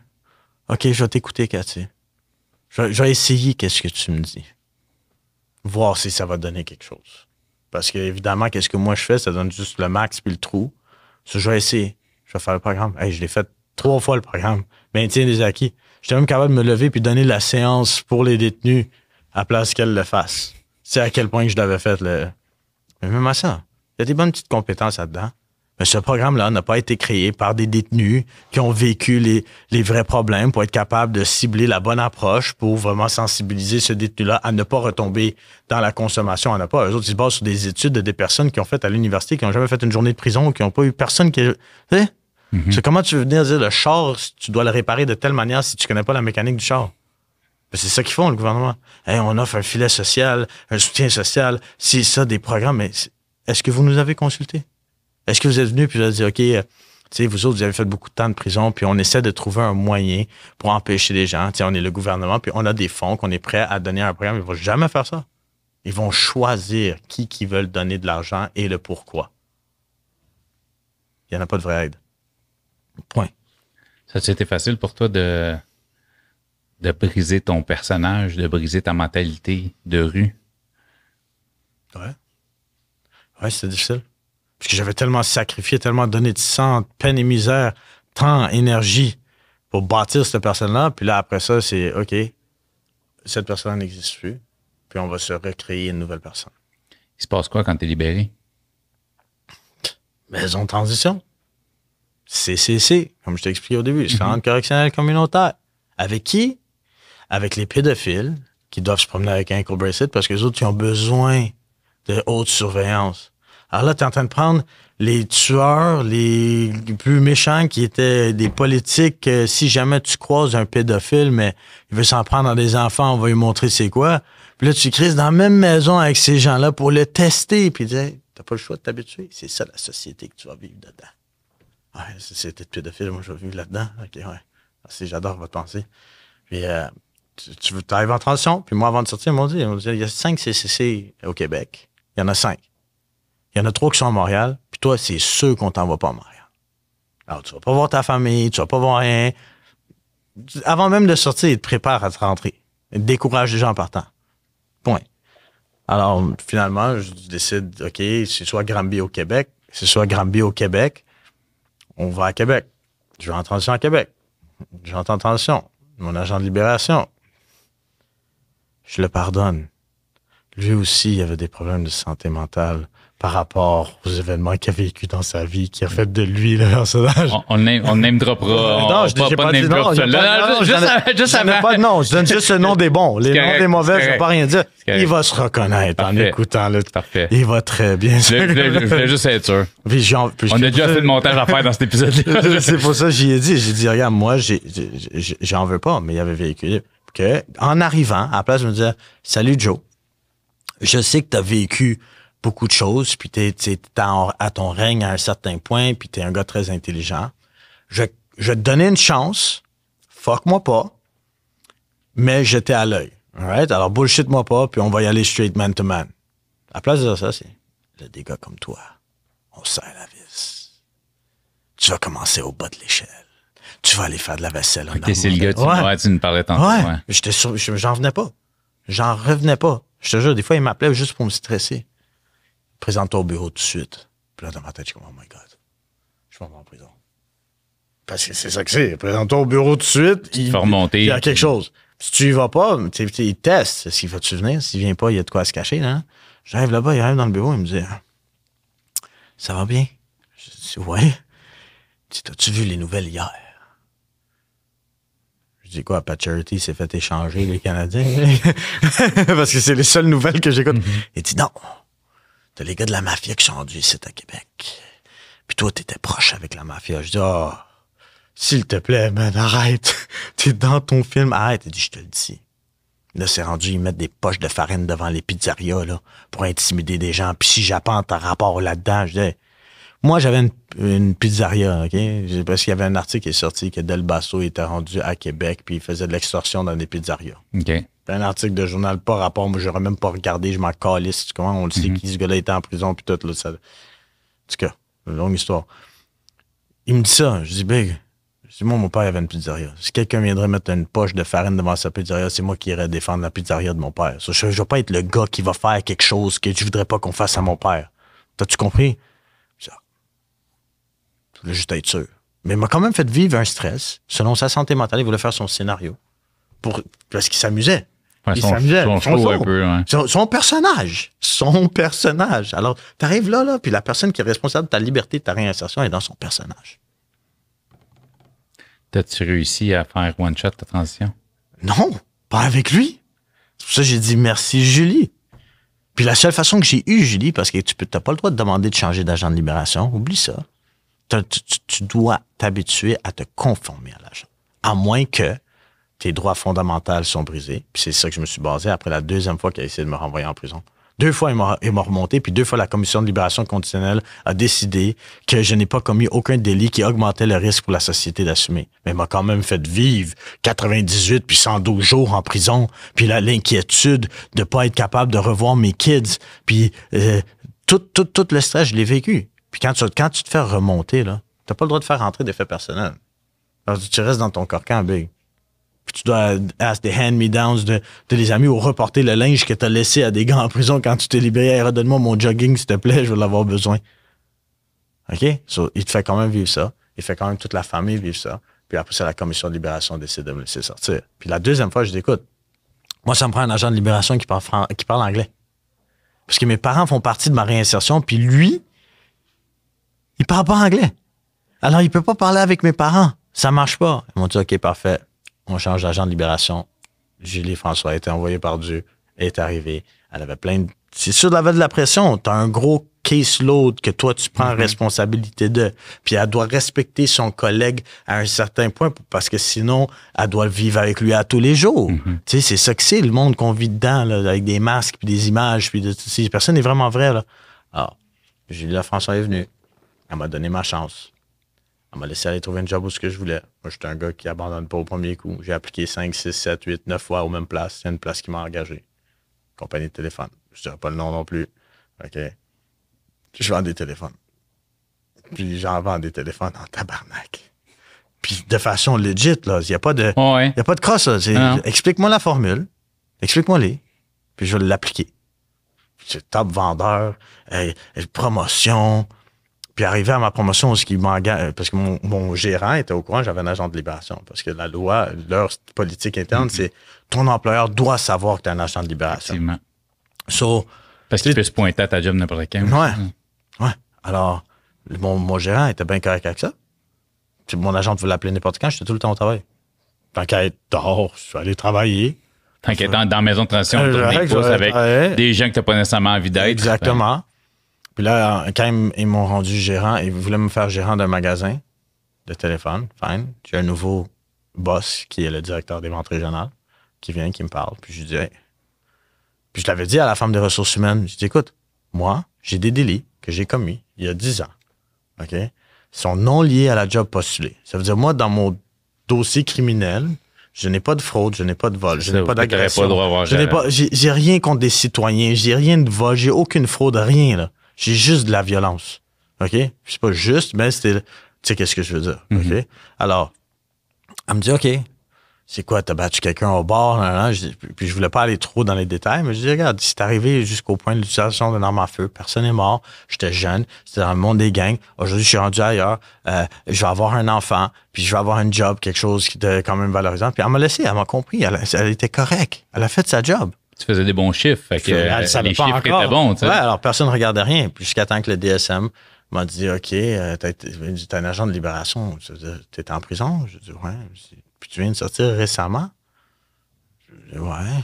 Speaker 3: OK, je vais t'écouter, Cathy. Je vais essayer qu'est-ce que tu me dis. Voir si ça va donner quelque chose. Parce que, évidemment, qu'est-ce que moi je fais, ça donne juste le max puis le trou. Ça, je vais essayer. Je vais faire le programme. Hey, je l'ai fait 3 fois le programme. Maintien des acquis. J'étais même capable de me lever puis donner la séance pour les détenus à place qu'elle le fasse. C'est à quel point que je l'avais fait. Mais même à ça, il y a des bonnes petites compétences là-dedans. Mais ce programme-là n'a pas été créé par des détenus qui ont vécu les vrais problèmes pour être capable de cibler la bonne approche pour vraiment sensibiliser ce détenu-là à ne pas retomber dans la consommation, à ne pas. Eux autres, ils se basent sur des études de des personnes qui ont fait à l'université, qui n'ont jamais fait une journée de prison, qui n'ont pas eu personne qui... Tu sais? Mm-hmm. C'est comment tu veux venir dire le char, tu dois le réparer de telle manière si tu connais pas la mécanique du char. Ben, c'est ça qu'ils font, le gouvernement. Hey, on offre un filet social, un soutien social, c'est ça, des programmes. Mais est-ce que vous nous avez consultés? Est-ce que vous êtes venus puis vous avez dit, OK, tu sais, vous autres, vous avez fait beaucoup de temps de prison, puis on essaie de trouver un moyen pour empêcher les gens. Tu sais, on est le gouvernement, puis on a des fonds qu'on est prêt à donner à un programme. Ils vont jamais faire ça. Ils vont choisir qui veulent donner de l'argent et le pourquoi. Il n'y en a pas de vraie aide. Point.
Speaker 1: Ça a été facile pour toi de briser ton personnage, de briser ta mentalité de rue?
Speaker 3: Ouais, c'était difficile. Parce que j'avais tellement sacrifié, tellement donné de sang, de peine et misère, temps, énergie pour bâtir cette personne-là. Puis là, après ça, c'est OK, cette personne n'existe plus. Puis on va se recréer une nouvelle personne.
Speaker 1: Il se passe quoi quand t'es libéré?
Speaker 3: Maison de transition. CCC, comme je t'ai expliqué au début, Centre correctionnel communautaire. Avec qui? Avec les pédophiles qui doivent se promener avec un ankle bracelet parce que les autres, ils ont besoin de haute surveillance. Alors là, tu es en train de prendre les tueurs, les plus méchants qui étaient des politiques. Si jamais tu croises un pédophile, mais il veut s'en prendre à des enfants, on va lui montrer c'est quoi. Puis là, tu crises dans la même maison avec ces gens-là pour le tester. Puis tu dis, hey, t'as pas le choix de t'habituer. C'est ça la société que tu vas vivre dedans. Ouais, c'était de pédophile, moi je vais vivre là-dedans. OK, ouais. Merci, j'adore votre pensée. Puis tu arrives en transition. Puis moi, avant de sortir, ils m'ont dit, il y a 5 CCC au Québec. Il y en a 5. Il y en a 3 qui sont à Montréal, puis toi, c'est sûr qu'on t'envoie pas à Montréal. Alors, tu vas pas voir ta famille, tu vas pas voir rien. Avant même de sortir, ils te préparent à te rentrer. Ils te découragent les gens en partant. Point. Alors, finalement, je décide, OK, c'est soit Granby au Québec, c'est soit Granby au Québec, on va à Québec. Je vais en transition à Québec. J'entends en transition. Mon agent de libération. Je le pardonne. lui aussi, il avait des problèmes de santé mentale par rapport aux événements qu'il a vécu dans sa vie, qui a fait de lui le personnage.
Speaker 1: On name droppera.
Speaker 3: Non, j'ai pas dit non. Juste pas de nom. Je donne juste le nom des bons. Les noms des mauvais, je ne vais pas rien dire. Il va se reconnaître en écoutant.
Speaker 1: Parfait.
Speaker 3: Il va très bien.
Speaker 1: Je voulais juste être sûr. On a déjà fait de montage à faire dans cet épisode-là.
Speaker 3: C'est pour ça que j'y ai dit. J'ai dit, regarde, moi, j'en veux pas, mais il avait véhiculé. En arrivant, à la place, je me disais, salut Joe. Je sais que tu as vécu beaucoup de choses, puis t'es à ton règne à un certain point, puis t'es un gars très intelligent. Je vais te donner une chance, fuck-moi pas, mais j'étais à l'œil. Alright? Alors bullshit-moi pas, puis on va y aller straight man to man. À la place de ça, c'est des gars comme toi, on serre la vis. Tu vas commencer au bas de l'échelle. Tu vas aller faire de la vaisselle en
Speaker 1: c'est le gars, tu nous parlais tantôt.
Speaker 3: Ouais. J'en revenais pas. J'en revenais pas. Je te jure, des fois, il m'appelait juste pour me stresser. Présente-toi au bureau tout de suite. Puis là, dans ma tête, je suis comme, oh my God, je m'en vais en prison. Parce que c'est ça que c'est. Présente-toi au bureau tout de suite. Il
Speaker 1: faut remonter.
Speaker 3: Il y a quelque chose. Si tu y vas pas, il teste. S'il va-tu venir? S'il vient pas, il y a de quoi se cacher. Là. J'arrive là-bas, il arrive dans le bureau, il me dit, ça va bien? Je dis, ouais. Il dit, t'as-tu vu les nouvelles hier? Je dis quoi, Pat Charity s'est fait échanger les Canadiens? Parce que c'est les seules nouvelles que j'écoute. Il dit, non. T'as les gars de la mafia qui sont rendus ici à Québec. Puis toi, t'étais proche avec la mafia. Je dis, s'il te plaît, man, arrête. T'es dans ton film, arrête. Il dit, je te le dis. Là, c'est rendu, ils mettent des poches de farine devant les pizzerias, là, pour intimider des gens. Puis si j'apprends ton rapport là-dedans, je dis, moi, j'avais une pizzeria, OK? Parce qu'il y avait un article qui est sorti que Del Basso était rendu à Québec, puis il faisait de l'extorsion dans des pizzerias.
Speaker 1: OK.
Speaker 3: Un article de journal, pas rapport, moi, j'aurais même pas regardé, je m'en calisse, comment on le sait, qui ce gars-là était en prison, puis tout, là, ça. En tout cas, longue histoire. Il me dit ça, je dis, big, je dis, moi, mon père avait une pizzeria. Si quelqu'un viendrait mettre une poche de farine devant sa pizzeria, c'est moi qui irais défendre la pizzeria de mon père. Je vais pas être le gars qui va faire quelque chose que je voudrais pas qu'on fasse à mon père. T'as-tu compris? Je voulais juste être sûr. Mais il m'a quand même fait vivre un stress. Selon sa santé mentale, il voulait faire son scénario. Parce qu'il s'amusait.
Speaker 1: Ouais,
Speaker 3: il s'amusait.
Speaker 1: Son show un peu, ouais.
Speaker 3: Son personnage. Son personnage. Alors, t'arrives là, puis la personne qui est responsable de ta liberté, de ta réinsertion, est dans son personnage.
Speaker 1: T'as-tu réussi à faire one shot ta transition?
Speaker 3: Non, pas avec lui. C'est pour ça que j'ai dit merci, Julie. Puis la seule façon que j'ai eu Julie, parce que t'as pas le droit de demander de changer d'agent de libération, oublie ça. Tu dois t'habituer à te conformer à l'agent. À moins que tes droits fondamentaux sont brisés. Puis c'est ça que je me suis basé après la deuxième fois qu'il a essayé de me renvoyer en prison. 2 fois, il m'a remonté, puis 2 fois, la Commission de libération conditionnelle a décidé que je n'ai pas commis aucun délit qui augmentait le risque pour la société d'assumer. Mais il m'a quand même fait vivre 98 puis 112 jours en prison, puis l'inquiétude de pas être capable de revoir mes kids, puis tout le stress, je l'ai vécu. Puis quand tu te fais remonter, là, t'as pas le droit de faire rentrer des faits personnels. Alors, tu restes dans ton carcan, big. Puis tu dois ask des hand-me-downs de les amis ou reporter le linge que t'as laissé à des gars en prison quand tu t'es libéré. Hey, redonne-moi mon jogging, s'il te plaît, je vais l'avoir besoin. OK? So, il te fait quand même vivre ça. Il fait quand même toute la famille vivre ça. Puis après, c'est la commission de libération décide de me laisser sortir. Puis la deuxième fois, je dis, écoute, moi, ça me prend un agent de libération qui parle anglais. Parce que mes parents font partie de ma réinsertion, puis lui, il parle pas anglais. Alors, il peut pas parler avec mes parents. Ça marche pas. Ils m'ont dit, OK, parfait. On change d'agent de libération. Julie François a été envoyée par Dieu. Elle est arrivée. Elle avait plein de... C'est sûr, elle avait de la pression. T'as un gros caseload que toi, tu prends responsabilité de. Puis elle doit respecter son collègue à un certain point parce que sinon, elle doit vivre avec lui à tous les jours. Tu sais, c'est ça que c'est, le monde qu'on vit dedans, là, avec des masques, puis des images, puis personne n'est vraiment vrai, là. Alors, Julie François est venue. Elle m'a donné ma chance. Elle m'a laissé aller trouver un job où ce que je voulais. Moi, j'étais un gars qui abandonne pas au premier coup. J'ai appliqué 5, 6, 7, 8, 9 fois aux mêmes places. Il y a une place qui m'a engagé. Compagnie de téléphone. Je dirais pas le nom non plus. OK? Je vends des téléphones. Puis j'en vends des téléphones en tabarnak. Puis de façon legit, là. Il n'y a pas de...
Speaker 1: Ouais.
Speaker 3: Il y a pas de crosse, là. Explique-moi la formule. Explique-moi-les. Puis je vais l'appliquer. C'est top vendeur. Promotion... Puis arrivé à ma promotion, ce qui m'engage, parce que mon gérant était au courant, j'avais un agent de libération. Parce que la loi, leur politique interne, c'est ton employeur doit savoir que tu es un agent de libération.
Speaker 1: Effectivement.
Speaker 3: So,
Speaker 1: Parce qu'il peut se pointer à ta job n'importe quand.
Speaker 3: ouais. Alors, mon gérant était bien correct avec ça. Puis mon agent pouvait l'appeler n'importe quand, j'étais tout le temps au travail. Tant qu'à être dehors, je suis allé travailler.
Speaker 1: Tant qu'être dans la maison de transition, tourner les pouces avec des gens que tu n'as pas nécessairement envie d'être.
Speaker 3: Exactement. Puis là, quand ils m'ont rendu gérant, ils voulaient me faire gérant d'un magasin de téléphone. Fine. J'ai un nouveau boss qui est le directeur des ventes régionales qui vient, qui me parle. Puis je lui dis, hey. Puis je l'avais dit à la femme des ressources humaines. Je dis, écoute, moi, j'ai des délits que j'ai commis il y a 10 ans. OK? Ils sont non liés à la job postulée. Ça veut dire, moi, dans mon dossier criminel, je n'ai pas de fraude, je n'ai pas de vol, je n'ai pas d'agression. J'ai rien contre des citoyens, j'ai rien de vol, j'ai aucune fraude, rien, là. J'ai juste de la violence. OK? C'est pas juste, mais c'était... Tu sais qu'est-ce que je veux dire. OK? Alors, elle me dit, OK, c'est quoi, t'as battu quelqu'un au bar? Puis je voulais pas aller trop dans les détails, mais je dis, regarde, c'est arrivé jusqu'au point de l'utilisation d'une arme à feu. Personne n'est mort. J'étais jeune. C'était dans le monde des gangs. Aujourd'hui, je suis rendu ailleurs. Je vais avoir un enfant. Puis je vais avoir un job, quelque chose qui était quand même valorisant. Puis elle m'a laissé, elle m'a compris. Elle était correcte. Elle a fait sa job.
Speaker 1: Tu faisais des bons chiffres. Fait que les chiffres étaient bons. Tu sais.
Speaker 3: Ouais, alors personne ne regardait rien. Puis jusqu'à temps que le DSM m'a dit, OK, t'as un agent de libération. T'étais en prison? Je dis, ouais. Puis tu viens de sortir récemment? Je dis, ouais.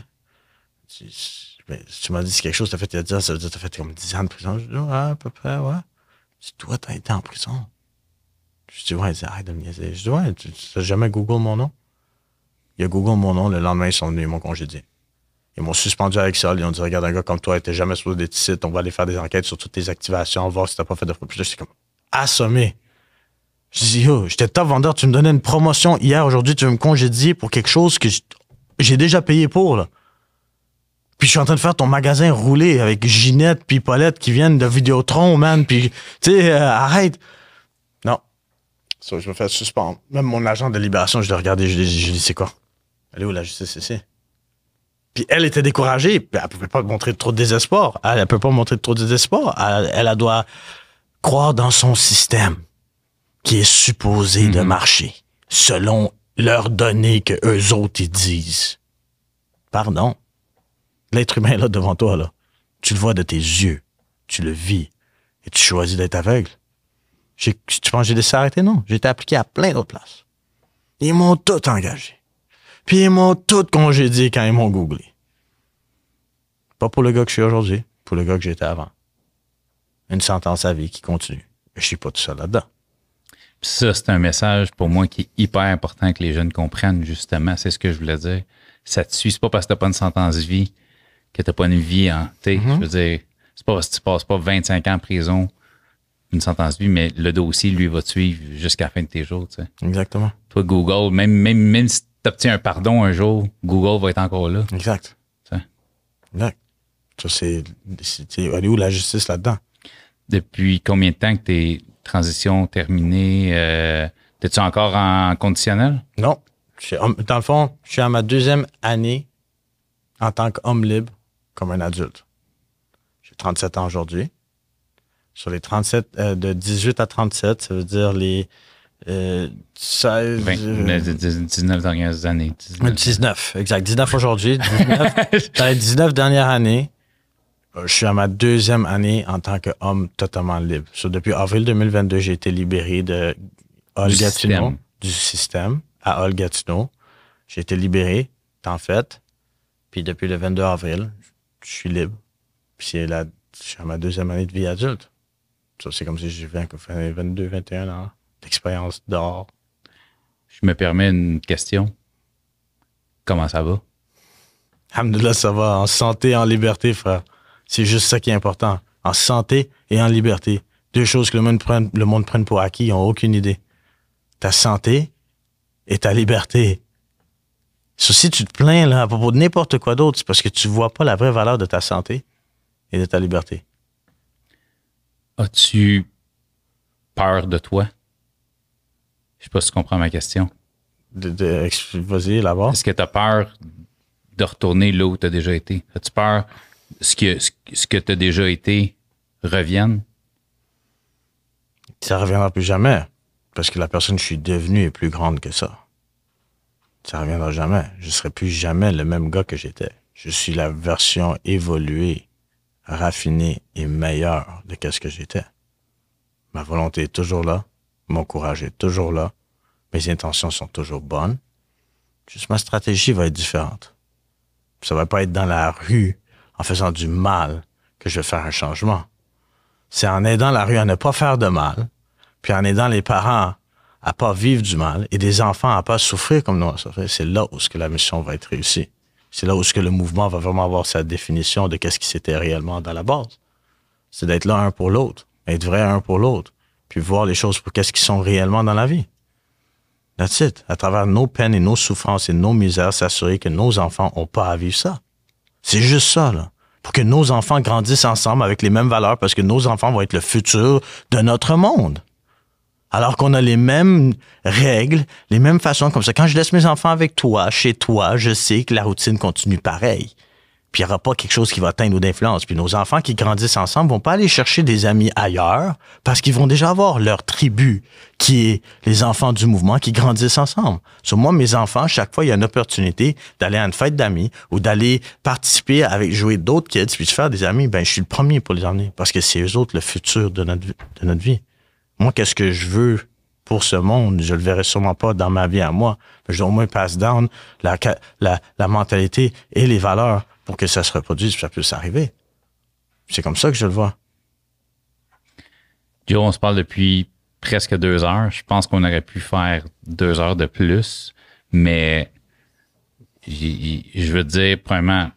Speaker 3: Tu m'as dit quelque chose, t'as fait il y a 10 ans, ça veut dire que t'as fait comme 10 ans de prison. Je dis, ouais, à peu près, ouais. Je dis, toi, t'as été en prison. Je dis, ouais, il dit, arrête de me niaiser. Je dis, ouais, tu n'as jamais Google mon nom? Il a Google mon nom, le lendemain, ils sont venus, ils m'ont congédié. Ils m'ont suspendu avec ça. Ils ont dit, regarde, un gars comme toi, il n'était jamais supposé d'être ici. On va aller faire des enquêtes sur toutes tes activations, voir si t'as pas fait de fraude. Puis là, j'étais comme assommé. Je dis, yo, j'étais top vendeur, tu me donnais une promotion hier, aujourd'hui, tu veux me congédier pour quelque chose que j'ai déjà payé pour, là. Puis je suis en train de faire ton magasin roulé avec Ginette puis Paulette qui viennent de Vidéotron, man. Puis, tu sais, arrête. Non. Ça, je me fais suspendre. Même mon agent de libération, je l'ai regardé, je lui dis, c'est quoi? Elle est où la justice ici? Puis elle était découragée. Puis elle pouvait pas montrer trop de désespoir. Elle peut pas montrer trop de désespoir. Elle doit croire dans son système qui est supposé de marcher selon leurs données que eux autres ils disent. Pardon. L'être humain là devant toi, là, tu le vois de tes yeux, tu le vis et tu choisis d'être aveugle. Tu penses que j'ai laissé arrêter? Non. J'ai été appliqué à plein d'autres places. Ils m'ont tout engagé. Puis ils m'ont tout congédié quand ils m'ont googlé. Pas pour le gars que je suis aujourd'hui, pour le gars que j'étais avant. Une sentence à vie qui continue. Je suis pas tout seul là-dedans.
Speaker 1: Ça, c'est un message pour moi qui est hyper important que les jeunes comprennent, justement. C'est ce que je voulais dire. Ça te suit, c'est pas parce que t'as pas une sentence de vie que t'as pas une vie Je veux dire, c'est pas parce que tu passes pas 25 ans en prison, une sentence de vie, mais le dossier, lui, va te suivre jusqu'à la fin de tes jours, tu sais.
Speaker 3: Exactement.
Speaker 1: Toi, Google, même si t'obtiens un pardon un jour, Google va être encore là.
Speaker 3: Exact.
Speaker 1: T'sais.
Speaker 3: Exact. Ça, c'est elle est où la justice là-dedans?
Speaker 1: Depuis combien de temps que tes transitions terminées? T'es-tu encore en conditionnel?
Speaker 3: Non. Dans le fond, je suis à ma 2e année en tant qu'homme libre comme un adulte. J'ai 37 ans aujourd'hui. Sur les 37, de 18 à 37, ça veut dire les 16...
Speaker 1: 19 dernières années.
Speaker 3: 19, exact. 19 aujourd'hui. 19, dans les 19 dernières années, je suis à ma 2e année en tant qu'homme totalement libre. Depuis avril 2022, j'ai été libéré de Gatineau, du système à Gatineau. J'ai été libéré, en fait. Puis depuis le 22 avril, je suis libre. Puis je suis à ma 2e année de vie adulte. Ça, c'est comme si j'ai fait 22, 21 ans d'expérience dehors.
Speaker 1: Je me permets une question. Comment ça va?
Speaker 3: Alhamdoulilah, ça va. En santé et en liberté, frère. C'est juste ça qui est important. En santé et en liberté. 2 choses que le monde prenne pour acquis, ils n'ont aucune idée. Ta santé et ta liberté. Si tu te plains là, à propos de n'importe quoi d'autre, c'est parce que tu vois pas la vraie valeur de ta santé et de ta liberté.
Speaker 1: As-tu peur de toi? Je sais pas si tu comprends ma question.
Speaker 3: Vas-y, là-bas.
Speaker 1: Est-ce que tu as peur de retourner là où tu as déjà été? As-tu peur ce que tu as déjà été revienne?
Speaker 3: Ça ne reviendra plus jamais. Parce que la personne que je suis devenue est plus grande que ça. Ça ne reviendra jamais. Je ne serai plus jamais le même gars que j'étais. Je suis la version évoluée raffiné et meilleur de ce que j'étais. Ma volonté est toujours là. Mon courage est toujours là. Mes intentions sont toujours bonnes. Juste ma stratégie va être différente. Ça va pas être dans la rue, en faisant du mal, que je vais faire un changement. C'est en aidant la rue à ne pas faire de mal, puis en aidant les parents à pas vivre du mal et des enfants à pas souffrir comme nous on souffert. C'est là où la mission va être réussie. C'est là où le mouvement va vraiment avoir sa définition de qu'est-ce qui c'était réellement dans la base. C'est d'être là un pour l'autre, être vrai un pour l'autre, puis voir les choses pour qu'est-ce qui sont réellement dans la vie. That's it. À travers nos peines et nos souffrances et nos misères, s'assurer que nos enfants n'ont pas à vivre ça. C'est juste ça, là. Pour que nos enfants grandissent ensemble avec les mêmes valeurs, parce que nos enfants vont être le futur de notre monde. Alors qu'on a les mêmes règles, les mêmes façons comme ça. Quand je laisse mes enfants avec toi, chez toi, je sais que la routine continue pareil. Puis il n'y aura pas quelque chose qui va atteindre ou d'influence. Puis nos enfants qui grandissent ensemble vont pas aller chercher des amis ailleurs parce qu'ils vont déjà avoir leur tribu qui est les enfants du mouvement qui grandissent ensemble. Sur moi, mes enfants, chaque fois, il y a une opportunité d'aller à une fête d'amis ou d'aller participer avec jouer d'autres kids puis de faire des amis. Ben, je suis le premier pour les emmener parce que c'est eux autres le futur de notre vie. Moi, qu'est-ce que je veux pour ce monde? Je le verrai sûrement pas dans ma vie à moi. Mais je dois au moins pass down la mentalité et les valeurs pour que ça se reproduise et que ça puisse arriver. C'est comme ça que je le vois.
Speaker 1: Joe, on se parle depuis presque 2 heures. Je pense qu'on aurait pu faire 2 heures de plus, mais je veux te dire, premièrement,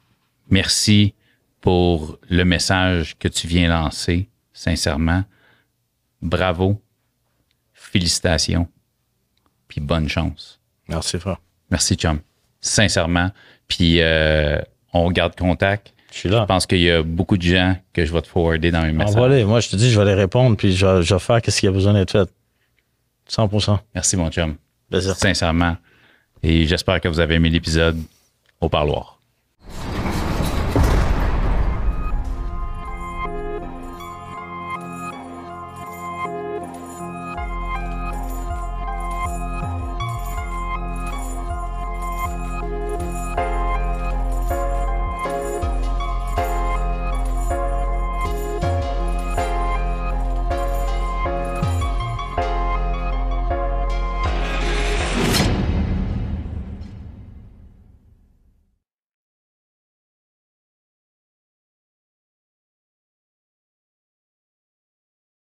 Speaker 1: merci pour le message que tu viens lancer, sincèrement. Bravo, félicitations, puis bonne chance.
Speaker 3: Merci, frère.
Speaker 1: Merci, chum. Sincèrement. Puis on garde contact.
Speaker 3: Je suis là.
Speaker 1: Je pense qu'il y a beaucoup de gens que je vais te forwarder dans mes messages.
Speaker 3: Envoie-les. Moi, je te dis, je vais les répondre, puis je vais faire ce qu'il y a besoin d'être fait. 100%.
Speaker 1: Merci, mon chum.
Speaker 3: Plaisir.
Speaker 1: Sincèrement. Et j'espère que vous avez aimé l'épisode au parloir.